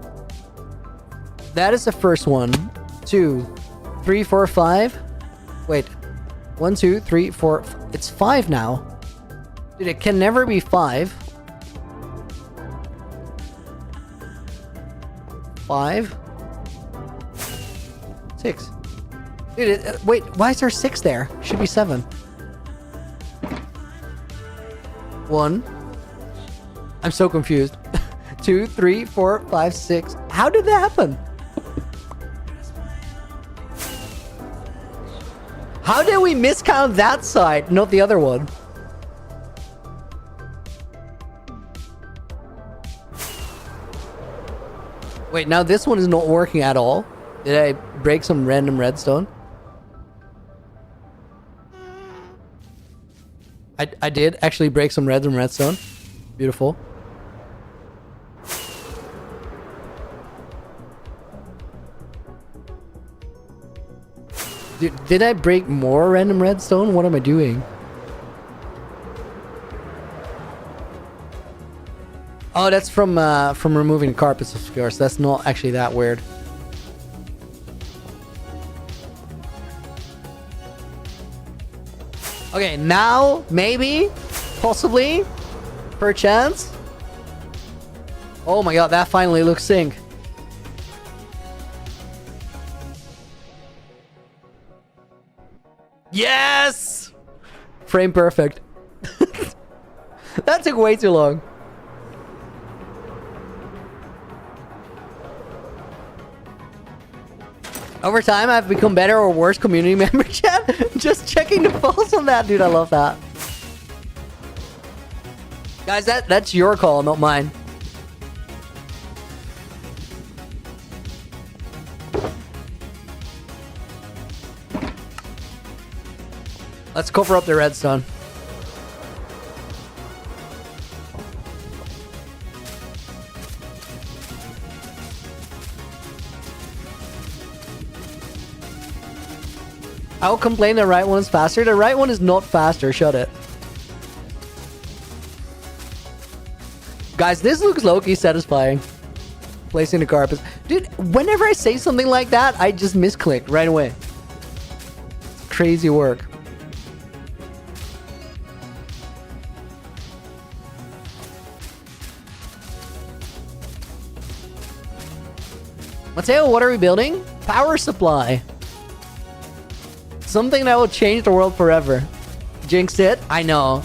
that is the first one. 2, 3, 4, 5. Wait. 1, 2, 3, 4. It's 5 now. Dude, it can never be 5. 5. 6. Dude, wait, why is there 6 there? Should be 7. 1. I'm so confused. 2, 3, 4, 5, 6. How did that happen? How did we miscount that side, not the other one? Wait, now this one is not working at all. Did I break some random redstone? I did actually break some random redstone. Beautiful. Did I break more random redstone? What am I doing? Oh, that's from removing carpets, of course. That's not actually that weird. Okay, now, maybe, possibly, perchance. Oh my god, that finally looks sync. Yes! Frame perfect. That took way too long. Over time, I've become better or worse community member, chat. Just checking the pulse on that, dude. I love that. Guys, that's your call, not mine. Let's cover up the redstone. I'll complain the right one is faster. The right one is not faster. Shut it. Guys, this looks low-key satisfying. Placing the carpets. Dude, whenever I say something like that, I just misclick right away. Crazy work. Mateo, what are we building? Power supply. Something that will change the world forever. Jinxed it? I know.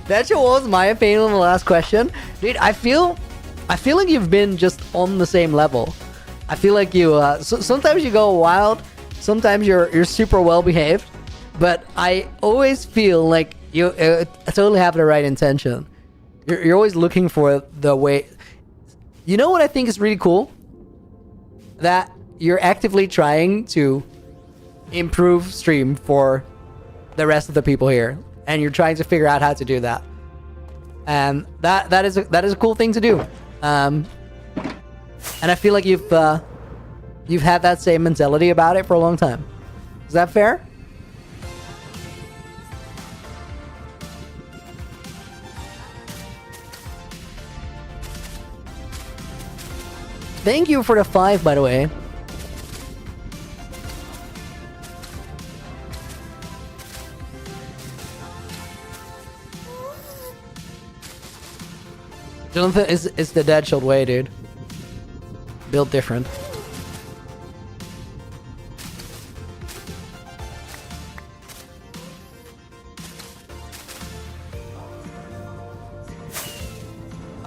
That what was my opinion on the last question. Dude, I feel like you've been just on the same level. I feel like you. Sometimes you go wild. Sometimes you're super well behaved. But I always feel like you totally have the right intention. You're always looking for the way. You know what I think is really cool? That you're actively trying to improve stream for the rest of the people here, and you're trying to figure out how to do that. And that is a cool thing to do. And I feel like you've had that same mentality about it for a long time. Is that fair? Thank you for the 5, by the way. Jonathan is the Deadshot way, dude. Built different.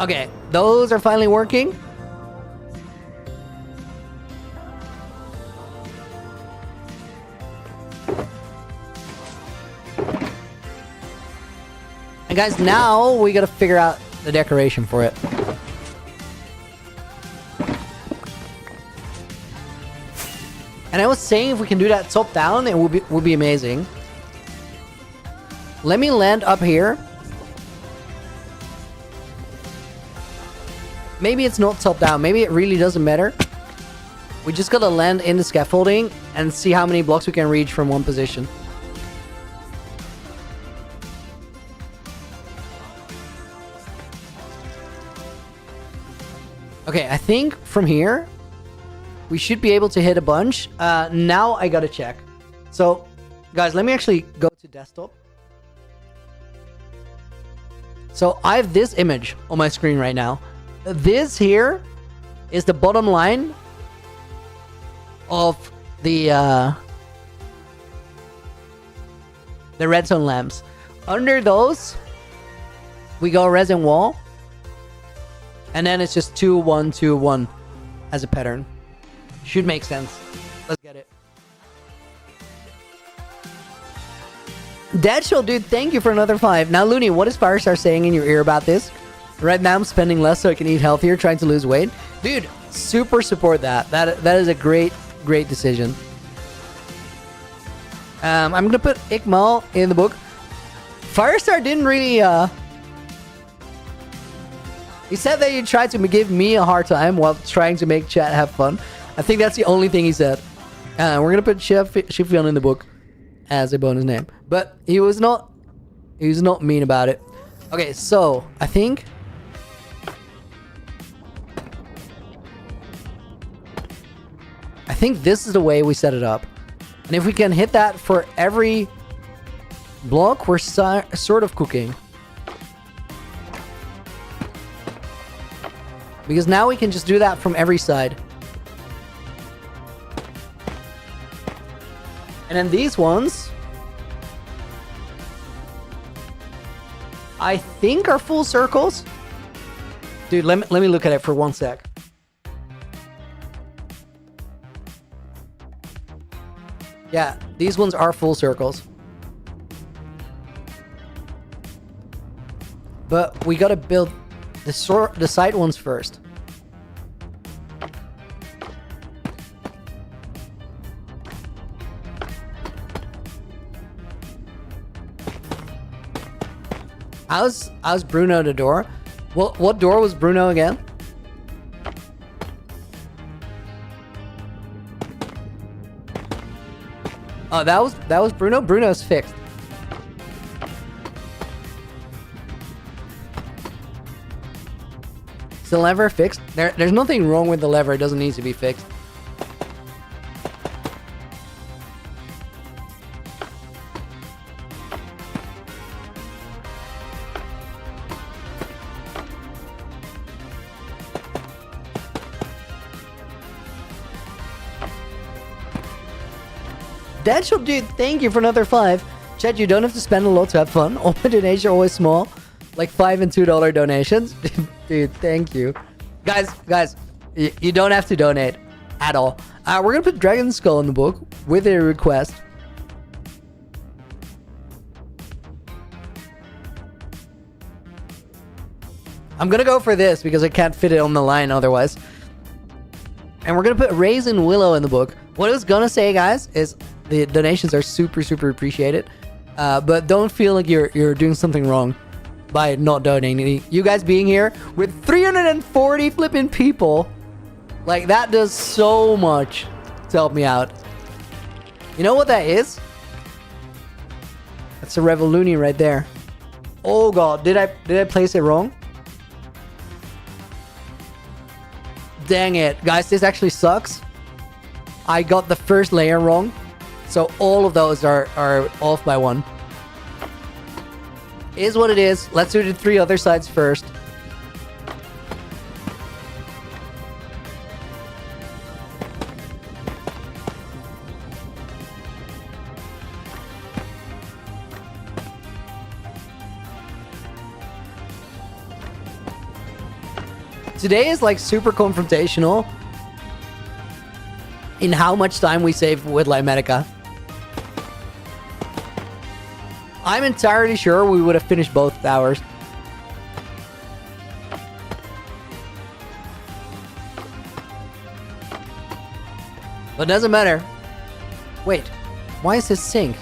Okay, those are finally working. And guys, now we gotta figure out the decoration for it. And I was saying if we can do that top down, it would be amazing. Let me land up here. Maybe it's not top down. Maybe it really doesn't matter. We just gotta land in the scaffolding and see how many blocks we can reach from one position. Okay, I think from here, we should be able to hit a bunch. Now I gotta check. So, guys, let me actually go to desktop. So, I have this image on my screen right now. This here is the bottom line of the redstone lamps. Under those, we go resin wall. And then it's just 2, 1, 2, 1 as a pattern. Should make sense. Let's get it. Deadshot, dude, thank you for another 5. Now, Looney, what is Firestar saying in your ear about this? Right now, I'm spending less so I can eat healthier, trying to lose weight. Dude, super support that. That is a great decision. I'm going to put Ikmal in the book. Firestar didn't really... He said that you tried to give me a hard time while trying to make chat have fun. I think that's the only thing he said. We're going to put Shifion in the book as a bonus name. But he was not mean about it. Okay, so I think this is the way we set it up. And if we can hit that for every block, we're sort of cooking. Because now we can just do that from every side. And then these ones, I think are full circles. Dude, let me look at it for 1 sec. Yeah, these ones are full circles. But we gotta build the side ones first. How's Bruno the door? What door was Bruno again? Oh, that was Bruno. Bruno's fixed. Is the lever fixed? There's nothing wrong with the lever. It doesn't need to be fixed. Deadshot, dude, thank you for another 5. Chat, you don't have to spend a lot to have fun. All my donations are always small. Like $5 and $2 donations. Dude, thank you. Guys, you don't have to donate. at all. We're gonna put Dragon Skull in the book with a request. I'm gonna go for this because I can't fit it on the line otherwise. And we're gonna put Raisin Willow in the book. What I was gonna say, guys, is the donations are super, super appreciated. But don't feel like you're doing something wrong by not donating. You guys being here with 340 flipping people, like that does so much to help me out. You know what that is? That's a Revoluni right there. Oh god, did I place it wrong? Dang it. Guys, this actually sucks. I got the first layer wrong. So all of those are off by one. Is what it is. Let's do the 3 other sides first. Today is like super confrontational in how much time we save with Limetica. I'm entirely sure we would have finished both towers. But it doesn't matter. Wait, why is this synced?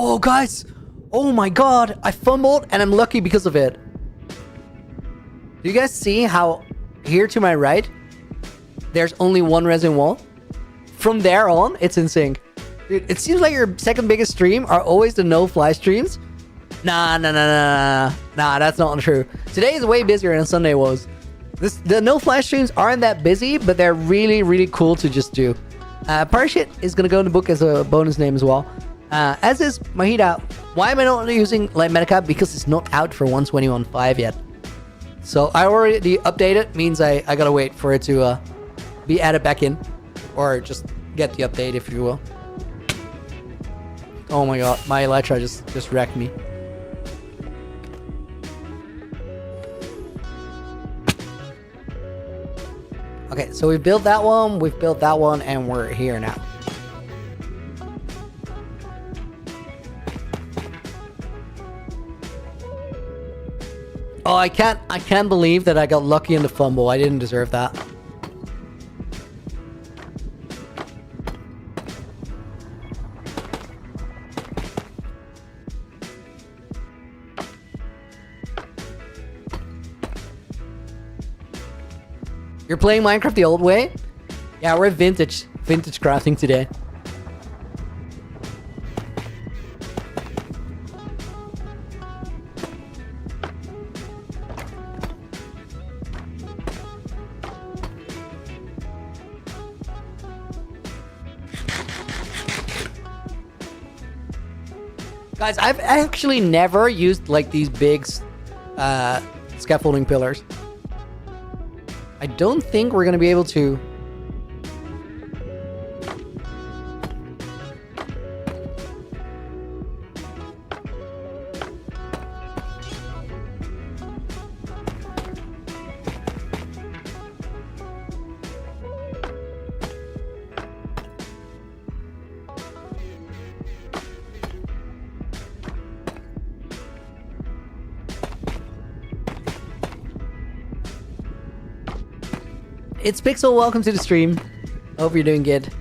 Oh, guys! Oh my god! I fumbled and I'm lucky because of it. Do you guys see how here to my right, there's only one resin wall? From there on, it's in sync. Dude, it seems like your second biggest stream are always the no-fly streams. Nah, that's not true. Today is way busier than Sunday was. The no-fly streams aren't that busy, but they're really, really cool to just do. Parashit is gonna go in the book as a bonus name as well. As is Mahida. Why am I not using Limetica? Because it's not out for 121.5 yet. So I already updated, means I gotta wait for it to be added back in. Or just get the update, if you will. Oh my god, my Elytra just wrecked me. Okay, so we've built that one, and we're here now. Oh, I can't believe that I got lucky in the fumble. I didn't deserve that. You're playing Minecraft the old way? Yeah, we're vintage crafting today. Guys, I've actually never used like these big scaffolding pillars. I don't think we're gonna be able to. It's Pixel, welcome to the stream. Hope you're doing good.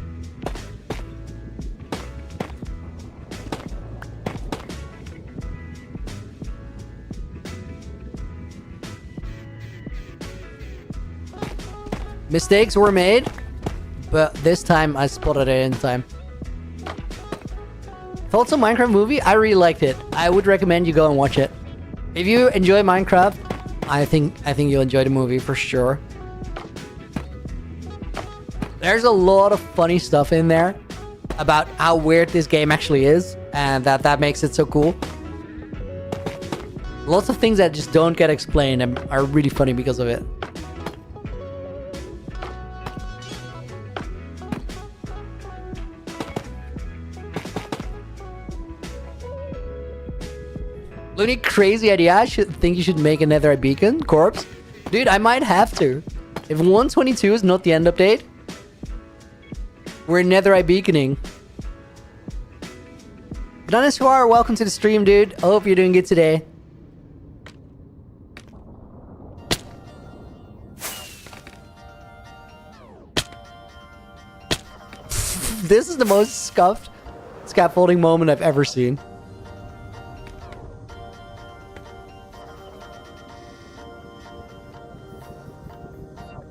Mistakes were made, but this time I spotted it in time. Thoughts on Minecraft movie? I really liked it. I would recommend you go and watch it. If you enjoy Minecraft, I think you'll enjoy the movie for sure. There's a lot of funny stuff in there about how weird this game actually is, and that makes it so cool. Lots of things that just don't get explained and are really funny because of it. Looney, crazy idea. I think you should make a netherite beacon. Corpse. Dude, I might have to. If 122 is not the end update, we're netherite beaconing. Dinosaur, welcome to the stream, dude. I hope you're doing good today. This is the most scuffed scaffolding moment I've ever seen.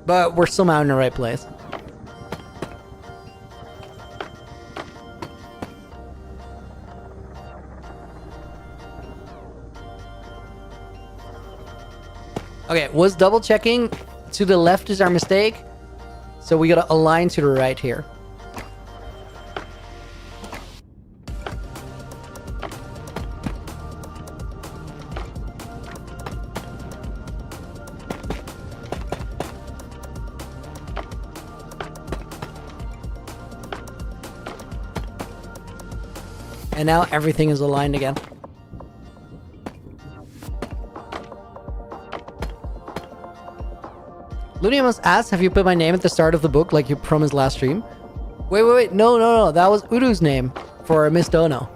But we're somehow in the right place. Okay, was double checking. To the left is our mistake. So we gotta align to the right here. And now everything is aligned again. Looney must ask, have you put my name at the start of the book like you promised last stream? Wait. No. That was Uru's name for Miss Dono.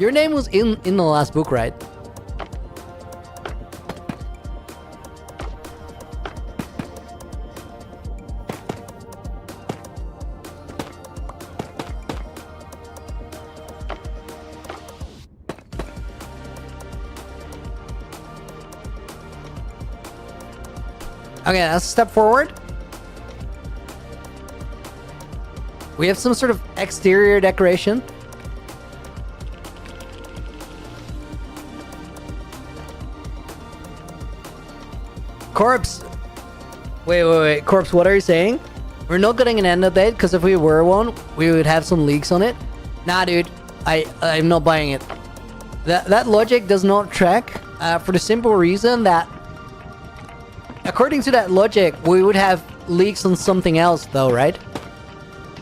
Your name was in the last book, right? Okay, let's step forward. We have some sort of exterior decoration. Corpse. Wait. Corpse, what are you saying? We're not getting an end update because if we were one, we would have some leaks on it. Nah, dude. I'm not buying it. That logic does not track for the simple reason that according to that logic, we would have leaks on something else though, right?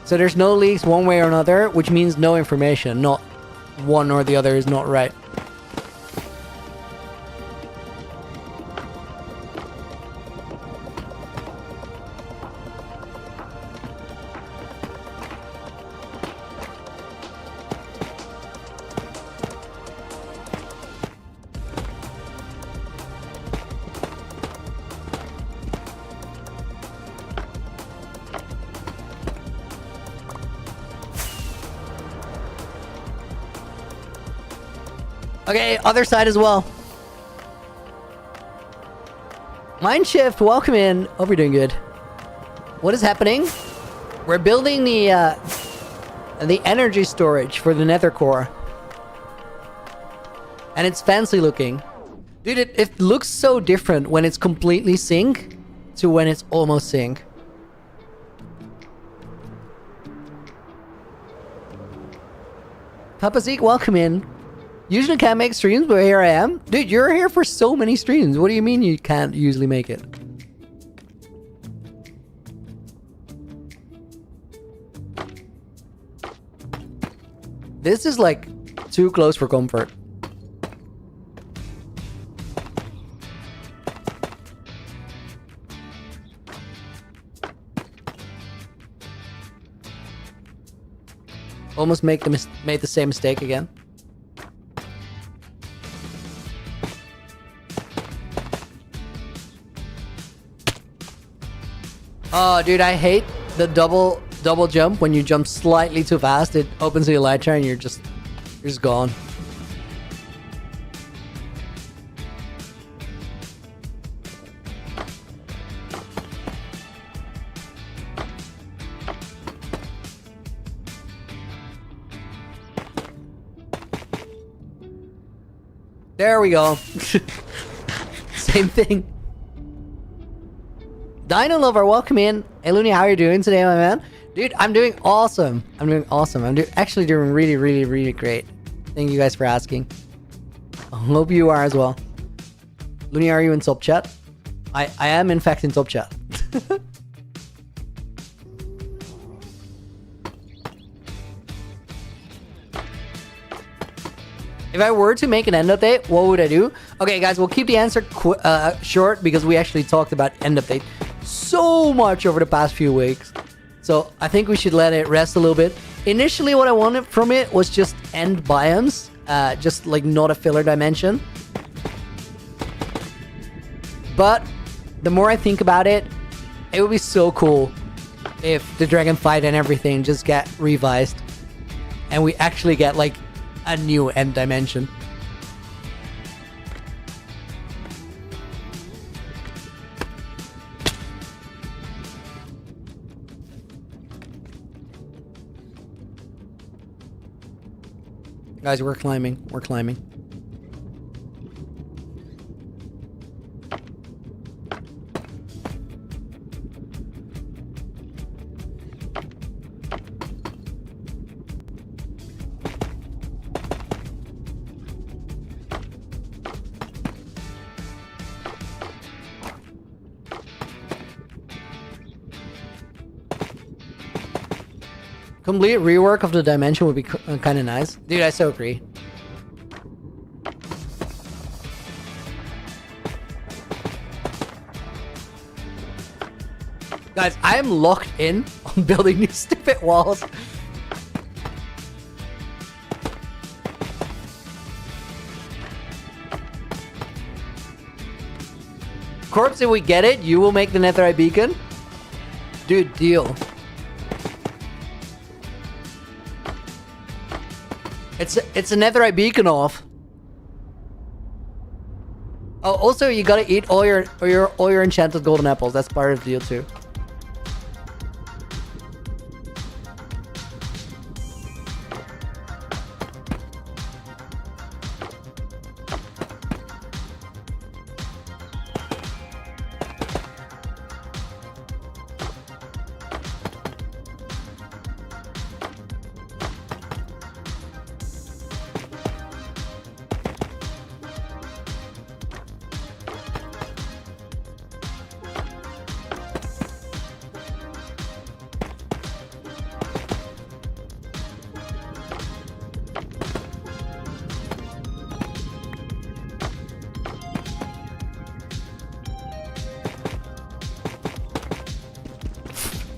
So there's no leaks one way or another, which means no information. Not one or the other is not right. Okay, other side as well. Mindshift, welcome in. Hope you're doing good. What is happening? We're building the energy storage for the nether core. And it's fancy looking. Dude, it looks so different when it's completely sync to when it's almost sync. Papa Zeke, welcome in. Usually can't make streams, but here I am. Dude, you're here for so many streams. What do you mean you can't usually make it? This is like too close for comfort. Almost made the same mistake again. Oh, dude, I hate the double jump. When you jump slightly too fast, it opens the elytra and you're just gone. There we go. Same thing. Dino Lover, welcome in. Hey, Looney, how are you doing today, my man? Dude, I'm doing awesome. I'm actually doing really, really, really great. Thank you guys for asking. I hope you are as well. Looney, are you in top chat? I am, in fact, in top chat. If I were to make an end update, what would I do? Okay, guys, we'll keep the answer short because we actually talked about end update so much over the past few weeks. So I think we should let it rest a little bit. Initially, what I wanted from it was just end biomes, just like not a filler dimension. But the more I think about it, it would be so cool if the dragon fight and everything just get revised and we actually get like a new end dimension. Guys, we're climbing. We're climbing. Complete rework of the dimension would be kind of nice. Dude, I so agree. Guys, I am locked in on building these stupid walls. Corpse, if we get it, you will make the netherite beacon? Dude, deal. It's a netherite beacon off. Oh, also you gotta eat all your enchanted golden apples. That's part of the deal too.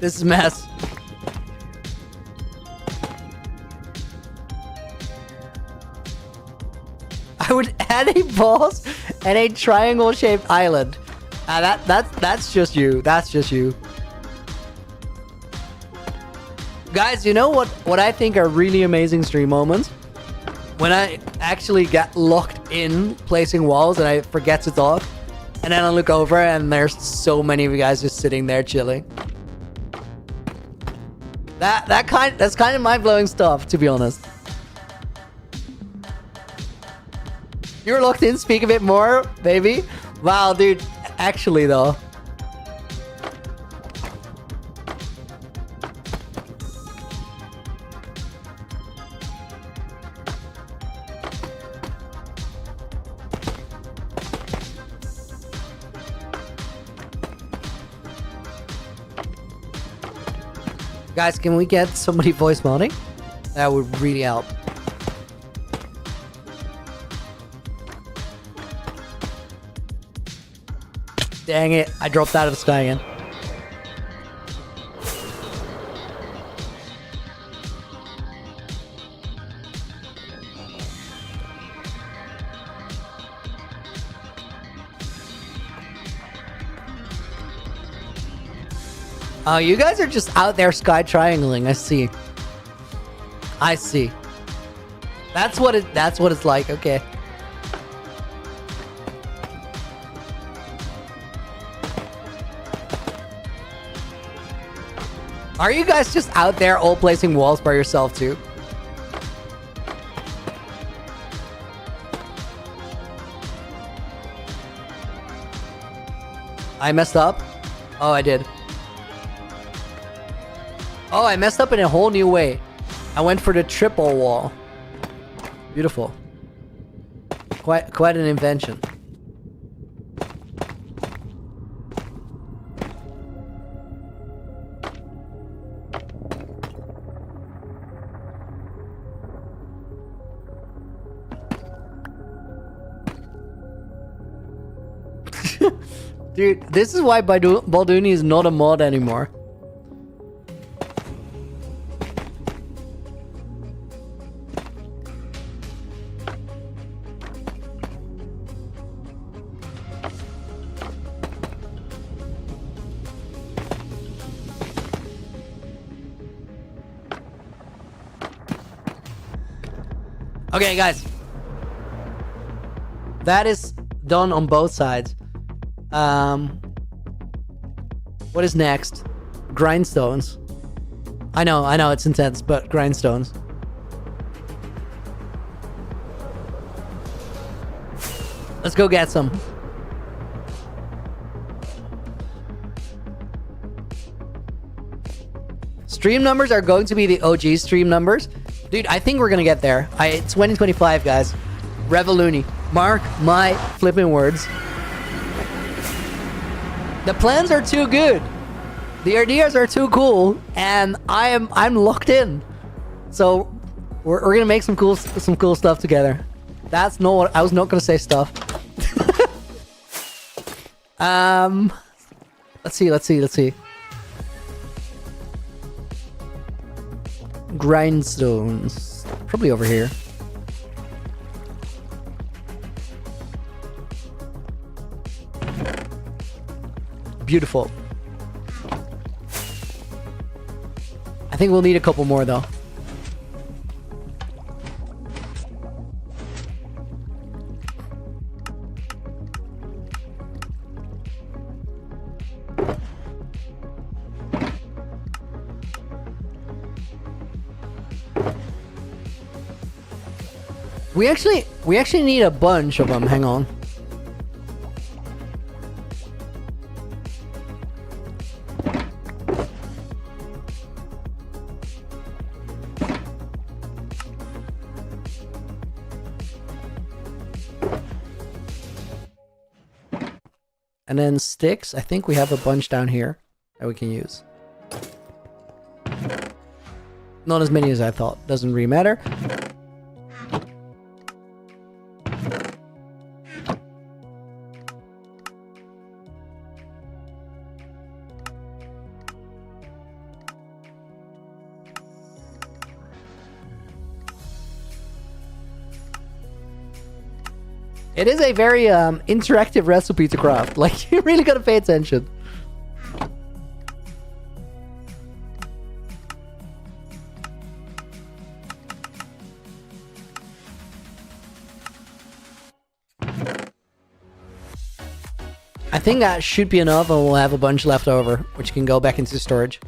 This is a mess. I would add a boss and a triangle-shaped island. That's just you. That's just you. Guys, you know what I think are really amazing stream moments? When I actually get locked in placing walls and I forget to talk, and then I look over and there's so many of you guys just sitting there chilling. That's kind of mind-blowing stuff, to be honest. You're locked in, speak a bit more, baby. Wow, dude. Actually, though. Guys, can we get somebody voice modding? That would really help. Dang it, I dropped out of the sky again. Oh, you guys are just out there sky triangling. I see. I see. That's what it's like. Okay. Are you guys just out there all placing walls by yourself too? I messed up? Oh, I did. Oh, I messed up in a whole new way. I went for the triple wall. Beautiful. Quite an invention. Dude, this is why Balduni is not a mod anymore. Okay, guys. That is done on both sides. What is next? Grindstones. I know, it's intense, but grindstones. Let's go get some. Stream numbers are going to be the OG stream numbers. Dude, I think we're gonna get there. It's 2025, guys. Revoluni. Mark my flipping words. The plans are too good. The ideas are too cool, and I'm locked in. So we're gonna make some cool stuff together. That's not what I was not gonna say stuff. Let's see. Grindstones. Probably over here. Beautiful. I think we'll need a couple more though. We actually need a bunch of them. Hang on. And then sticks, I think we have a bunch down here that we can use. Not as many as I thought. Doesn't really matter. It is a very interactive recipe to craft. Like, you really gotta pay attention. I think that should be enough, and we'll have a bunch left over, which can go back into storage.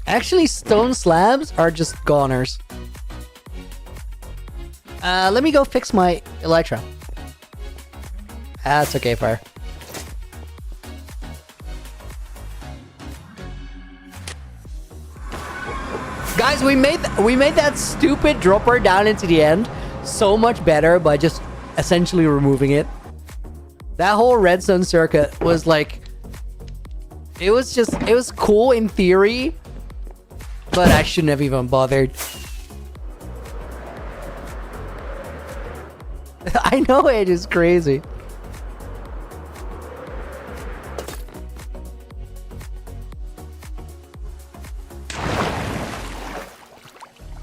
Actually, stone slabs are just goners. Let me go fix my elytra. That's okay, fire. Guys, we made that stupid dropper down into the end so much better by just essentially removing it. That whole redstone circuit was like, it was cool in theory, but I shouldn't have even bothered. I know, it is crazy.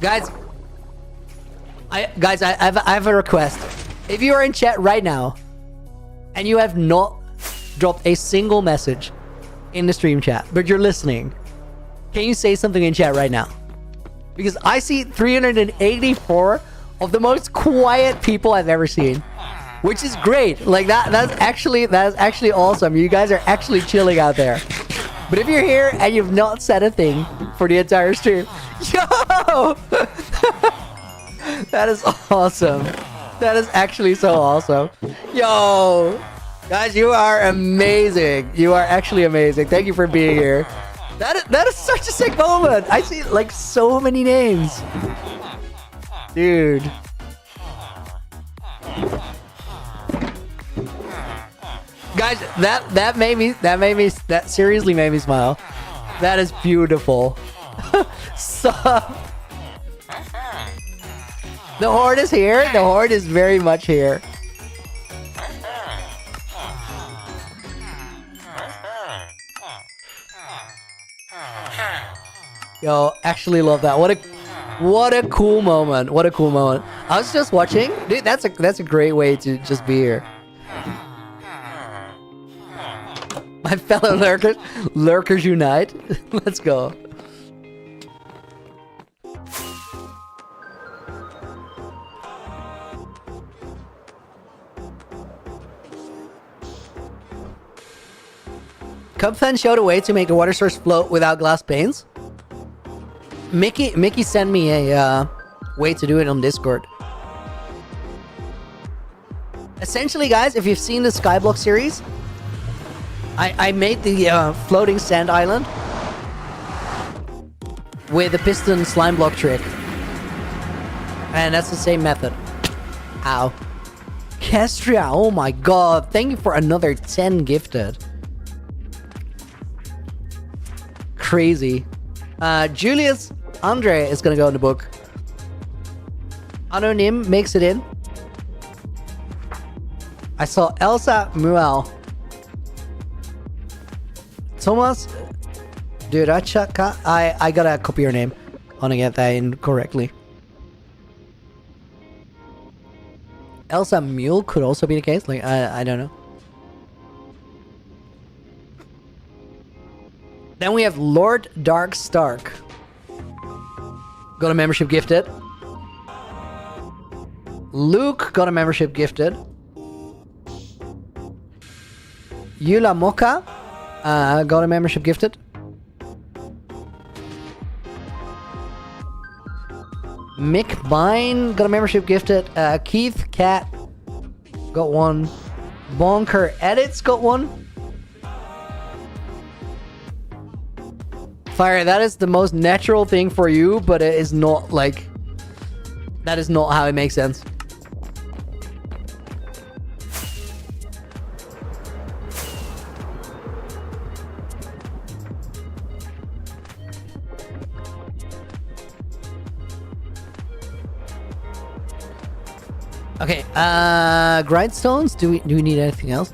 Guys, I have a request. If you are in chat right now and you have not dropped a single message in the stream chat, but you're listening, can you say something in chat right now? Because I see 384 of the most quiet people I've ever seen, which is great. Like that's actually awesome. You guys are actually chilling out there. But if you're here and you've not said a thing for the entire stream, yo, that is awesome. That is actually so awesome. Yo, guys, you are amazing. You are actually amazing. Thank you for being here. That is such a sick moment. I see like so many names. Dude. Guys, that seriously made me smile. That is beautiful. So the horde is here. The horde is very much here. Yo, actually love that. What a cool moment. What a cool moment. I was just watching. Dude, that's a great way to just be here. My fellow lurkers unite. Let's go. Cubfan showed a way to make the water source float without glass panes. Mickey sent me a way to do it on Discord. Essentially, guys, if you've seen the Skyblock series, I made the floating sand island with the piston slime block trick. And that's the same method. Ow. Castria, oh my god. Thank you for another 10 gifted. Crazy. Julius Andre is gonna go in the book. Anonym makes it in. I saw Elsa Muel. Thomas Durachaka. I gotta copy your name. I wanna get that in correctly. Elsa Mule could also be the case. Like I don't know. Then we have Lord Dark Stark. Got a membership gifted. Luke got a membership gifted. Yula Moka got a membership gifted. Mick Bine got a membership gifted. Keith Cat got one. Bonker Edits got one. Fire, that is the most natural thing for you, but it is not like... That is not how it makes sense. Okay, grindstones? Do we need anything else?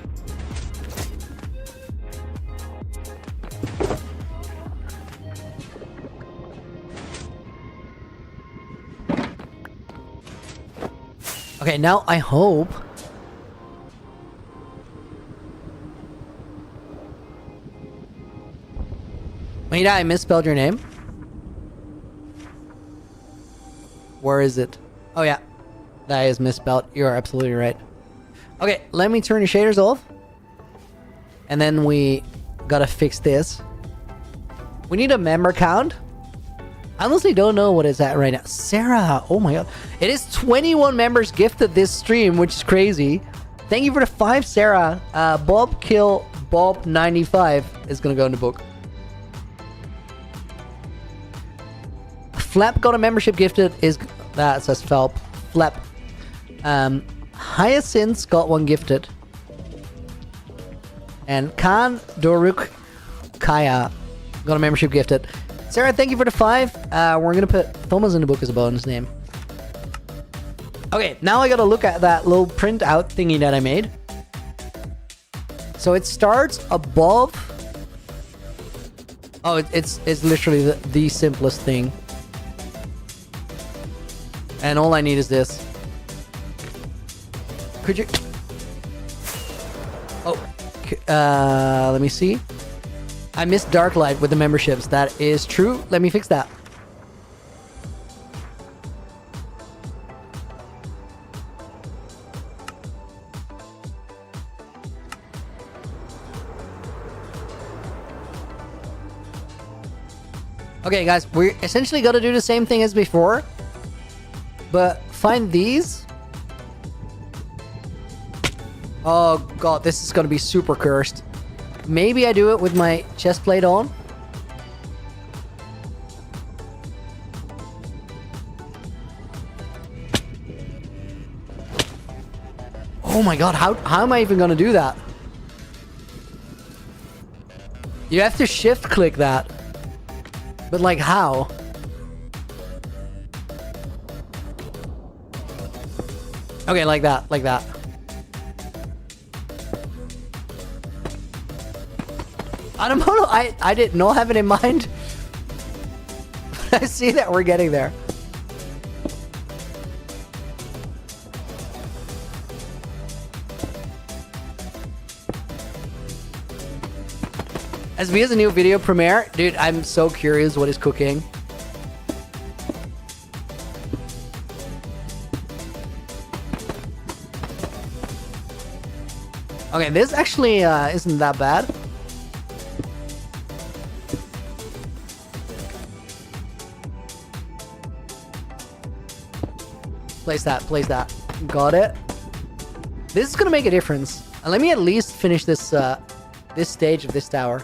Okay, now I hope... Wait, I misspelled your name? Where is it? Oh yeah, that is misspelled. You are absolutely right. Okay, let me turn the shaders off. And then we gotta fix this. We need a member count. I honestly don't know what it's at right now. Sarah, oh my god. It is 21 members gifted this stream, which is crazy. Thank you for the 5, Sarah. Bob Kill Bob 95 is gonna go in the book. Flap got a membership gifted. Is that says Felp. Flap. Hyacinth got one gifted. And Khan Doruk Kaya got a membership gifted. Sarah, thank you for the 5. We're gonna put Thomas in the book as a bonus name. Okay, now I gotta look at that little printout thingy that I made. So it starts above. Oh, it's literally the simplest thing. And all I need is this. Could you... Oh, let me see. I missed Darklight with the memberships. That is true. Let me fix that. Okay, guys, we're essentially gonna do the same thing as before, but find these. Oh god, this is gonna be super cursed. Maybe I do it with my chest plate on. Oh my god, how am I even gonna do that? You have to shift click that. But like how? Okay, like that, like that. I don't know, I did not have it in mind. I see that we're getting there. As me as a new video premiere, dude, I'm so curious what is cooking. Okay, this actually isn't that bad. Place that, place that. Got it. This is gonna make a difference. And let me at least finish this this stage of this tower.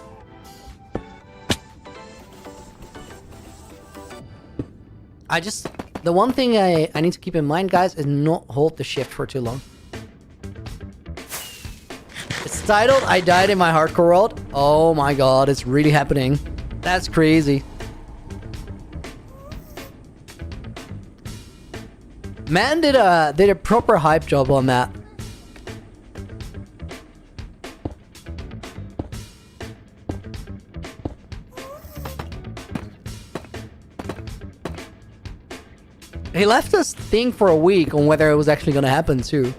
The one thing I need to keep in mind, guys, is not hold the shift for too long. It's titled I Died in My Hardcore World. Oh my god, it's really happening. That's crazy. Man did a proper hype job on that. He left us think for a week on whether it was actually gonna happen too.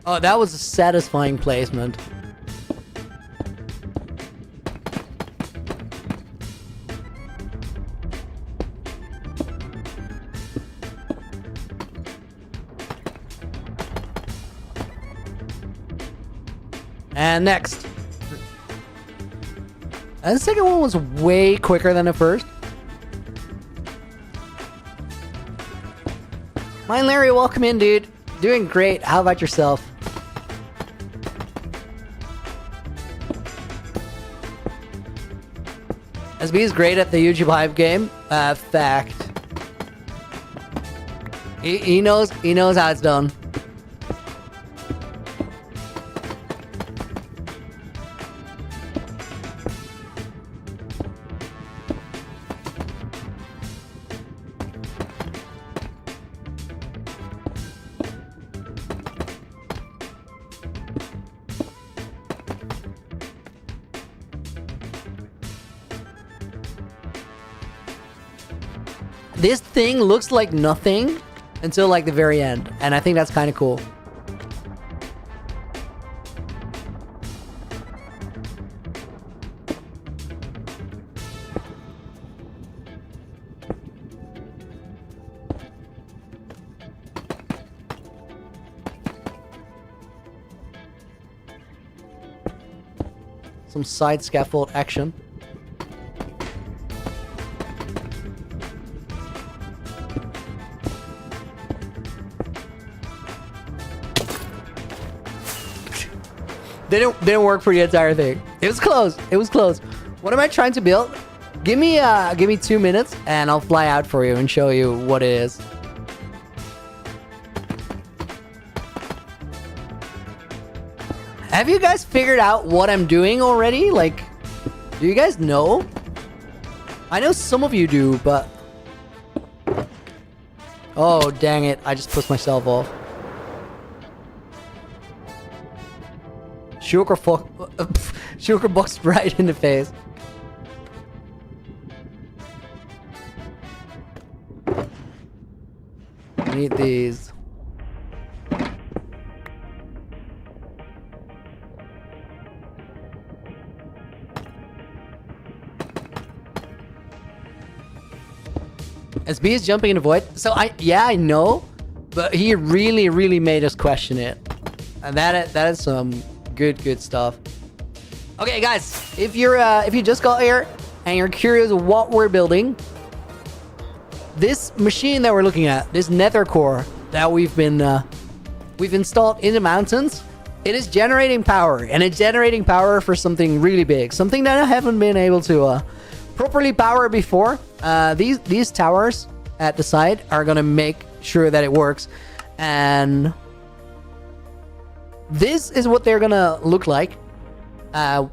Oh, that was a satisfying placement. And next. And the second one was way quicker than the first. Mine Larry, welcome in, dude. Doing great. How about yourself? SB is great at the YouTube hype game. Fact. He knows how it's done. This thing looks like nothing until like the very end, and I think that's kind of cool. Some side scaffold action. Didn't work for the entire thing. It was close. It was close. What am I trying to build? Give me 2 minutes and I'll fly out for you and show you what it is. Have you guys figured out what I'm doing already? Like, do you guys know? I know some of you do, but... Oh, dang it. I just pushed myself off. Shulker boxed right in the face. Need these. SB is jumping in the void. So I know, but he really made us question it. And that is some good stuff. Okay, guys, if you just got here and you're curious what we're building, this machine that we're looking at, this nether core that we've installed in the mountains, it is generating power, and it's generating power for something really big, something that I haven't been able to properly powered before. These towers at the side are gonna make sure that it works, and this is what they're gonna look like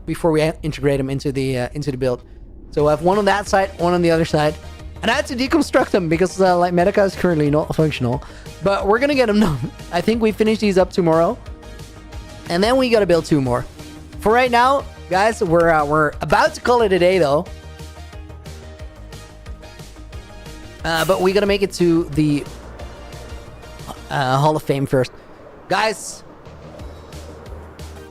before we integrate them into the build. So I have one on that side, one on the other side, and I had to deconstruct them because like Medica is currently not functional, but we're gonna get them done. I think we finish these up tomorrow, and then we gotta build 2 more. For right now, guys, we're about to call it a day though. But we gotta make it to the Hall of Fame first, guys.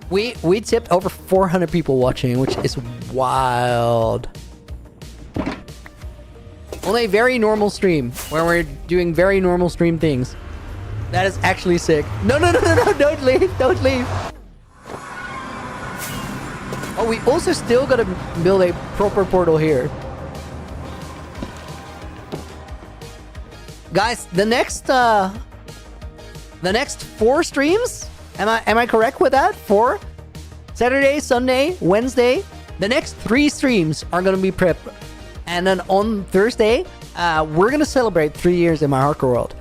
We tipped over 400 people watching, which is wild. On a very normal stream, where we're doing very normal stream things. That is actually sick. No, don't leave, don't leave. Oh, we also still gotta build a proper portal here. Guys, the next 4 streams, am I correct with that? 4? Saturday, Sunday, Wednesday. The next 3 streams are gonna be prep. And then on Thursday, we're gonna celebrate 3 years in my hardcore world,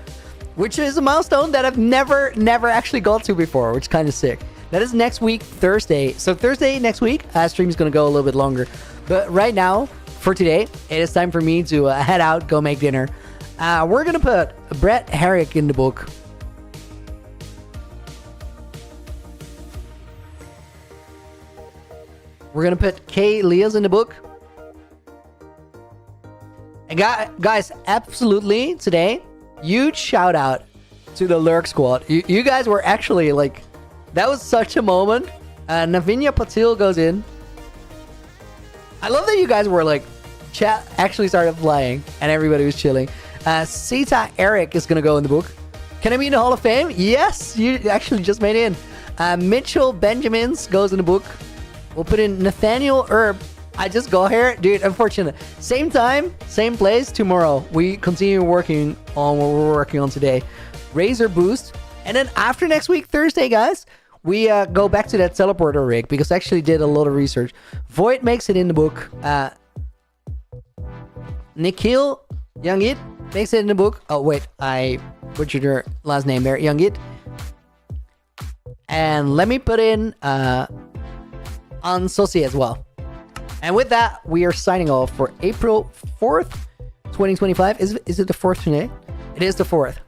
which is a milestone that I've never actually got to before, which is kind of sick. That is next week, Thursday. So Thursday next week, stream is gonna go a little bit longer. But right now, for today, it is time for me to head out, go make dinner. We're gonna put Brett Herrick in the book. We're gonna put Kay Leas in the book. And guys, absolutely today, huge shout out to the Lurk Squad. You guys were actually like, that was such a moment. Navinya Patil goes in. I love that you guys were like, chat actually started flying and everybody was chilling. Sita Eric is gonna go in the book. Can I be in the Hall of Fame? Yes, you actually just made it in. Mitchell Benjamins goes in the book. We'll put in Nathaniel Erb. I just got here, dude. Unfortunate. Same time, same place tomorrow. We continue working on what we're working on today. Razor Boost, and then after next week, Thursday, guys, we go back to that teleporter rig because I actually did a lot of research. Void makes it in the book. Nikhil Youngit makes it in the book. Oh wait, I butchered your last name there, Youngit. And let me put in Ansosi as well. And with that, we are signing off for April 4th, 2025. Is it the 4th today? It is the 4th.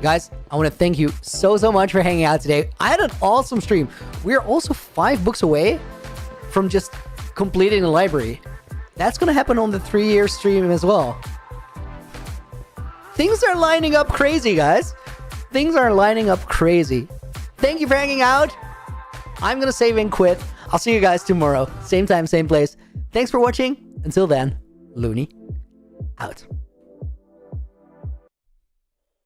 Guys, I want to thank you so much for hanging out today. I had an awesome stream. We are also 5 books away from just completing the library. That's going to happen on the 3-year stream as well. Things are lining up crazy, guys. Things are lining up crazy. Thank you for hanging out. I'm going to save and quit. I'll see you guys tomorrow. Same time, same place. Thanks for watching. Until then, Looney out.